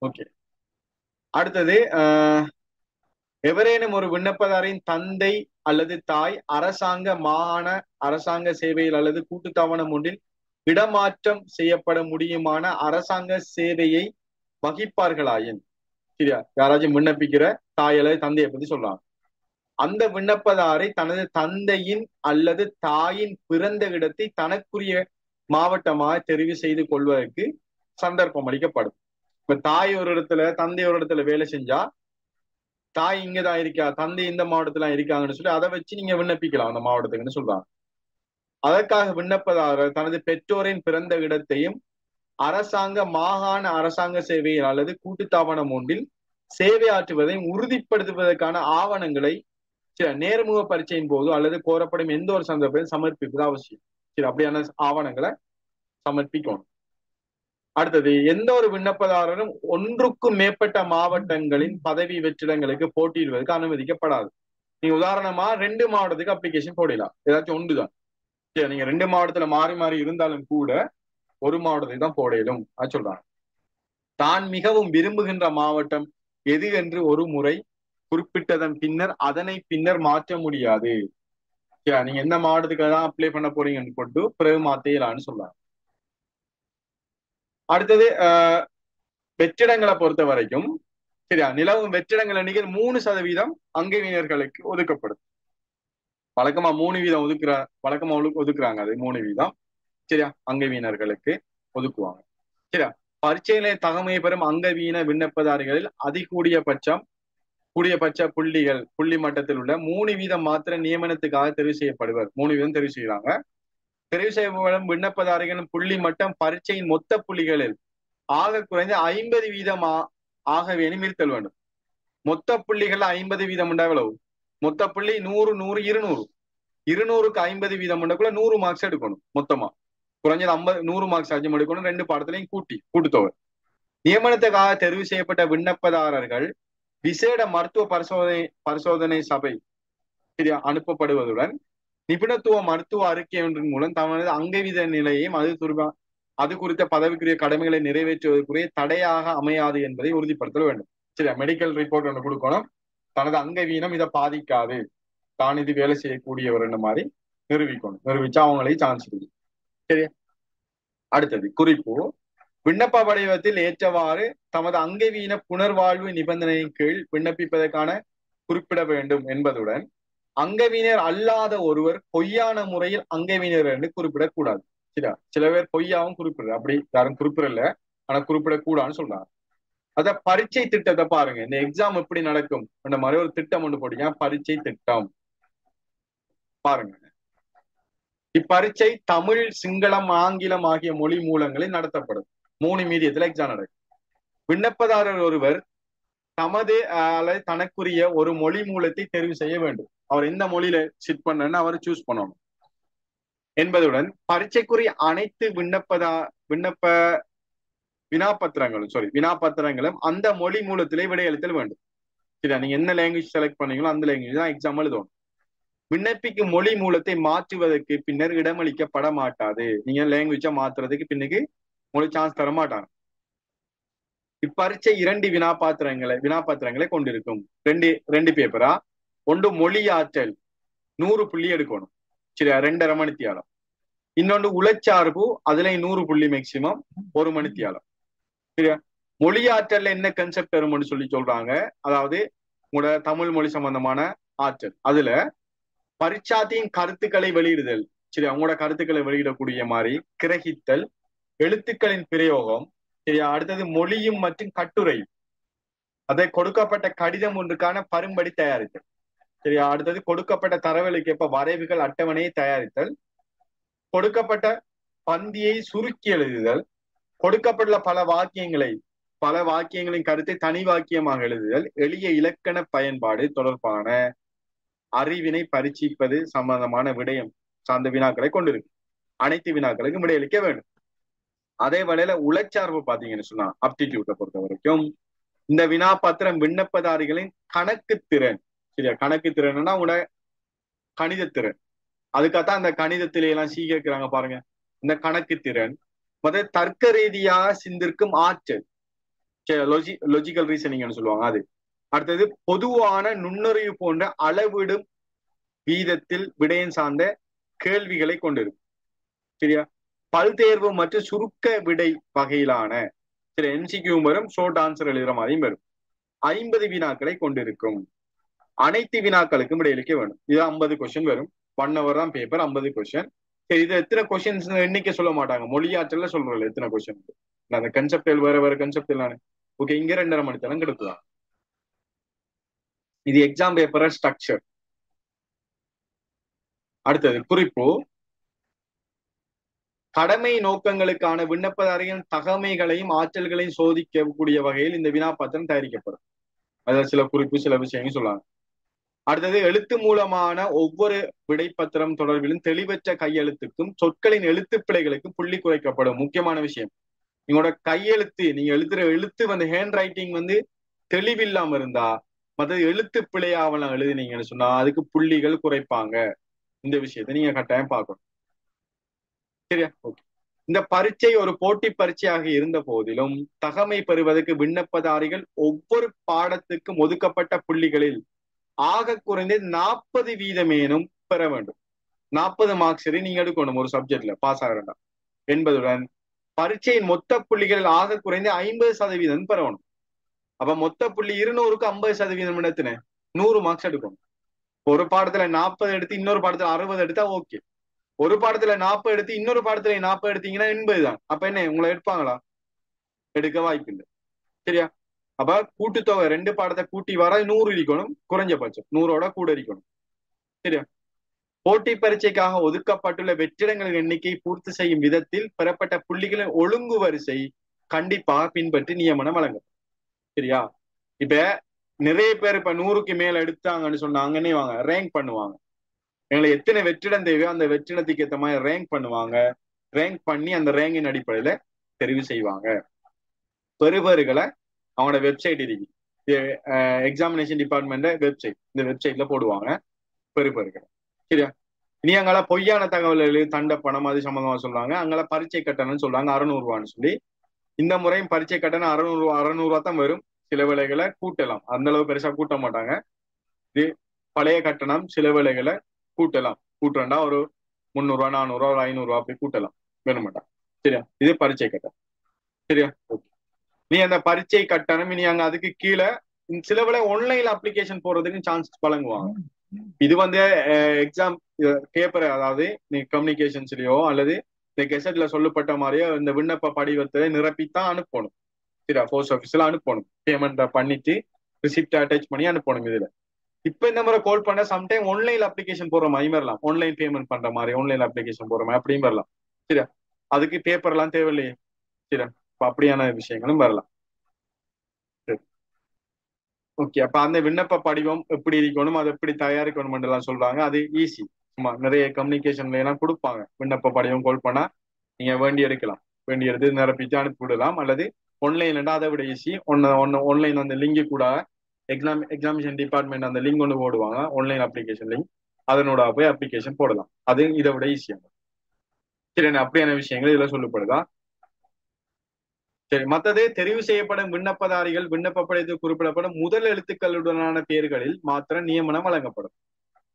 B: ஓகே. அடுத்தது எவரேனும் ஒரு விண்ணப்பதாரின் தந்தை அல்லது தாய் அரசாங்க மாகாண அரசாங்க சேவையில் அல்லது கூட்டுத்தாபனம் ஒன்றில் இடமாற்றம் செய்யப்பட முடியுமான அரசாங்க சேவையை வகிப்பார்களாயின், சரியா? யாராச்சும் விண்ணப்பிக்கிற தாய் அல்லது தந்தையை பத்தி சொல்றாங்க. அந்த விண்ணப்பதாரை தனது தந்தையின் அல்லது தாயின் பிறந்த இடத்தை தனக்குரிய மாவட்டமாக தெரிவு செய்து கொள்வதற்கு சந்தர்ப்பம் அளிக்கப்படும். இப்ப தாய் ஒரு இடத்துல தந்தை ஒரு இடத்துல வேலை செஞ்சா, தாய் இங்கதான் இருக்கா, தந்தை இந்த மாவட்டத்துல இருக்காங்கன்னு சொல்லி அதை வச்சு நீங்க விண்ணப்பிக்கலாம் அந்த மாவட்டத்துக்குன்னு சொல்றாங்க. அதற்காக விண்ணப்பதாரர் தனது பெற்றோரின் பிறந்த இடத்தையும் அரசாங்க மாகாண அரசாங்க சேவையில் அல்லது கூட்டுத்தாபனம் ஒன்றில் சேவை ஆற்றுவதையும் உறுதிப்படுத்துவதற்கான ஆவணங்களை நேர்முக பரீட்சையின் போது அல்லது கோரப்படும் எந்த ஒரு சந்தர்ப்பத்தையும் சமர்ப்பிப்பது அவசியம். சரி, அப்படியான ஆவணங்களை சமர்ப்பிக்கணும். அடுத்தது எந்த ஒரு விண்ணப்பதாரரும் ஒன்றுக்கும் மேற்பட்ட மாவட்டங்களின் பதவி வெற்றிடங்களுக்கு போட்டியிடுவதற்கு அனுமதிக்கப்படாது. நீங்க உதாரணமா 2 மாவட்டத்துக்கு அப்ளிகேஷன் போடலாம், ஏதாச்சும் ஒன்றுதான். சரி, நீங்க 2 மாவட்டத்துல மாறி மாறி இருந்தாலும் கூட ஒரு மாவட்டத்துக்கு தான் போடலும் அது சொல்றாங்க. தான் மிகவும் விரும்புகின்ற மாவட்டம் எது என்று ஒரு முறை குறிப்பிட்டதன் பின்னர் அதனை பின்னர் மாற்ற முடியாது. நீங்க எந்த மாவட்டத்துக்கு தான் அப்ளை பண்ண போறீங்கன்னு போட்டு பிறகு மாத்தலான்னு சொல்றாங்க. அடுத்தது வெற்றிடங்களை பொறுத்த வரைக்கும், சரியா, நிலவும் வெற்றிடங்கள் எண்ணிக்கை 3% அங்கவினர்களுக்கு ஒதுக்கப்படும். வழக்கமா 3% ஒதுக்குறாங்க. அது 3%, சரியா, அங்கவினர்களுக்கு ஒதுக்குவாங்க. சரியா, பரீட்சையிலே தகமை பெறும் அங்கவீன விண்ணப்பதாரிகளில் கூடியபட்ச புள்ளி மட்டத்தில் உள்ள 3% மாத்திர நியமனத்துக்காக தெரிவு செய்யப்படுவர். 3% தெரிவு செய்யறாங்க. தெரிவு செய்யப்படும் விண்ணப்பதாரிகளின் புள்ளி மட்டம் பரீட்சையின் மொத்த புள்ளிகளில் ஆக குறைந்த 50% ஆகவே இருத்தல் வேண்டும். மொத்த புள்ளிகள் 50% உண்டா எவ்வளவு? மொத்த புள்ளி 100 100 200 200க்கு 50% உண்டக்குள்ள 100 மார்க்ஸ் எடுக்கணும். மொத்தமா குறைஞ்சது 100 மார்க்ஸ் அதிகம் எடுக்கணும். 2 பாடத்திலையும் கூட்டுத்தொகை. நியமனத்துக்காக தெரிவு செய்யப்பட்ட விண்ணப்பதாரர்கள் விசேட மருத்துவ பரிசோதனை சபை, சரியா, அனுப்பப்படுவதுடன் நிபுணத்துவ மருத்துவ அறிக்கை ஒன்றின் மூலம் தமது அங்கவீத நிலையையும் அது குறித்த பதவிக்குரிய கடமைகளை நிறைவேற்றுவதற்குரிய தடையாக அமையாது என்பதை உறுதிப்படுத்த வேண்டும். சரியா, மெடிக்கல் ரிப்போர்ட் ஒன்று கொடுக்கணும், தனது அங்கவீனம் இதை பாதிக்காது, தான் இது வேலை செய்யக்கூடியவர் என்ன மாதிரி நிரூபிச்சா அவங்களே சான்ஸ் இருக்கு. சரியா. அடுத்தது குறிப்பு, விண்ணப்ப வடிவத்தில் ஏற்றவாறு தமது அங்கவீன புனர்வாழ்வு நிபந்தனையின் கீழ் விண்ணப்பிப்பதற்கான குறிப்பிட வேண்டும் என்பதுடன் அங்கவீனர் அல்லாத ஒருவர் பொய்யான முறையில் அங்கவீனர் என்று குறிப்பிடக்கூடாது. சரியா, சில பேர் பொய்யாவும் குறிப்பிடுற, அப்படி யாரும் குறிப்பிடல, ஆனா குறிப்பிடக்கூடாதுன்னு சொல்றாங்க. அத பரீட்சை திட்டத்தை பாருங்க, இந்த எக்ஸாம் எப்படி நடக்கும் அந்த மாதிரி ஒரு திட்டம் ஒன்று போட்டீங்க. பரீட்சை திட்டம் பாருங்க. இப்பரீட்சை தமிழ், சிங்களம், ஆங்கிலம் ஆகிய மொழி மூலங்களில் நடத்தப்படும். 3 மீடியத்துல எக்ஸாம் நடக்கும். விண்ணப்பதாரர் ஒருவர் தமது அல்லது தனக்குரிய ஒரு மொழி மூலத்தை தெரிவு செய்ய வேண்டும். அவர் எந்த மொழியில சிட் பண்ணன்னு அவர் சூஸ் பண்ணணும் என்பதுடன் பரீட்சைக்குரிய அனைத்து விண்ணப்ப வினாபத்திரங்களும் அந்த மொழி மூலத்திலே விடையளித்தல் வேண்டும். சரியா? நீங்க என்ன லாங்குவேஜ் செலக்ட் பண்ணீங்களோ அந்த லாங்குவேஜ் தான் எக்ஸாம் எழுதணும். விண்ணப்பிக்கும் மொழி மூலத்தை மாற்றுவதற்கு பின்னர் இடமளிக்கப்பட மாட்டாது. நீங்க லாங்குவேஜா மாத்துறதுக்கு பின்னுக்கு உங்களுக்கு சான்ஸ் தர மாட்டாங்க. இப்பரீட்சை 2 வினாபாத்திரங்களை கொண்டிருக்கும். ரெண்டு பேப்பரா. ஒன்று மொழியாற்றல் 100 புள்ளி எடுக்கணும். சரியா? 2.5 மணித்தியாலம். இன்னொன்று உளச்சார்பு, அதுல 100 புள்ளி மேக்சிமம் 1 மணித்தியாலம். சரியா? மொழியாற்றல்ல என்ன கன்செப்ட் வரும்னு சொல்றாங்க. அதாவது உங்களோட தமிழ் மொழி சம்பந்தமான ஆற்றல். அதுல பரீட்சார்த்தியின் கருத்துக்களை வெளியிடுதல். சரி, அவங்களோட கருத்துக்களை வெளியிடக்கூடிய மாதிரி கிரகித்தல், எழுத்துக்களின் பிரயோகம். சரியா? அடுத்தது மொழியும் மற்றும் கட்டுரையும். அதை கொடுக்கப்பட்ட கடிதம் ஒன்றுக்கான பரும்படி தயாரித்தல். சரியா? அடுத்தது கொடுக்கப்பட்ட தரவுகளுக்கு ஏற்ப வரைவுகள் அட்டவணையை தயாரித்தல், கொடுக்கப்பட்ட பந்தியை சுருக்கி எழுதுதல், கொடுக்கப்பட்டுள்ள பல வாக்கியங்களின் கருத்தை தனி வாக்கியமாக எழுதுதல், எளிய இலக்கண பயன்பாடு தொடர்பான அறிவினை பரீட்சிப்பது சம்பந்தமான விடயம் சார்ந்த வினாக்களை கொண்டிருக்கு. அனைத்து வினாக்களுக்கும் விடையளிக்க வேண்டும். அதே வேளையில உளச்சார்பு பாத்தீங்கன்னு சொன்னா அப்டிடியூட்டை பொறுத்த வரைக்கும் இந்த வினாபாத்திரம் விண்ணப்பதாரிகளின் கணக்கு திறன். சரியா? கணக்கு திறன்னா உங்களோட கணித திறன். அதுக்காகத்தான் அந்த கணிதத்திலே எல்லாம் கேட்கிறாங்க பாருங்க. இந்த கணக்கு திறன் தர்க்க ரீதியாக சிந்திருக்கும் ஆற்றல், லொஜிக்கல் ரீசனிங்னு சொல்லுவாங்க அது. அடுத்தது பொதுவான நுண்ணறிவு போன்ற அளவிடும் வீதத்தில் விடயம் சார்ந்த கேள்விகளை கொண்டிருக்கும். சரியா? பல்தேர்வு மற்றும் சுருக்க விடை வகையிலான சில எம்சிக்யூவும் வரும், ஷார்ட் ஆன்சர் எழுதுற மாதிரியும் வரும். 50 வினாக்களை கொண்டிருக்கும். அனைத்து வினாக்களுக்கும் விடையளிக்க வேண்டும். இது 50 கொஸ்டின் வரும். 1 hour தான் பேப்பர், 50 கொஸ்டின். சரி, இது எத்தனை கொஸ்டின்ஸ் எண்ணிக்கை சொல்ல மாட்டாங்க. மொழியாற்றல்ல சொல்றல எத்தனை கொஸ்டின். அந்த கன்செப்ட் வேற கன்செப்ட் இல்லானே. ஓகே, இங்க 2.5 மணி நேரம் கெடுக்கலாம். இது எக்ஸாம் பேப்பர் ஸ்ட்ரக்சர். அடுத்தது குறிப்பு. கடமை நோக்கங்களுக்கான விண்ணப்பதாரிகளின் தகமைகளையும் ஆற்றல்களையும் சோதிக்கக்கூடிய வகையில் இந்த வினாபாத்திரம் தயாரிக்கப்படும். அதாவது சில குறிப்பு, சில விஷயங்கள் சொல்லுவாங்க. அடுத்தது எழுத்து மூலமான ஒவ்வொரு விடைப்பத்திரம் தொடர்பிலும் தெளிவற்ற கையெழுத்துக்கும் சொற்களின் எழுத்து பிழைகளுக்கும் புள்ளி குறைக்கப்படும். முக்கியமான விஷயம், நீங்களோட கையெழுத்து, நீங்க எழுதுற எழுத்து ஹேண்ட் ரைட்டிங் தெளிவில்லாம இருந்தா, மற்றது எழுத்து பிழையாவெல்லாம் எழுதினீங்கன்னு சொன்னா அதுக்கு புள்ளிகள் குறைப்பாங்க. இந்த விஷயத்தை நீங்க கட்டாயம் பார்க்கணும். சரியா? ஓகே. இந்த பரீட்சை ஒரு போட்டி பரீட்சையாக இருந்த போதிலும் தகமை பெறுவதற்கு விண்ணப்பதாரிகள் ஒவ்வொரு பாடத்துக்கும் ஒதுக்கப்பட்ட புள்ளிகளில் ஆக குறைந்தது 40 வீதமேனும் பெற வேண்டும். 40 மார்க்ஸ் நீங்க எடுக்கணும் ஒரு சப்ஜெக்ட்ல பாஸ் ஆகிறா என்பதுடன் பரீட்சையின் மொத்த புள்ளிகளில் ஆக குறைந்து 50% பெறணும். அப்ப மொத்த புள்ளி 200க்கு 50% எடுத்துனேன் 100 மார்க்ஸ் எடுக்கணும். ஒரு பாடத்துல 40 எடுத்து இன்னொரு பாடத்துல 60 எடுத்தா ஓகே. ஒரு பாடத்துல 40 எடுத்து இன்னொரு பாடத்துல 40 எடுத்தீங்கன்னா 80 தான். அப்ப என்ன உங்களை எடுப்பாங்களா? எடுக்க வாய்ப்பு இல்லை. சரியா? அப்ப கூட்டுத்தொகை 2 பாடத்தை கூட்டி வர 100 இருக்கணும், குறைஞ்சபட்சம் 100ஓட கூட இருக்கணும். சரியா? போட்டி பரீட்சைக்காக ஒதுக்கப்பட்டுள்ள வெற்றிடங்களின் எண்ணிக்கை பூர்த்தி செய்யும் விதத்தில் பெறப்பட்ட புள்ளிகளின் ஒழுங்கு வரிசை கண்டிப்பாக பின்பற்றி நியமனம் வழங்கும். சரியா? இப்ப நிறைய பேர் இப்ப 100க்கு மேல எடுத்தாங்கன்னு சொன்னாங்கன்னே வாங்க ரேங்க் பண்ணுவாங்க. எங்களுக்கு எத்தனை வெற்றிடம் தேவையோ அந்த வெற்றிடத்துக்கு ஏற்ற மாதிரி ரேங்க் பண்ணுவாங்க. ரேங்க் பண்ணி அந்த ரேங்கின் அடிப்படையில தெரிவு செய்வாங்க. பெறுபேறுகளை அவங்களோட வெப்சைட் இருக்கு, எக்ஸாமினேஷன் டிபார்ட்மெண்ட் வெப்சைட், இந்த வெப்சைட்ல போடுவாங்க பெறுபேறுகளை. சரியா? இனி அங்கால பொய்யான தகவல்கள், தண்ட பணம் அது சம்பந்தமா சொல்றாங்க. அங்கால பரீட்சை கட்டணம்னு சொல்றாங்க 600 ரூபான்னு சொல்லி. இந்த முறையும் பரீட்சை கட்டணம் 600 ரூபா தான் வரும். சில வேளைகளை கூட்டலாம், அந்த அளவு பெருசா கூட்ட மாட்டாங்க. இது பழைய கட்டணம். சில வேளைகளை கூட்டலாம், கூட்டுறா ஒரு 300 ரூபா 400 ரூபா ஒரு 500 ரூபா அப்படி கூட்டலாம், வேணும் மாட்டாங்க. சரியா? இது பரீட்சை கட்டணம். சரியா? ஓகே. நீ அந்த பரீட்சை கட்டணம் இனி அங்க அதுக்கு கீழே சில வேளை ஆன்லைன்ல அப்ளிகேஷன் போடுறதுக்கு சான்ஸ் வழங்குவாங்க. இது எக்ஸாம் பேப்பர், அதாவது நீ கம்யூனிகேஷன்ஸ்லயோ அல்லது இந்த கெசட்ல சொல்லப்பட்ட மாதிரியோ இந்த விண்ணப்ப படிவத்தை நிரப்பித்தான் அனுப்பணும். சரியா? போஸ்ட் ஆஃபீஸ்ல அனுப்பணும். பேமெண்ட் பண்ணிட்டு ரிசிப்ட் அட்டாச் பண்ணி அனுப்பணும். இதுல இப்ப இந்த மாதிரி கால் பண்ண சம்டைம் ஆன்லைன்ல அப்ளிகேஷன் போடுற மாதிரி வரலாம், ஆன்லைன் பேமெண்ட் பண்ற மாதிரி ஆன்லைன் அப்ளிகேஷன் போடுற மாதிரி அப்படியும் வரலாம். சரியா? அதுக்கு பேப்பர் எல்லாம் தேவையில்லையே. சரியா? அப்படியான விஷயங்களும் வரலாம். ஓகே, அப்ப அந்த விண்ணப்ப படிவம் எப்படி இருக்கணும், அதை எப்படி தயாரிக்கணும் எல்லாம் சொல்றாங்க. அது ஈஸி. சும்மா நிறைய கம்யூனிகேஷன்ல எல்லாம் கொடுப்பாங்க. விண்ணப்ப படிவம் கால் பண்ணா நீங்க வேண்டி எடுக்கலாம், வேண்டி எடுத்து நிரப்பிட்டு அனுப்பி விடலாம். அல்லது ஆன்லைன்லடா அதை விட ஈஸி. ஆன்லைன் அந்த லிங்க் கூட எக்ஸாமினேஷன் டிபார்ட்மெண்ட் அந்த லிங்க் ஒன்று போடுவாங்க, ஆன்லைன் அப்ளிகேஷன் லிங்க். அதனோட போய் அப்ளிகேஷன் போடலாம். அது இதை விட ஈஸியா. சரி, அப்படியான விஷயங்கள் இதுல சொல்லப்படுதா? சரி, மற்றது தெரிவு செய்யப்படும் விண்ணப்பதாரிகள் விண்ணப்ப படிவத்தில் குறிப்பிடப்படும் முதல் எழுத்துக்களுடனான பெயர்களில் மாத்திரம் நியமனம் வழங்கப்படும்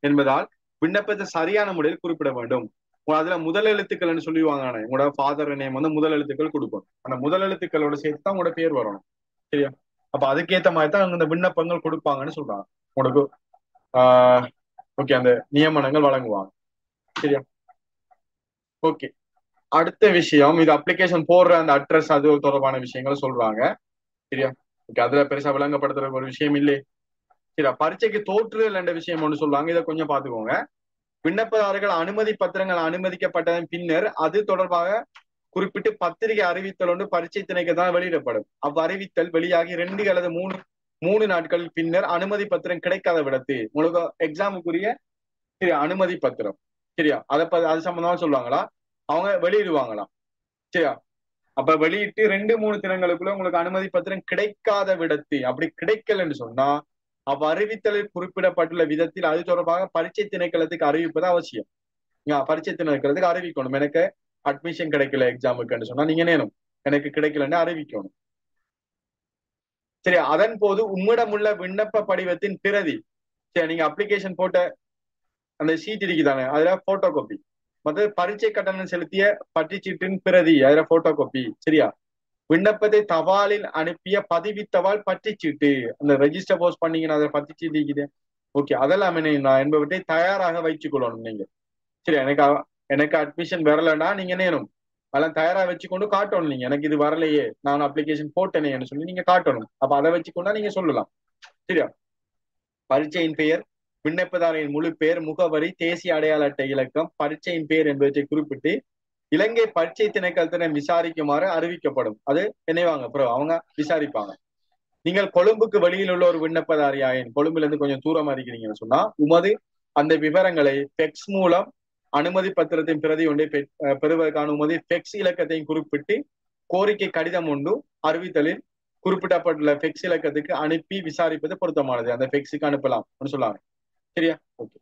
B: என்பதால் விண்ணப்பத்தை சரியான முறையில் குறிப்பிட வேண்டும். அதுல முதல் எழுத்துக்கள்னு சொல்லுவாங்க. உங்களோட ஃபாதர் நேம் வந்து முதல் எழுத்துக்கள் கொடுக்கணும். அந்த முதல் எழுத்துக்களோட சேர்த்து தான் உங்களோட பேர் வரணும். சரியா? அப்ப அதுக்கேற்ற மாதிரி தான் இந்த விண்ணப்பங்கள் கொடுப்பாங்கன்னு சொல்றாங்க. உங்களுக்கு ஓகே, அந்த நியமனங்கள் வழங்குவாங்க. சரியா? ஓகே, அடுத்த விஷயம், இது அப்ளிகேஷன் போடுற அந்த அட்ரஸ் அது தொடர்பான விஷயங்களை சொல்றாங்க. சரியா? ஓகே, அதுல பெருசா விளங்கப்படுத்துற ஒரு விஷயம் இல்லை. சரியா? பரீட்சைக்கு தோற்றுதல் என்ற விஷயம் ஒன்று சொல்லுவாங்க. இதை கொஞ்சம் பாத்துக்கோங்க. விண்ணப்பதாரர்கள் அனுமதி பத்திரங்கள் அனுமதிக்கப்பட்டதன் பின்னர் அது தொடர்பாக குறிப்பிட்டு பத்திரிகை அறிவித்தல் ஒன்று பரீட்சை திணைக்கு தான் வெளியிடப்படும். அறிவித்தல் வெளியாகி 2 அல்லது 3 நாட்கள் பின்னர் அனுமதி பத்திரம் கிடைக்காத விடத்து உங்களுக்கு எக்ஸாமுக்குரிய அனுமதி பத்திரம். சரியா? அது சம்பந்தமா சொல்லுவாங்களா, அவங்க வெளியிடுவாங்களாம். சரியா? அப்ப வெளியிட்டு 2-3 தினங்களுக்குள்ள உங்களுக்கு அனுமதி பத்திரம் கிடைக்காத விடத்து, அப்படி கிடைக்கலன்னு சொன்னா அப்ப அறிவித்தலில் குறிப்பிடப்பட்டுள்ள விதத்தில் அது தொடர்பாக பரீட்சை திணைக்களத்துக்கு அறிவிப்பது அவசியம். பரீட்சை திணைக்களத்துக்கு அறிவிக்கணும், எனக்கு அட்மிஷன் கிடைக்கல எக்ஸாமுக்குன்னு சொன்னா நீங்க நேனும் எனக்கு கிடைக்கலன்னு அறிவிக்கணும். சரி, அதன் போது உம்மிடமுள்ள விண்ணப்ப படிவத்தின் பிரதி, சரி நீங்க அப்ளிகேஷன் போட்ட அந்த சீட் இருக்குதானே, அதுல போட்டோ காப்பி, மற்ற பரீட்சை கட்டணம் செலுத்திய பற்றுச்சீட்டின் பிரதி, அதுல போட்டோ காப்பி. சரியா? விண்ணப்பத்தை தபாலில் அனுப்பிய பதிவித்தவால் பற்றுச்சீட்டு, அந்த ரெஜிஸ்டர் போஸ்ட் பண்ணீங்கன்னா அதுல பற்றுச்சீட்டு இருக்குது. ஓகே, அதெல்லாம் என்பவற்றை தயாராக வச்சுக் கொள்ளணும் நீங்க. சரி, எனக்கு அட்மிஷன் வரலன்னா நீங்க நேரும் அதெல்லாம் தயாரா வச்சுக்கொண்டு காட்டணும். நீங்க எனக்கு இது வரலையே, நான் அப்ளிகேஷன் போட்டேனேன்னு சொல்லி நீங்க காட்டணும். அப்ப அதை வச்சுக்கொண்டா நீங்க சொல்லலாம். சரியா? பரீட்சையின் பெயர், விண்ணப்பதாரின் முழு பெயர், முகவரி, தேசிய அடையாள அட்டை இலக்கம், பரீட்சையின் பெயர் என்பவற்றை குறிப்பிட்டு இலங்கை பரீட்சை திணைக்களத்திடம் விசாரிக்குமாறு அறிவிக்கப்படும். அது என்னைவாங்க அப்புறம் அவங்க விசாரிப்பாங்க. நீங்கள் கொழும்புக்கு வெளியில் உள்ள ஒரு விண்ணப்பதாரியாயின், கொழும்புல இருந்து கொஞ்சம் தூரமா இருக்கிறீங்கன்னு சொன்னா உமது அந்த விவரங்களை பெக்ஸ் மூலம் அனுமதி பத்திரத்தின் பிரதி ஒன்றை பெறுவதற்கான உமது பெக்ஸ் இலக்கத்தையும் குறிப்பிட்டு கோரிக்கை கடிதம் ஒன்று அறிவித்தலில் குறிப்பிடப்பட்டுள்ள பெக்ஸ் இலக்கத்துக்கு அனுப்பி விசாரிப்பது பொருத்தமானது. அந்த பெக்ஸுக்கு அனுப்பலாம் சொல்லாங்க. சரியா? ஓகே,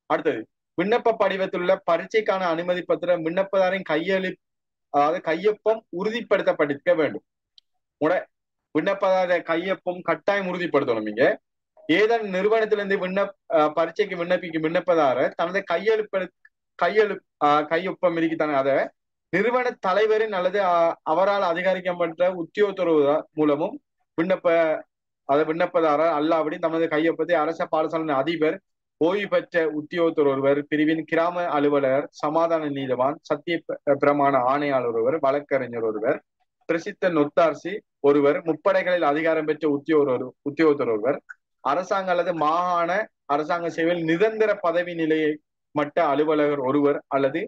B: அடுத்தது விண்ணப்ப படிவத்தில் உள்ள பரீட்சைக்கான அனுமதி பத்திரம் விண்ணப்பதாரின் கையொப்பம் உறுதிப்படுத்தப்பட்டிருக்க வேண்டும். விண்ணப்பதார கையொப்பம் கட்டாயம் உறுதிப்படுத்தணும். நீங்க ஏதேனும் நிறுவனத்திலிருந்து பரீட்சைக்கு விண்ணப்பிக்கும் விண்ணப்பதாரர் தனது கையொப்பம் இருக்குதானே, அதை நிறுவன தலைவரின் அல்லது அவரால் அதிகாரிக்கப்பட்ட உத்தியோகத்தர் மூலமும் விண்ணப்பதாரர் அல்லாவிடி தமது கையொப்பத்தை அரச பாடசாலை அதிபர், ஓய்வு பெற்ற உத்தியோகத்தர் ஒருவர், பிரிவின் கிராம அலுவலர், சமாதான நீதவான், சத்திய பிரமாண ஆணையாளர் ஒருவர், வழக்கறிஞர் ஒருவர், பிரசித்த நொத்தார்சி ஒருவர், முப்படைகளில் அதிகாரம் பெற்ற உத்தியோகத்தர் ஒருவர், அரசாங்க அல்லது மாகாண அரசாங்க சேவையில் நிரந்தர பதவி நிலையை மட்ட அலுவலர் ஒருவர், அல்லது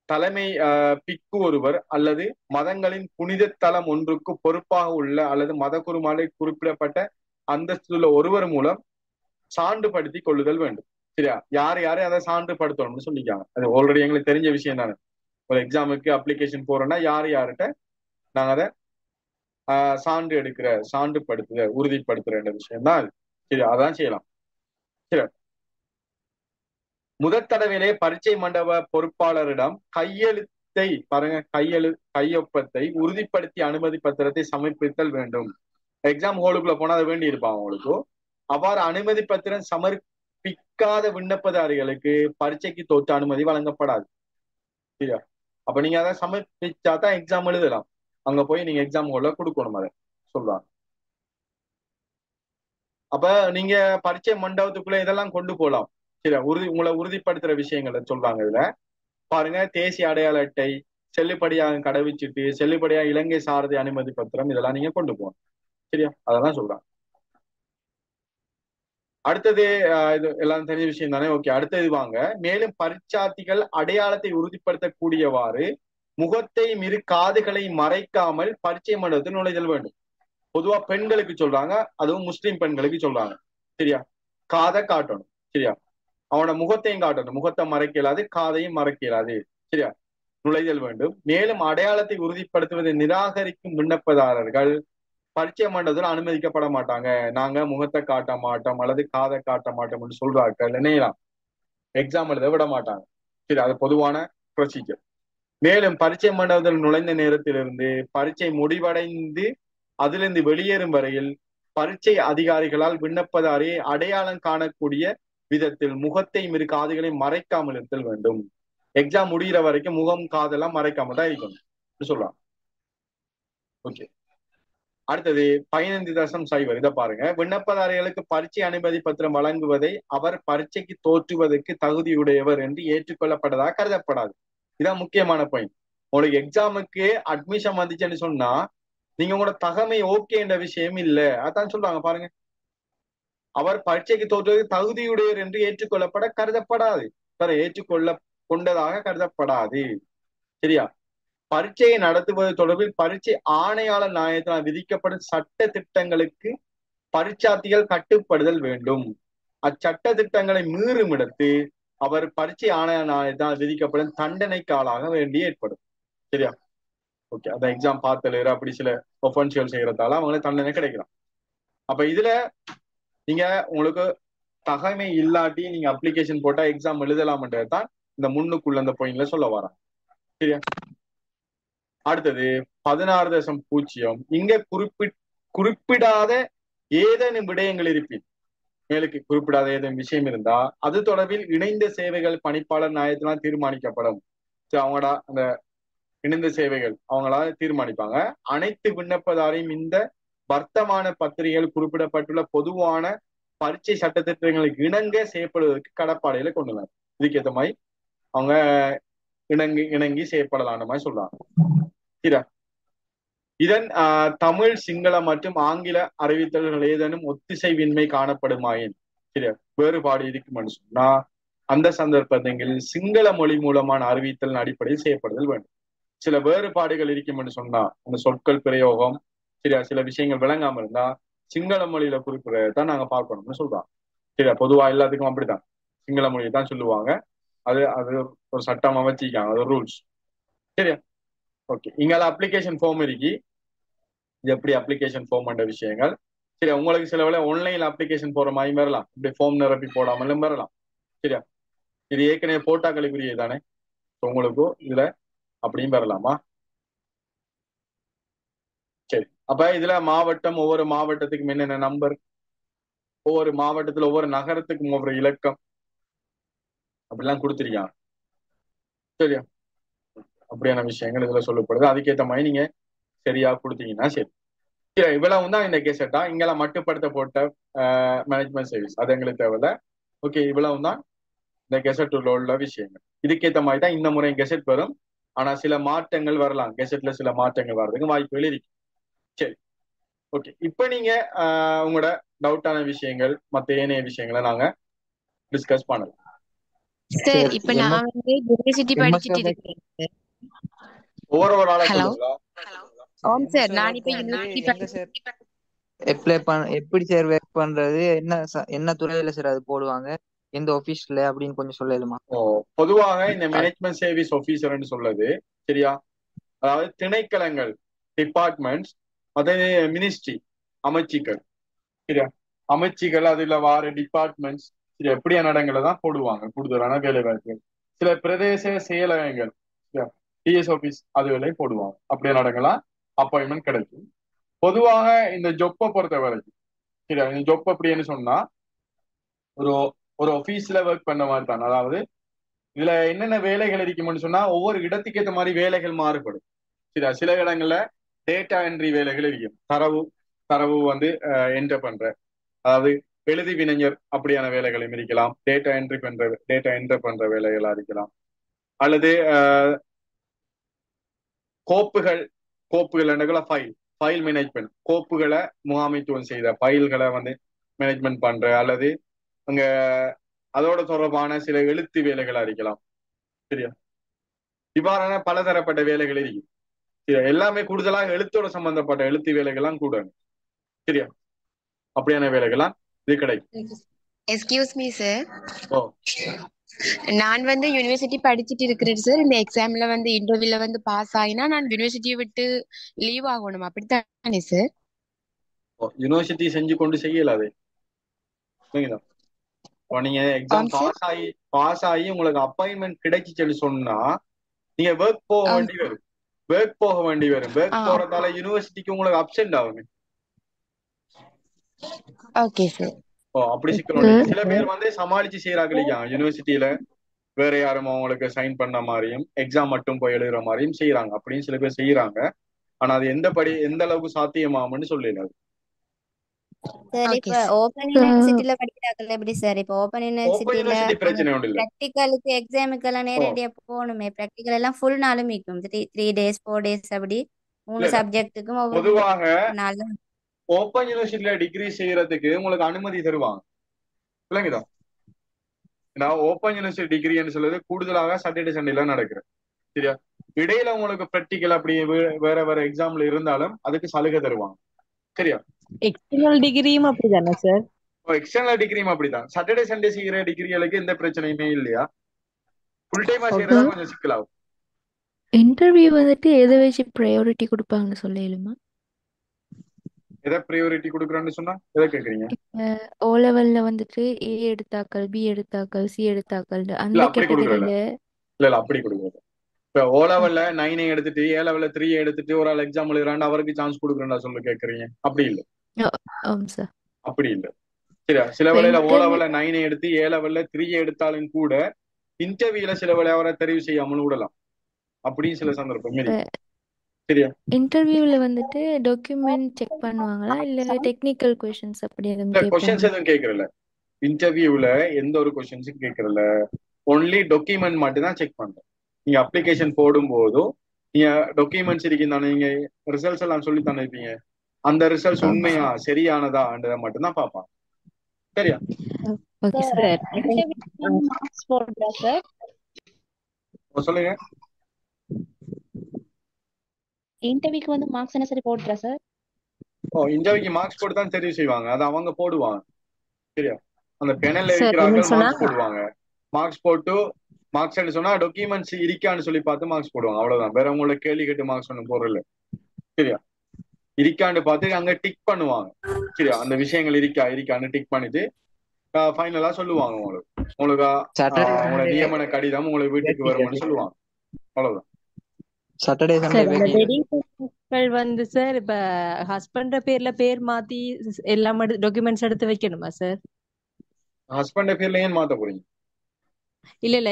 B: தலைமை பிக்கு ஒருவர், அல்லது மதங்களின் புனித தலம் ஒன்றுக்கு பொறுப்பாக உள்ள அல்லது மத குருமாலை குறிப்பிடப்பட்ட அந்தஸ்துள்ள ஒருவர் மூலம் சான்றுபடுத்தி கொள்ளுதல் வேண்டும். சரியா? யாரு அதை சான்றுபடுத்தணும்னு சொல்லிக்காங்க. அது ஆல்ரெடி எங்களுக்கு தெரிஞ்ச விஷயம் தானே. ஒரு எக்ஸாமுக்கு அப்ளிகேஷன் போறோம்னா யார்கிட்ட நாங்க அதை சான்றுபடுத்துத உறுதிப்படுத்துற விஷயம் தான். சரி, அதான் செய்யலாம். சரி, முதற் தடவையிலே பரீட்சை மண்டப பொறுப்பாளரிடம் கையொப்பத்தை உறுதிப்படுத்தி அனுமதி பத்திரத்தை சமர்ப்பித்தல் வேண்டும். எக்ஸாம் ஹாலுக்குள்ள போனா அதை வேண்டி இருப்பாங்க உங்களுக்கு. அவ்வாறு அனுமதி பத்திரம் சமர்ப்பிக்காத விண்ணப்பதாரிகளுக்கு பரீட்சைக்கு தோற்ற அனுமதி வழங்கப்படாது. சரியா? அப்ப நீங்க அதை சமர்ப்பிச்சாதான் எக்ஸாம் எழுதலாம். அங்க போய் நீங்க எக்ஸாம் ஹால்ல கொடுக்கணும், அதை சொல்றாங்க. அப்ப நீங்க பரீட்சை மண்டபத்துக்குள்ள இதெல்லாம் கொண்டு போகலாம். சரியா? உங்களை உறுதிப்படுத்துற விஷயங்களை சொல்றாங்க. இதுல பாருங்க, தேசிய அடையாள அட்டை, செல்லுபடியாக கடவுச்சீட்டு, செல்லுபடியாக இலங்கை சாரதி அனுமதி பத்திரம், இதெல்லாம் நீங்க கொண்டு போகணும். சரியா? அதெல்லாம் சொல்றாங்க. அடுத்தது இது எல்லாம் தெரிஞ்ச விஷயம் தானே. ஓகே, அடுத்தது வாங்க. மேலும் பரீட்சார்த்திகள் அடையாளத்தை உறுதிப்படுத்தக்கூடியவாறு முகத்தையும் இரு காதுகளை மறைக்காமல் பரீட்சை மண்டபத்தில் நுழைதல் வேண்டும். பொதுவா பெண்களுக்கு சொல்றாங்க, அதுவும் முஸ்லிம் பெண்களுக்கு சொல்றாங்க. சரியா? காதை காட்டணும். சரியா? அவனோட முகத்தையும் காட்டணும். முகத்தை மறைக்க இயலாது, காதையும் மறைக்க இயலாது. சரியா? நுழைதல் வேண்டும். மேலும் அடையாளத்தை உறுதிப்படுத்துவதை நிராகரிக்கும் விண்ணப்பதாரர்கள் பரீட்சை மண்டபத்தில் அனுமதிக்கப்பட மாட்டாங்க. நாங்க முகத்தை காட்ட மாட்டோம் அல்லது காதை காட்ட மாட்டோம்னு சொல்றார்கள் என்னையலாம் எக்ஸாம் எழுத விட மாட்டாங்க. சரி, அது பொதுவான ப்ரொசீஜர். மேலும் பரீட்சை மண்டபத்தில் நுழைந்த நேரத்திலிருந்து பரீட்சை முடிவடைந்து அதிலிருந்து வெளியேறும் வரையில் பரீட்சை அதிகாரிகளால் விண்ணப்பதாரியை அடையாளம் காணக்கூடிய விதத்தில் முகத்தை இரு காதுகளை மறைக்காமல் இருத்தல் வேண்டும். எக்ஸாம் முடிகிற வரைக்கும் முகம் காதெல்லாம் மறைக்காம தான் இருக்கணும் சொல்றாங்க. ஓகே, அடுத்தது 15.0 இதை பாருங்க. விண்ணப்பதாரிகளுக்கு பரீட்சை அனுமதி பத்திரம் வழங்குவதை அவர் பரீட்சைக்கு தோற்றுவதற்கு தகுதியுடையவர் என்று ஏற்றுக்கொள்ளப்பட்டதாக கருதப்படாது. இதான் முக்கியமான பாயிண்ட். உங்களுக்கு எக்ஸாமுக்கு அட்மிஷன் வந்துச்சுன்னு சொன்னா நீங்க உங்களோட தகமை ஓகே என்ற விஷயம் இல்ல. அதான் சொல்றாங்க பாருங்க. அவர் பரீட்சைக்கு தோற்றுவதற்கு தகுதியுடையவர் என்று ஏற்றுக்கொள்ளப்பட கருதப்படாது. ஏற்றுக்கொள்ள கொண்டதாக கருதப்படாது. சரியா? பரீட்சையை நடத்துவது தொடர்பில் பரீட்சை ஆணையாளர் நாயகத்தினால் விதிக்கப்படும் சட்ட திட்டங்களுக்கு பரீட்சார்த்திகள் கட்டுப்படுதல் வேண்டும். அச்சட்ட திட்டங்களை மீறும் இடத்து அவர் பரீட்சை ஆணையாளர் நாயகத்தினால் விதிக்கப்படும் தண்டனைக்கு ஆளாக வேண்டி ஏற்படும். சரியா? ஓகே, அந்த எக்ஸாம் பார்த்தல அப்படி சில ஒஃபென்சியல் செய்யறதால அவங்களுக்கு தண்டனை கிடைக்கலாம். அப்ப இதுல நீங்க உங்களுக்கு தகமை இல்லாட்டி நீங்க அப்ளிகேஷன் போட்டா எக்ஸாம் எழுதலாம்ன்றது தான் இந்த முன்னுக்குள்ள அந்த பாயிண்ட்ல சொல்ல வராங்க. சரியா? அடுத்தது 16.0 இங்க குறிப்பிடாத ஏதேனும் விடயங்கள் இருப்பின், மேலுக்கு குறிப்பிடாத ஏதேனும் விஷயம் இருந்தா அது தொடர்பில் இணைந்த சேவைகள் பணிப்பாளர் நாயகத்தினால் தீர்மானிக்கப்படும். அவங்களோட அந்த இணைந்த சேவைகள் அவங்களால தீர்மானிப்பாங்க. அனைத்து விண்ணப்பதாரையும் இந்த வர்த்தமான பத்திரிகைகள் குறிப்பிடப்பட்டுள்ள பொதுவான பரீட்சை சட்டத்திட்டங்களுக்கு இணங்க செய்யப்படுவதற்கு கடப்பாடையில கொண்டு வராங்க. இதுக்கேற்ற மாதிரி அவங்க இணங்கி செய்யப்படலான மாதிரி சொல்றாங்க. சரியா? இதன் தமிழ், சிங்கள மற்றும் ஆங்கில அறிவித்தல்கள் ஏதேனும் ஒத்திசைவின்மை காணப்படுமாயின், சரியா, வேறுபாடு இருக்குமென்னு சொன்னா அந்த சந்தர்ப்பத்தில் சிங்கள மொழி மூலமான அறிவித்தல் அடிப்படையில் செய்யப்படுதல் வேண்டும். சில வேறுபாடுகள் இருக்குமென்னு சொன்னா அந்த சொற்கள் பிரயோகம், சரியா, சில விஷயங்கள் விளங்காம இருந்தா சிங்கள மொழியில குறிப்பிடறதான் நாங்க பார்க்கணும்னு சொல்றாங்க. சரியா? பொதுவா எல்லாத்துக்கும் அப்படித்தான் சிங்கள மொழியை தான் சொல்லுவாங்க. அது ஒரு சட்டம் அமைச்சிருக்காங்க, அது ரூல்ஸ். சரியா? ஓகே, இங்கால அப்ளிகேஷன் ஃபார்ம் இருக்கு. இது எப்படி அப்ளிகேஷன் ஃபார்ம் என்ற விஷயங்கள். சரி, உங்களுக்கு சில வேலை ஆன்லைன்ல அப்ளிகேஷன் போற மாதிரி வரலாம், இப்படி ஃபார்ம் நிரப்பி போடாமலும் வரலாம். சரியா? இது ஏற்கனவே போட்டாக்களுக்குரிய தானே, உங்களுக்கும் இதுல அப்படியும் வரலாமா? சரி, அப்ப இதுல மாவட்டம், ஒவ்வொரு மாவட்டத்துக்கும் என்னென்ன நம்பர், ஒவ்வொரு மாவட்டத்துல ஒவ்வொரு நகரத்துக்கும் ஒவ்வொரு இலக்கம் அப்படிலாம் கொடுத்துருக்காங்க. சரியா? அப்படியான விஷயங்கள் இதுல சொல்லப்படுது. அதுக்கேற்ற மாதிரி நீங்க சரியா கொடுத்தீங்கன்னா சரி. சரி, இவ்வளவு தான் இந்த கெசட்டா. இங்கெல்லாம் மட்டுப்படுத்தப்பட்ட மேனேஜ்மெண்ட் சர்வீஸ் அது எங்களுக்கு தேவையில்ல. ஓகே, இவ்வளவு தான் இந்த கெசட்டுள்ள உள்ள விஷயங்கள். இதுக்கேற்ற மாதிரி தான் இந்த முறை கெசட் வரும். ஆனா சில மாற்றங்கள் வரலாம், கெசட்ல சில மாற்றங்கள் வர்றதுக்கு வாய்ப்புகள் இருக்கு. சரி, ஓகே, இப்ப நீங்க உங்களோட டவுட்டான விஷயங்கள் மற்ற ஏனைய விஷயங்களை நாங்க டிஸ்கஸ் பண்ணலாம்.
Q: சார் இப்ப நான் வந்து யூனிவர்சிட்டி படிச்சிட்டு இருக்கேன்.
B: ஒவ்வொரு ஆளா
Q: ஹலோ
B: சொல்லுங்களா?
Q: ஆம் சார், நான் இப்ப யூனிவர்சிட்டி
C: எப்படி சார் ஒர்க் பண்றது, என்ன துறையில சார் அது போடுவாங்க, எந்த ஆபீஸ்ல அப்படின்னு கொஞ்சம் சொல்லலுமா?
B: பொதுவாக இந்த மேனேஜ்மெண்ட் சர்வீஸ் ஆபீசர்னு சொல்லுது. சரியா? அதாவது திணைக்களங்கள், டிபார்ட்மெண்ட்ஸ், அதாவது மினிஸ்ட்ரி, அமைச்சுக்கள். சரியா? அமைச்சுகள் அதுல வார டிபார்ட்மெண்ட்ஸ், சரி, எப்படியான இடங்களை தான் போடுவாங்க கூடுதலான வேலை வாய்ப்புகள். சில பிரதேச செயலகங்கள், டிஎஸ் ஆபீஸ் அதுகளையும் போடுவாங்க. அப்படியான இடங்கள்லாம் அப்பாயின்மெண்ட் கிடைக்கும். பொதுவாக இந்த ஜொப்பை பொறுத்த வரைக்கும், சரியா, இந்த ஜொப் அப்படின்னு சொன்னா ஒரு ஆபீஸ்ல ஒர்க் பண்ண மாதிரி தான். அதாவது இதுல என்னென்ன வேலைகள் இருக்கும்னு சொன்னா ஒவ்வொரு இடத்துக்கு ஏற்ற மாதிரி வேலைகள் மாறுபடும். சரியா? சில இடங்கள்ல டேட்டா என்ட்ரி வேலைகள் இருக்கும். தரவு வந்து என்டர் பண்ற, அதாவது எழுதி வினைஞர் அப்படியான வேலைகளும் இருக்கலாம். டேட்டா என்டர் பண்ற வேலைகளா இருக்கலாம். அல்லது கோப்புகள் ஃபைல் மேனேஜ்மெண்ட், கோப்புகளை முகாமைத்துவம் செய்த ஃபைல்களை வந்து மேனேஜ்மெண்ட் பண்ற, அல்லது அங்க அதோட தொடர்பான சில எழுத்து வேலைகளா இருக்கலாம். சரியா? இவ்வாறான பலதரப்பட்ட வேலைகள் இருக்கு. சரியா, எல்லாமே கூடுதலாக எழுத்தோட சம்பந்தப்பட்ட எழுத்து வேலைகள்லாம் கூட. சரியா, அப்படியான வேலைகள்லாம் இது கிடைக்கும்.
Q: எஸ்கியூஸ் மீ சார்,
B: ஓ
Q: நான் வந்து யூனிவர்சிட்டி படிச்சுட்டு இருக்கிறேன் சார். இந்த எக்ஸாம்ல வந்து இன்டர்வியூல வந்து பாஸ் ஆகினா நான் யூனிவர்சிட்டியை விட்டு லீவ் ஆகணும், அப்படித்தானே சார்?
B: யூனிவர்சிட்டி செஞ்சு கொண்டு செய்யலாது. சரிங்களா, இப்போ நீங்க எக்ஸாம் பாஸ் ஆகி உங்களுக்கு அப்பாயின்மெண்ட் கிடைச்சிச்சுன்னு சொன்னா நீங்க ஒர்க் போக வேண்டி வரும். ஒர்க் போறதால யூனிவர்சிட்டிக்கு உங்களுக்கு அப்சென்ட் ஆகுமே.
Q: Okay sir.
B: அப்படி சிக்கணும். சில பேர் வந்து சமாளிச்சு செய்யறாங்க இல்லையா, யூனிவர்சிட்டியில வேற யாரும் அவங்களுக்கு சைன் பண்ண மாதிரியும் எக்ஸாம் மட்டும் போய் எழுதுற மாதிரியும் செய்யறாங்க. அப்படின்னு சில பேர் செய்யறாங்க. ஆனா அது எந்த அளவுக்கு சாத்தியமாகும்னு சொல்லல.
R: சார் இப்ப ஓபன் யூனிவர்சிட்டில படிக்கிறாங்கல்ல எப்படி சார்? இப்ப ஓபன் யூனிவர்சிட்டில
B: பிரச்சனை ஒண்ணு இல்ல.
R: பிராக்டிகலுக்கு எக்ஸாமுக்கு எல்லாம் நேரடியா போகணுமே. பிராக்டிகல் எல்லாம் ஃபுல் நாளும் இருக்கும். 3 days 4 days அப்படி 3 சப்ஜெக்ட்டுக்கும்
B: பொதுவாக ஓபன் யூனிவர்சிட்டியில டிகிரி செய்யறதுக்கு உங்களுக்கு அனுமதி தருவாங்க. இல்லைங்கதா, நான் ஓபன் யூனிவர்சிட்டி டிகிரின்னு சொல்றது கூடுதலாக சாட்டர்டே சண்டேல நடக்குறேன். சரியா, இடையில உங்களுக்கு பிராக்டிகல் அப்படி வேற எக்ஸாம்ல இருந்தாலும் அதுக்கு சலுகை தருவாங்க. சரியா,
S: எக்ஸ்டர்னல் டிகிரியும் அப்படிதானே சார்?
B: எக்ஸ்டர்னல் டிகிரியும் அப்படிதான். சாட்டர்டே சண்டே செய்யற டிகிரிகளுக்கு எந்த பிரச்சனையுமே இல்லையா. ஃபுல் டைமா செய்யறதா கொஞ்சம் சிக்கலாகும்.
T: இன்டர்வியூ வந்துட்டு எதை வச்சு ப்ரையாரிட்டி கொடுப்பாங்கன்னு சொல்லலுமா?
B: எதை ப்ரையாரிட்டி கொடுக்குறேன்னு சொன்னா எதை கேக்குறீங்க?
T: ஓ லெவல்ல வந்துட்டு ஏ எடுத்தாக்கள், பி எடுத்தாக்கள், சி எடுத்தாக்கள் அந்த கேட்டகரியில
B: இல்ல அப்படி கொடுக்குறது. இப்ப ஓ லெவல்ல 9 எடுத்துட்டு ஏ லெவல்ல 3 எடுத்துட்டு ஒரு ஆள் எக்ஸாம் எழுதுறாண்டு அவருக்கு சான்ஸ் கொடுக்குறேன்டா சொல்ல கேக்குறீங்க. அப்படி இல்ல. அப்படி இல்ல. சரியா, சில வேளையில ஓ லெவல்ல 9 எடுத்து ஏ லெவல்ல 3 எடுத்தாலும் கூட இன்டர்வியூல சில வேளை அவரை தெரிவு செய்யாமல் விடலாம். அப்படின்னு சில சந்தர்ப்பம் இருக்கு. சரியா,
T: இன்டர்வியூல வந்துட்டு டாக்குமெண்ட் செக் பண்ணுவாங்களா இல்ல டெக்னிக்கல் क्वेश्चंस அப்படி எதுவும்
B: கேட்பாங்களா? क्वेश्चंस எதுவும் கேக்குறல. இன்டர்வியூல எந்த ஒரு क्वेश्चंஸும் கேக்குறல. ஒன்லி டாக்குமெண்ட் மட்டும் தான் செக் பண்றோம். நீங்க அப்ளிகேஷன் போடும்போது நீங்க டாக்குமெண்ட்ஸ் இருக்குதானே, நீங்க ரிசல்ட்ஸ் எல்லாம் சொல்லி தானே இருப்பீங்க. அந்த ரிசல்ட்ஸ் உண்மையா சரியானதான்றத மட்டும் தான் பார்ப்பாங்க. சரியா,
T: ஓகே சார்.
S: மார்க்ஸ் போடுறா சார்?
B: சொல்லுங்க.
S: இன்டர்வியூக்கு வந்து மார்க்ஸ் என்ன சரி போடுறா சார்?
B: இன்டர்வியூக்கு மார்க்ஸ் போட்டு தான் தெரிவு செய்வாங்க. அது அவங்க போடுவாங்க. சரியா, அந்த பேனல்ல இருக்கிறாங்க மார்க்ஸ் போடுவாங்க. மார்க்ஸ் போட்டு மார்க்ஸ் சொன்னா டாக்குமெண்ட்ஸ் இருக்கான்னு சொல்லி பார்த்து மார்க்ஸ் போடுவாங்க. அவ்வளவுதான். வேற உங்களோட கேள்வி கேட்டு மார்க்ஸ் ஒன்றும் போடல. சரியா, இருக்கான்னு பார்த்து அங்க டிக் பண்ணுவாங்க. சரியா, அந்த விஷயங்கள் இருக்கான்னு டிக் பண்ணிட்டு ஃபைனலா சொல்லுவாங்க. உங்களுக்கு உங்களோட நியமன கடிதம் உங்களுக்கு வீட்டுக்கு வரும்னு சொல்லுவாங்க. அவ்வளவுதான்.
C: சாட்டர்டே
S: சண்டே வந்து சார் இப்ப ஹஸ்பண்ட் பேர்ல பேர் மாத்தி எல்லாம் டாக்குமெண்ட்ஸ் எடுத்து வைக்கணுமா சார்?
B: ஹஸ்பண்ட் பேர்ல ஏன் மாத்த போறீங்க?
S: இல்ல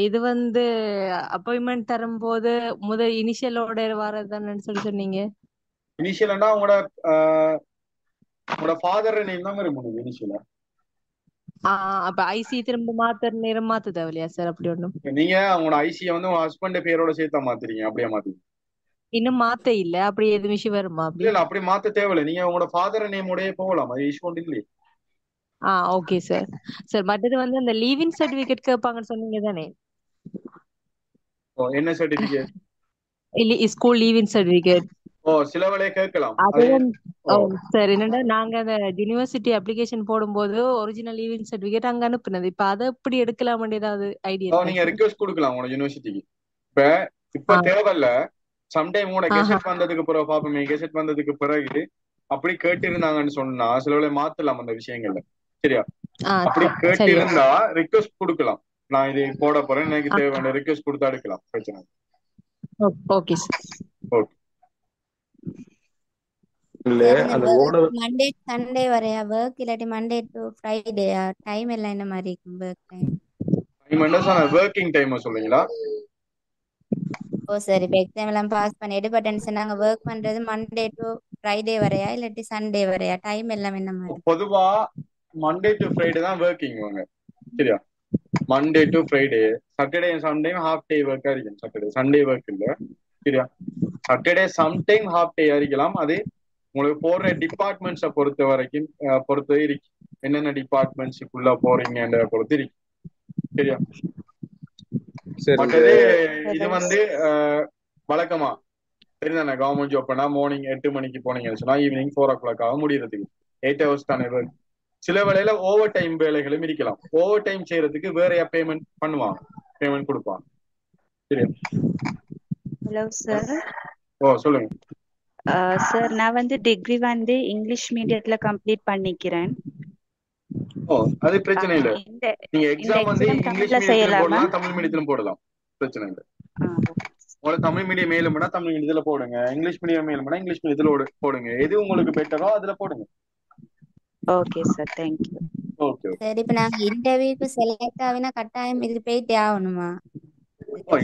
S: இது வந்து அப்பாயின்மெண்ட் தரும்போது முதல் இனிஷியலோட வரதானு சொன்னீங்க.
B: இனிஷியல்னா உங்களோட ஃபாதர் நேம் தான் இருக்கும் இனிஷியலா.
S: அப்ப ஐசி திரும்ப மாத்த தேவையா சார்? அப்படி ஒண்ணும்
B: நீங்க உங்களோட ஐசியை வந்து உங்க ஹஸ்பண்ட் பேரோட சேர்த்தா மாத்துறீங்க. அப்படியே மாத்தீங்க?
S: இன்னும் மாத்த இல்ல. அப்படி எதுவும் இஷ்யூ வருமா?
B: இல்ல அப்படி மாத்த தேவையில்லை. நீங்க உங்களோட ஃபாதர் நேம் உடைய போகலாம். அது இஷ்யூ ஒன்றும் இல்லையே.
S: Okay sir. சார் மற்றது வந்து அந்த லீவிங் சர்டிபிகேட் கேட்பாங்கன்னு சொன்னீங்க தானே?
B: என்ன சர்டிபிகேட்?
S: இல்ல ஸ்கூல் லீவிங் சர்டிபிகேட்.
B: சில வேளைய கேட்கலாம்.
S: சார் என்னன்னா நாங்க அந்த யூனிவர்சிட்டி அப்ளிகேஷன் போடும்போது ஒரிஜினல் லீவிங் சர்டிபிகேட் அங்க அனுப்புனது. இப்ப அதை எப்படி எடுக்கலாம் ஏதாவது ஐடியா?
B: நீங்க ரிக்வெஸ்ட் கொடுக்கலாம் உங்களோட யூனிவர்சிட்டிக்கு. இப்ப தேவையில்ல. சம்டைம் உங்களோட கெசெட் வந்ததுக்கு பிறகு பாப்போமே. கெசெட் வந்ததுக்கு பிறகு அப்படி கேட்டு இருந்தாங்கன்னு சொன்னா சில வேளை மாத்தலாம் அந்த விஷயங்கள்ல. சரியா, அப்படி கேட்டு இருந்தா ரிக்வெஸ்ட் கொடுக்கலாம். நான் இது போட போறேன், எனக்கு தேவையான ரிக்வெஸ்ட் கொடுத்தா எடுக்கலாம். பிரச்சனை.
S: Okay sir.
B: Okay.
R: Monday Sunday வரையா ஒர்க் இல்லாட்டி மண்டே டு ஃப்ரைடேயா? டைம் எல்லாம் என்ன மாதிரி இருக்கும்? ஒர்க் டைம்
B: ஒர்க்கிங் டைம் சொல்றீங்களா?
R: சரி, இப்ப எக்ஸாம் எல்லாம் பாஸ் பண்ணிட்டு பட் நாங்க ஒர்க் பண்றது மண்டே டு ஃப்ரைடே வரையா இல்லாட்டி சண்டே வரையா? டைம் எல்லாம் என்ன மாதிரி?
B: பொதுவா மண்டே டு ஃப்ரைடே தான் ஒர்க்கிங் வாங்க. சரியா, Monday to Friday. Saturday sometime half day ஒர்க்கா இருக்கும். சாட்டர்டே சண்டே ஒர்க் இல்ல. சரியா, சாட்டர்டே சம்டைம் ஹாஃப் டே இருக்கலாம். அது உங்களுக்கு போடுற டிபார்ட்மெண்ட்ஸை பொறுத்த இருக்கு. என்னென்ன டிபார்ட்மெண்ட்ஸுக்குள்ள போறீங்கன்ற பொறுத்து இருக்கு. சரியா,
K: சரி
B: மற்றது இது வந்து வழக்கமா தெரியுதானே, கவர்மெண்ட் ஜாப் பண்ணா மார்னிங் 8 மணிக்கு போனீங்கன்னு சொன்னா ஈவினிங் 4 o'clock முடியறதுக்கு 8 hours தானே work. சில வேளையில ஓவர் டைம் வேலைகளும் இருக்கலாம். ஓவர் டைம் செய்யறதுக்கு வேறையா பேமெண்ட் பண்ணுவாங்க, பேமெண்ட் கொடுப்பாங்க. சரியா?
U: Hello sir.
B: சொல்லுங்க
U: சார், நான் வந்து டிகிரி வந்து இங்கிலீஷ் மீடியத்துல கம்ப்ளீட் பண்ணிக்கிறேன்.
B: அது பிரச்சனை இல்ல.
U: இந்த
B: நீங்க
U: இந்த
B: எக்ஸாம் வந்து
U: எக்ஸாம்
B: இங்கிலீஷ்
U: தமிழ்ல
B: மீடியத்திலும்
U: செய்யலாமா?
B: போடலாம், தமிழ் மீடியத்திலும் போடலாம், பிரச்சனை இல்லை. உங்களுக்கு தமிழ் மீடியம் மேலும்னா தமிழ் மீடியத்துல போடுங்க, இங்கிலீஷ் மீடியம் மேலும்னா இங்கிலீஷ் மீடியத்துல போடுங்க. எது உங்களுக்கு பெட்டரோ அதுல போடுங்க.
U: Okay sir, thank you.
B: ஓகே.
R: சரி, இப்ப நாங்க இன்டர்வியூக்கு செலக்ட் ஆகினா கட்டாயம் இது போயிட்டே ஆகணுமா?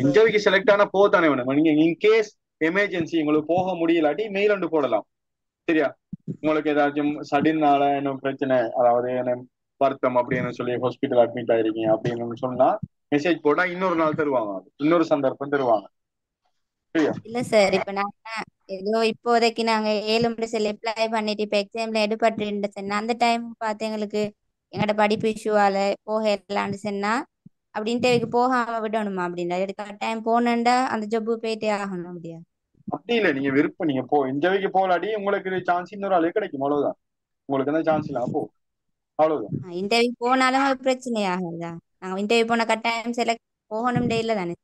B: இன்டர்வியூக்கு செலக்ட் ஆனா போதானே வேணும். நீங்க இன்கேஸ் எமர்ஜென்சி உங்களுக்கு போக முடியலாட்டி மெயில் ஒன்று போடலாம். சரியா? உங்களுக்கு ஏதாச்சும் சடனால என்ன பிரச்சனை, அதாவது என்ன வருத்தம் அப்படின்னு சொல்லி ஹாஸ்பிட்டல் அட்மிட் ஆயிருக்கீங்க அப்படின்னு சொன்னா மெசேஜ் போட்டா இன்னொரு நாள் தருவாங்க, இன்னொரு சந்தர்ப்பம் தருவாங்க. சரியா?
R: இல்ல சார், இப்ப நாங்க ஏதோ இப்போதைக்கு நாங்க 7 முடிச்சல் அப்ளை பண்ணிட்டு இப்ப எக்ஸாம்ல எடுபட்டு சொன்னா அந்த டைம் பார்த்து எங்களுக்கு எங்களோட படிப்பு இஷ்யூவால போகலான்னு சொன்னா அப்படி இன்டர்வியூக்கு போகாம விடணுமா? அப்படின்னா கட்டாயம் போனேன்டா அந்த ஜொப்பு போயிட்டே ஆகணும் அப்படியா?
B: அப்படி இல்லை, நீங்க விருப்பம் நீங்க இன்டர்வியூக்கு போகலாட்டி உங்களுக்கு சான்ஸ் இன்னொரு ஆளு கிடைக்கும், அவ்வளவுதான். உங்களுக்கு எந்த சான்ஸ் இல்லாம போ, அவ்வளவுதான்.
R: இன்டர்வியூ போனாலும் அது பிரச்சனை ஆகுதா? நாங்க இன்டர்வியூ போன கட்டாயம் செலக்ட் போகணும் இல்ல தானே?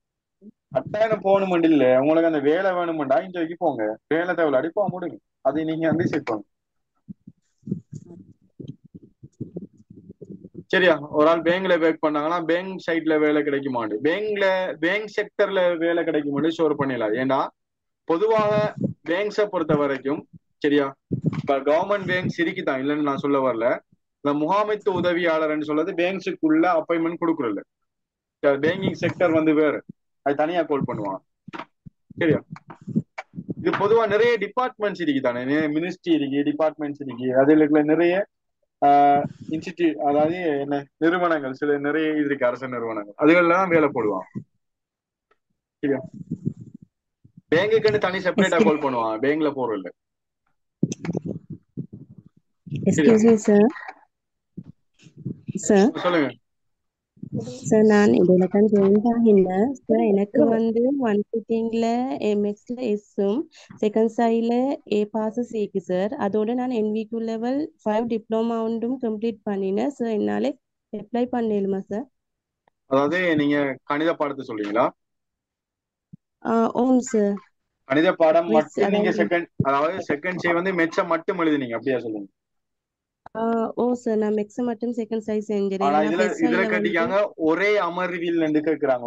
B: கட்டாயம் போகணுமெண்டு இல்ல, உங்களுக்கு அந்த வேலை வேணுமெண்டா இன்டர்வியூக்கு போங்க, வேலை தேவையில்லாடி போக முடியும், அதை நீங்க வந்து செட் பண்ணுங்க. சரியா? ஒரு ஆள் பேங்க்ல ஒர்க் பண்ணாங்கன்னா பேங்க் சைட்ல வேலை கிடைக்குமாண்டு, பேங்க் செக்டர்ல வேலை கிடைக்குமாண்டு ஷோர் பண்ணிடலாம். ஏன்னா பொதுவாக பேங்க்ஸை பொறுத்த வரைக்கும், சரியா, இப்ப கவர்மெண்ட் பேங்க்ஸ் இருக்குதான், இல்லைன்னு நான் சொல்ல வரல. இந்த முகாமைத்துவ உதவியாளர்ன்னு சொல்றது பேங்க்ஸுக்குள்ள அப்பாயின்மெண்ட் கொடுக்குறல. பேங்கிங் செக்டர் வந்து வேறு, அது தனியா கால் பண்ணுவாங்க. சரியா? இது பொதுவா நிறைய டிபார்ட்மெண்ட்ஸ் இருக்குதானே, மினிஸ்ட்ரி இருக்கு, டிபார்ட்மெண்ட்ஸ் இருக்கு, அதுல நிறைய இன்ஸ்டிடியூட், அதாவது என்ன நிறுவனங்கள், சில நிறைய இது இருக்கு, அரசு நிறுவனங்கள், அதுகள்லாம் வேலை போடுவாங்க. சரியா? பேங்குக்குன்னு தனி செப்பரேட்டா கால் பண்ணுவாங்க, பேங்க்ல போறதில்ல.
V: Excuse me sir.
B: சொல்லுங்க
V: சார், நான் இதில் தான் ஜாயின் ஆகியிருந்தேன் சார். எனக்கு வந்து 1 சிட்டிங்ல எம்எக்ஸ்ல எஸ்ஸும் செகண்ட் சைடில் ஏ பாசஸ் ஏக்கு சார். அதோட நான் NVQ level 5 டிப்ளமா ஒன்றும் கம்ப்ளீட் பண்ணினேன் சார். என்னால அப்ளை பண்ணலுமா சார்?
B: அதாவது நீங்க கணித பாடத்தை சொல்றீங்களா?
V: ஓம் சார்.
B: கணித பாடம் மட்டும் நீங்க செகண்ட் சே வந்து மெச்ச மட்டும் எழுதினீங்க, அப்படியா சொல்லுங்க?
V: ஓ சார், நான் மெக்ஸ் மட்டும் செகண்ட் சைஸ் செஞ்சேன்.
B: ஆனா இதுல கட்டிக்காங்க ஒரே அமர்வில் கேட்கிறாங்க,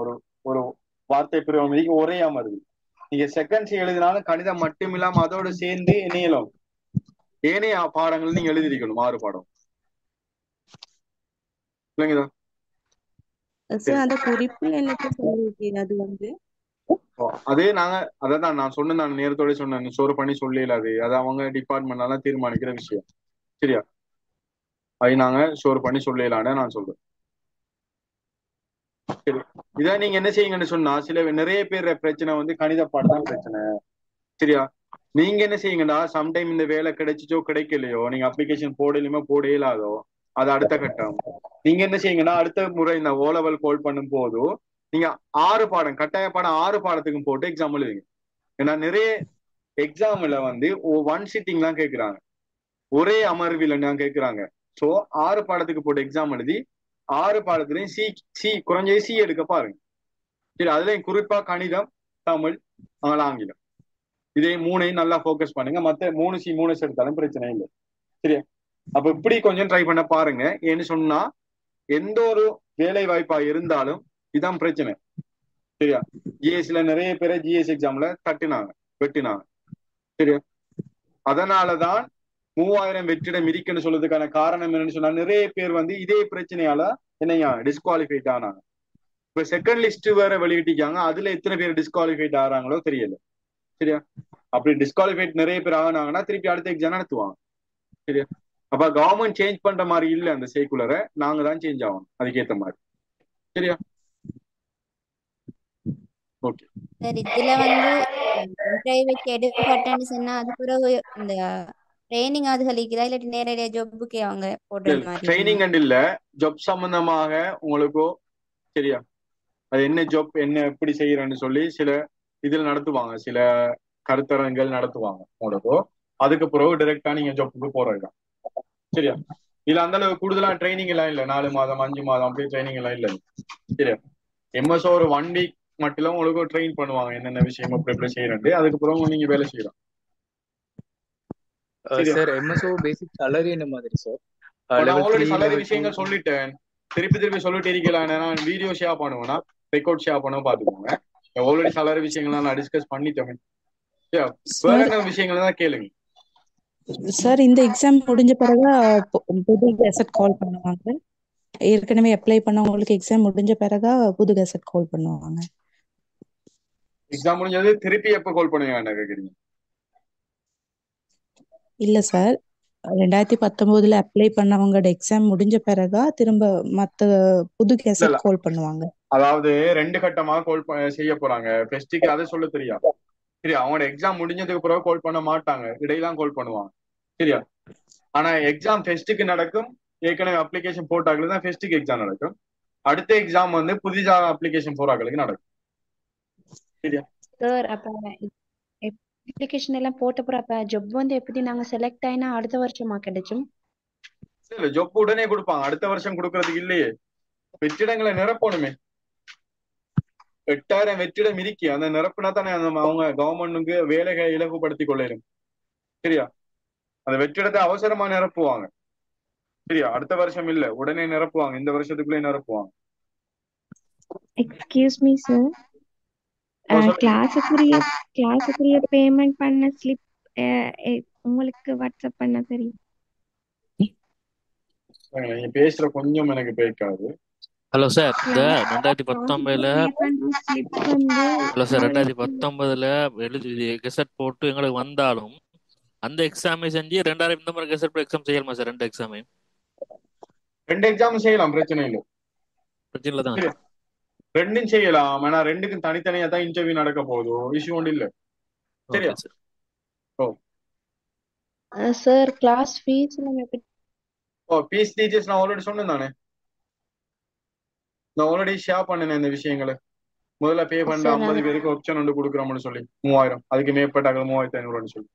B: ஒரு வார்த்தை பிரிவு ஒரே அமர்வில். நீங்க செகண்ட் சே எழுதினாலும் கணிதம் மட்டும் இல்லாம அதோட சேர்ந்து இணையலும் ஏனைய பாடங்கள் நீங்க எழுதிருக்கணும், 6 பாடம். இல்லைங்கதா
V: சார்? அந்த குறிப்பு எனக்கு சொல்லிருக்கீங்க, அது வந்து
B: அதே அதான் நான் சொன்னேன், நான் நேரத்தோட சொன்னேன், ஸ்டோர் பண்ணி சொல்லல. அது அவங்க டிபார்ட்மெண்ட்லாம் தீர்மானிக்கிற விஷயம். சரியா? அது நாங்க ஸ்டோர் பண்ணி சொல்லலான்னு நான் சொல்றேன். சரி, இதான் நீங்க என்ன செய்யுங்கன்னு சொன்னா, நிறைய பேர் பிரச்சனை வந்து கணித பாடம் தான் பிரச்சனை. சரியா? நீங்க என்ன செய்யுங்கன்னா, சம்டைம் இந்த வேலை கிடைச்சிச்சோ கிடைக்கலையோ, நீங்க அப்ளிகேஷன் போடலுமே போட இயலாதோ, அது அடுத்த கட்டம். நீங்க என்ன செய்யுங்கன்னா, அடுத்த முறை இந்த O level கால் பண்ணும் போதோ நீங்க 6 பாடம் கட்டாய பாடம் 6 பாடத்துக்கும் போட்டு எக்ஸாம் எழுதுங்க. ஏன்னா நிறைய எக்ஸாம்ல வந்து 1 சிட்டிங் தான் கேட்கிறாங்க, ஒரே அமர்வில் தான் கேட்கிறாங்க. சோ 6 பாடத்துக்கு போட்டு எக்ஸாம் எழுதி 6 பாடத்துலயும் சி குறைஞ்சது சி எடுக்க பாருங்க. சரி, அதுலயும் குறிப்பா கணிதம், தமிழ், ஆங்கிலம், இதே 3ஐயும் நல்லா ஃபோக்கஸ் பண்ணுங்க. மத்த 3 எடுத்தாலும் பிரச்சனை இல்லை. சரியா? அப்ப இப்படி கொஞ்சம் ட்ரை பண்ண பாருங்க. ஏன்னு சொன்னா எந்த ஒரு வேலை வாய்ப்பா இருந்தாலும் இதான் பிரச்சனை. சரியா? ஜிஎஸ்ல நிறைய பேரை ஜிஎஸ் எக்ஸாம்ல வெட்டினாங்க. சரியா? அதனாலதான் 3000 வெற்றிடம் இருக்குன்னு சொல்றதுக்கான காரணம் என்னன்னு சொன்னா, நிறைய பேர் வந்து இதே பிரச்சனையால என்னையா டிஸ்குவாலிஃபைட் ஆனாங்க. இப்ப செகண்ட் லிஸ்ட் வேற வெளியிட்டிருக்காங்க, அதுல எத்தனை பேர் டிஸ்குவாலிஃபைட் ஆகிறாங்களோ தெரியல. சரியா? அப்படி டிஸ்குவாலிஃபைட் நிறைய பேர் ஆகினாங்கன்னா திருப்பி அடுத்த எக்ஸாம் நடத்துவாங்க. சரியா? அப்ப கவர்மெண்ட் சேஞ்ச் பண்ற மாதிரி இல்ல, அந்த சர்க்குலரை நாங்க தான் சேஞ்ச் ஆகணும் அதுக்கேற்ற மாதிரி. சரியா? ஓகே
R: சார், இதுல வந்து பிரைவேட் எடுக்கப்பட்டேன்னு சொன்னா அது பிறகு இந்த ட்ரைனிங் அது கழிக்குதா இல்லாட்டி நேரடியா ஜாபுக்கு அவங்க போடுற மாதிரி?
B: ட்ரைனிங் அண்ட் இல்ல, ஜாப் சம்பந்தமாக உங்களுக்கோ சரியா அது என்ன ஜாப் என்ன எப்படி செய்யறேன்னு சொல்லி சில இதில் நடத்துவாங்க, சில கருத்தரங்கள் நடத்துவாங்க உங்களோடதோ. அதுக்கு பிறகு டைரக்டா நீங்க ஜாப்புக்கு போறதுதான். சரியா? இதுல அந்த அளவு கூடுதலா ட்ரைனிங் எல்லாம் இல்லை, 4 மாதம் 5 மாதம் அப்படி ட்ரைனிங் எல்லாம் இல்லை. சரியா? எம்எஸ்ஓ ஒரு 1 வீக் மட்டும் உங்களுக்கு ட்ரெயின் பண்ணுவாங்க, என்னென்ன விஷயம் எப்படி எப்படி செய்யறது. அதுக்கப்புறம் நீங்க வேலை செய்யலாம்.
K: சார் எம்எஸ்ஓ பேசிக் salary என்ன மாதிரி சார்?
B: நான்
K: லெவல்
B: ஆல்ரெடி
K: 3
B: salary
K: லெவல் 2
B: விஷயங்கள் சொல்லிட்டேன், திருப்பி சொல்லிட்டு இருக்கலாம். நான் வீடியோ ஷேர் பண்ணுவேன்னா ரெக்கார்ட் ஷேர் பண்ண பாத்துக்கோங்க. ஆல்ரெடி salary விஷயங்கள் நான் டிஸ்கஸ் பண்ணிட்டேன். வேற என்ன விஷயங்கள் தான் கேளுங்க.
A: சார் இந்த எக்ஸாம் முடிஞ்ச பிறகு புது கெசட் கால் பண்ணுவாங்க. ஏற்கனவே அப்ளை பண்ணவங்களுக்கு எக்ஸாம் முடிஞ்ச பிறகு புது கெசட் கால் பண்ணுவாங்க.
B: எக்ஸாம் முடிஞ்சது திருப்பி எப்ப கால் பண்ணுவீங்க என்ன கேக்குறீங்க?
A: இல்ல சார், 2019 அப்ளை பண்ணவங்களோட எக்ஸாம் முடிஞ்ச பிறகு திரும்ப மத்த புது கெசட் கால் பண்ணுவாங்க.
B: அதாவது 2 கட்டமா கால் செய்ய போறாங்க. ஃபெஸ்ட்டுக்கு அதை சொல்ல தெரியா? சரியா? அவங்களோட எக்ஸாம் முடிஞ்சதுக்கு பிறகு கால் பண்ண மாட்டாங்க, இடையெல்லாம் கால் பண்ணுவாங்க. சரியா? ஆனா எக்ஸாம் ஃபெஸ்ட்டுக்கு நடக்கும். ஏற்கனவே அப்ளிகேஷன் போட்டாக்களுக்கு தான் ஃபெஸ்ட்டுக்கு எக்ஸாம் நடக்கும். அடுத்த எக்ஸாம் வந்து புதிதாக அப்ளிகேஷன் போறாக்களுக்கு நடக்கும். சரியா?
U: சார் அப்ப அப்ளிகேஷன் எல்லாம் போட்ட அப்புறம் அப்ப ஜாப் வந்து எப்படி நாங்க செலக்ட் ஆயினா அடுத்த வருஷமா கிடைச்சும்?
B: இல்ல, ஜாப் உடனே கொடுப்பாங்க, அடுத்த வருஷம் கொடுக்கறதுக்கு இல்லையே. வெற்றிடங்களை நிரப்பணுமே. 8000 வெற்றிடம் இருக்கி அந்த நிரப்புனா தானே அவங்க கவர்மெண்ட்டுக்கு வேலைகளை இலகுபடுத்திக் கொள்ளும். சரியா? அந்த வெற்றிடத்தை அவசரமா நிரப்புவாங்க. சரியா? அடுத்த வருஷம் இல்ல, உடனே நிரப்புவாங்க, இந்த வருஷத்துக்குள்ளே நிரப்புவாங்க.
U: எக்ஸ்கியூஸ் மீ சார், கிளாஸுக்குரிய பேமெண்ட் பண்ண ஸ்லிப் உங்களுக்கு வாட்ஸ்அப் பண்ண தெரியும்?
B: நீங்க பேசுற கொஞ்சம் எனக்கு பேக்காது.
N: ஹலோ சார், இந்த 2019 ஹலோ சார் 2019 எழுதி கெசட் போட்டு எங்களுக்கு வந்தாலும் அந்த எக்ஸாமே செஞ்சு 2000 இந்த மாதிரி கெசட் எக்ஸாம் செய்யலாமா சார்? 2 எக்ஸாமே
B: 2 எக்ஸாம் செய்யலாம், பிரச்சனை இல்லை.
N: பிரச்சனை தான்.
B: 2ம் செய்யலாம். ஆனா 2க்கும் தனித்தனியா தான் இன்டர்வியூ நடக்க போகுது, இஷ்யூ ஒன்றும் இல்ல. சரியா?
U: சார் கிளாஸ் ஃபீஸ் நம்ம
B: ஃபீஸ் டீச்சர்ஸ் நான் ஆல்ரெடி சொன்னேன் தானே, நான் ஆல்ரெடி ஷேர் பண்ணேன் இந்த விஷயங்களை. முதல்ல பே பண்ற 50 பேருக்கு ஆப்ஷன் ஒன்று கொடுக்குறோம்னு சொல்லி 3000, அதுக்கு மேற்பட்டாங்க 3500 சொல்லி.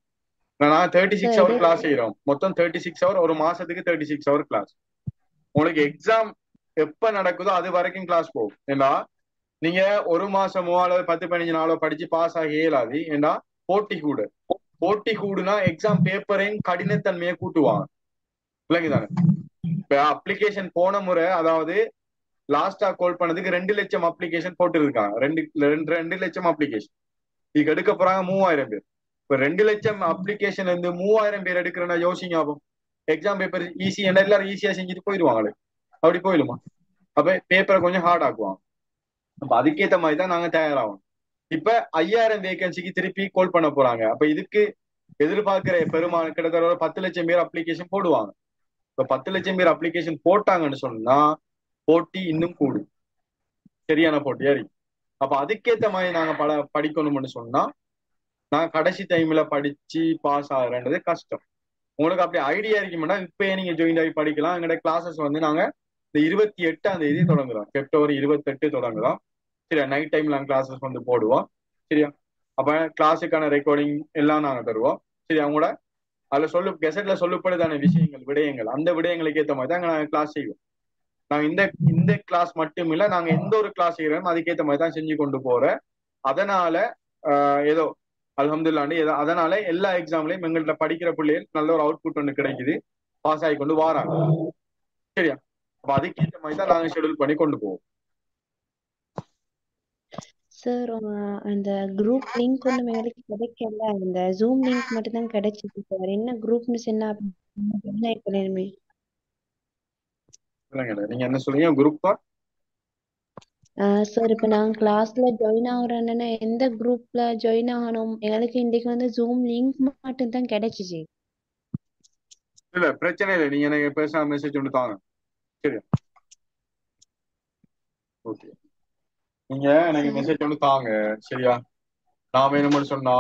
B: நான் 36 ஹவர் கிளாஸ் செய்யறோம். மொத்தம் 36 ஹவர், ஒரு மாசத்துக்கு 36 ஹவர் கிளாஸ். உங்களுக்கு எக்ஸாம் எப்ப நடக்குதோ அது வரைக்கும் கிளாஸ் போகும். ஏன்னா நீங்க ஒரு மாசமோ அல்லது 10-15 நாளோ படிச்சு பாஸ் ஆகி இயலாது. ஏன்னா போட்டி கூடுனா எக்ஸாம் பேப்பரையும் கடினத்தன்மையை கூட்டுவாங்க. விளங்குதானே? இப்ப அப்ளிகேஷன் போன முறை, அதாவது லாஸ்டா கால் பண்ணதுக்கு 2 லட்சம் அப்ளிகேஷன் போட்டு இருக்காங்க. 2 லட்சம் அப்ளிகேஷன். இதுக்கு எடுக்க போறாங்க 3000 பேர். இப்ப 2 லட்சம் அப்ளிகேஷன் இருந்து 3000 பேர் எடுக்கிறேன்னா யோசிங்க. ஆகும் எக்ஸாம் பேப்பர் ஈஸி, எல்லாரும் ஈஸியா செஞ்சுட்டு போயிடுவாங்களே, அப்படி போயிடுமா? அப்ப பேப்பரை கொஞ்சம் ஹார்ட் ஆக்குவாங்க. அப்ப அதுக்கேற்ற மாதிரி தான் நாங்க தயாராகும். இப்ப 5000 வேகன்சிக்கு திருப்பி கால் பண்ண போறாங்க. அப்ப இதுக்கு எதிர்பார்க்கிற பெருமாள் கிட்டத்தட்ட ஒரு 10 லட்சம் பேர் அப்ளிகேஷன் போடுவாங்க. இப்ப 10 லட்சம் பேர் அப்ளிகேஷன் போட்டாங்கன்னு சொன்னா போட்டி இன்னும் கூடும். சரியான போட்டியா இருக்கு. அப்ப அதுக்கேற்ற மாதிரி நாங்க படிக்கணும்னு சொன்னா நாங்க கடைசி டைம்ல படிச்சு பாஸ் ஆகுறது கஷ்டம். உங்களுக்கு அப்படி ஐடியா இருக்குமெண்டா இப்பயே நீங்க ஜாயின் ஆகி படிக்கலாம். எங்களோட கிளாஸஸ் வந்து நாங்க இந்த 28ஆம் தேதி தொடங்குறோம், பிப்ரவரி 28 தொடங்குறோம். சரியா? நைட் டைம்ல நாங்க கிளாஸஸ் வந்து போடுவோம். சரியா? அப்ப கிளாஸுக்கான ரெக்கார்டிங் எல்லாம் நாங்க தருவோம். சரியா? அவங்களோட அதுல கெசட்ல சொல்லப்படுதான விஷயங்கள், விடயங்கள், அந்த விடயங்களுக்கு ஏற்ற மாதிரி தான் நாங்க கிளாஸ் செய்வோம். நாங்க இந்த கிளாஸ் மட்டும் இல்ல, நாங்க எந்த ஒரு கிளாஸ் செய்யறோம் அதுக்கேற்ற மாதிரி தான் செஞ்சு கொண்டு போறேன். அதனால ஏதோ அல்ஹம்துலில்லாஹ் ஏதோ அதனால எல்லா எக்ஸாம்லயும் எங்கள்கிட்ட படிக்கிற பிள்ளைகள் நல்ல ஒரு அவுட்புட் ஒன்று கிடைக்குது, பாஸ் ஆகி கொண்டு வராங்க. சரியா? அப்ப அதுக்கேற்ற மாதிரி தான் நாங்க ஷெட்யூல் பண்ணி கொண்டு போவோம்.
U: சார் அந்த குரூப் லிங்க் ஒன்று எங்களுக்கு கிடைக்கல, அந்த ஜூம் லிங்க் மட்டும் தான் கிடைச்சிது சார். என்ன குரூப்னு சொன்னா பண்ணிருமே.
B: நீங்க என்ன சொல்றீங்க? குரூப்பா
U: சார் இப்ப நான் கிளாஸ்ல ஜாயின் ஆகுறேன்னா எந்த குரூப்ல ஜாயின் ஆகணும்? எங்களுக்கு இன்னைக்கு வந்து ஜூம் லிங்க் மட்டும் தான் கிடைச்சிச்சு.
B: இல்ல பிரச்சனை இல்லை, நீங்க எனக்கு பேச மெசேஜ் ஒன்று தாங்க. சரியா? ஓகே, நீங்க எனக்கு மெசேஜ் ஒன்று தாங்க. சரியா? நான் வேணும்னு சொன்னா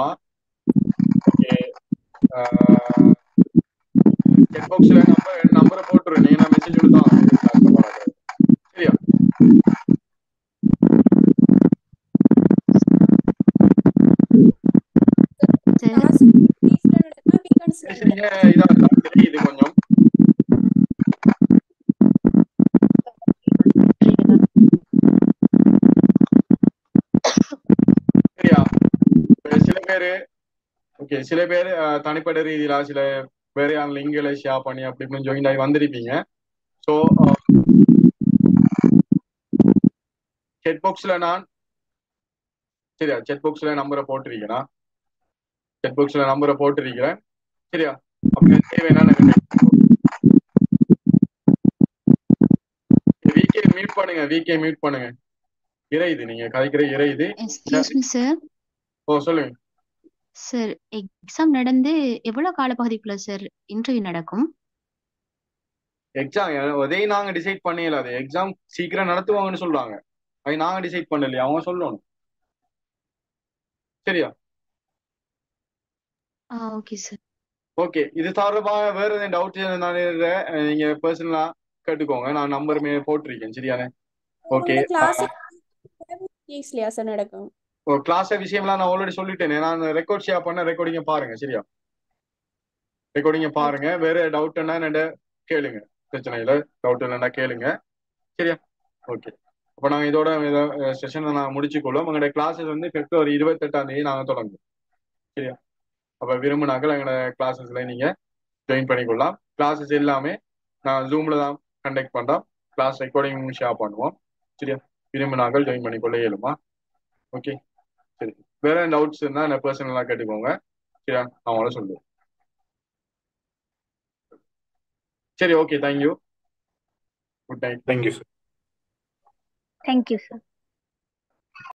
B: செக் பாக்ஸ்ல நம்பரை போட்டுருவேன். நீங்க நான் மெசேஜ் ஒன்று தாங்க. சரியா? பேசுறீங்க இதான் தெரியுது கொஞ்சம். சரியா? சில பேரு ஓகே, சில பேர் தனிப்பட்ட ரீதியில சில வேறையான லிங்களை ஷேர் பண்ணி அப்படி இப்படின்னு ஜாயின் ஆகி வந்திருப்பீங்க. ஸோ செட் பாக்ஸ்ல நான் சரியா செட் பாக்ஸ்ல நம்பரை போட்டிருக்கிறேன். செட் பாக்ஸ்ல நம்பரை போட்டிருக்கிறேன். சரியா? அப்படி தேவைன்னா வீக்கே மியூட் பண்ணுங்க. வீக்கே மியூட் பண்ணுங்க. இறையுது நீங்க கதைக்கிற இறையுது.
D: Excuse me sir.
B: ஓ சொல்லுங்க
D: சார், எக்ஸாம் நடந்து எவ்வளவு காலப்பகுதிக்குள்ள சார் இன்டர்வியூ நடக்கும்?
B: எக்ஸாம் அதையும் நாங்க டிசைட் பண்ணல. அது எக்ஸாம் சீக்கிரம் நடத்துவாங்கன்னு சொல்றாங்க. அதை நாங்க டிசைட் பண்ணலையா, அவங்க சொல்லணும். சரியா?
D: Okay sir.
B: ஓகே, இது தொடர்பாக வேற எதுவும் டவுட் நீங்க பர்சனலா கேட்டுக்கோங்க. நான் நம்பருமே போட்டிருக்கேன். சரியானே? ஓகே.
H: கிளாஸ்லயா சார் நடக்கும்?
B: கிளாஸ் விஷயம்லாம் நான் ஆல்ரெடி சொல்லிட்டேனே. நான் ரெக்கார்ட் ஷேர் பண்ண ரெக்கார்டிங்க பாருங்க. சரியா? ரெக்கார்டிங்க பாருங்க. வேற டவுட்னா என்ன கேளுங்க. பிரச்சனை இல்லை. டவுட் இல்லைன்னா கேளுங்க. சரியா? ஓகே. அப்போ நாங்கள் இதோட செஷனை நான் முடிச்சுக்கொள்ளும். எங்களோட கிளாஸஸ் வந்து பிப்ரவரி 28 நாங்கள் தொடங்குவோம். சரியா? அப்போ விரும்பினாக்கள் எங்களோட கிளாஸஸ்ல நீங்க ஜாயின் பண்ணிக்கொள்ளலாம். கிளாஸஸ் எல்லாமே நான் ஜூம்ல தான் கண்டக்ட் பண்றோம். கிளாஸ் ரெக்கார்டிங் ஷேர் பண்ணுவோம். சரியா? விரும்பினாக்கள் ஜாயின் பண்ணிக்கொள்ள இயலுமா? ஓகே, சரி. வேற டவுட்ஸ் இருந்தால் என்ன பர்சனலாக கேட்டுக்கோங்க. சரியா? நான் அவங்கள சொல்லுவேன். சரி, okay. Thank you. Good night.
W: Thank you sir.
R: Thank you sir.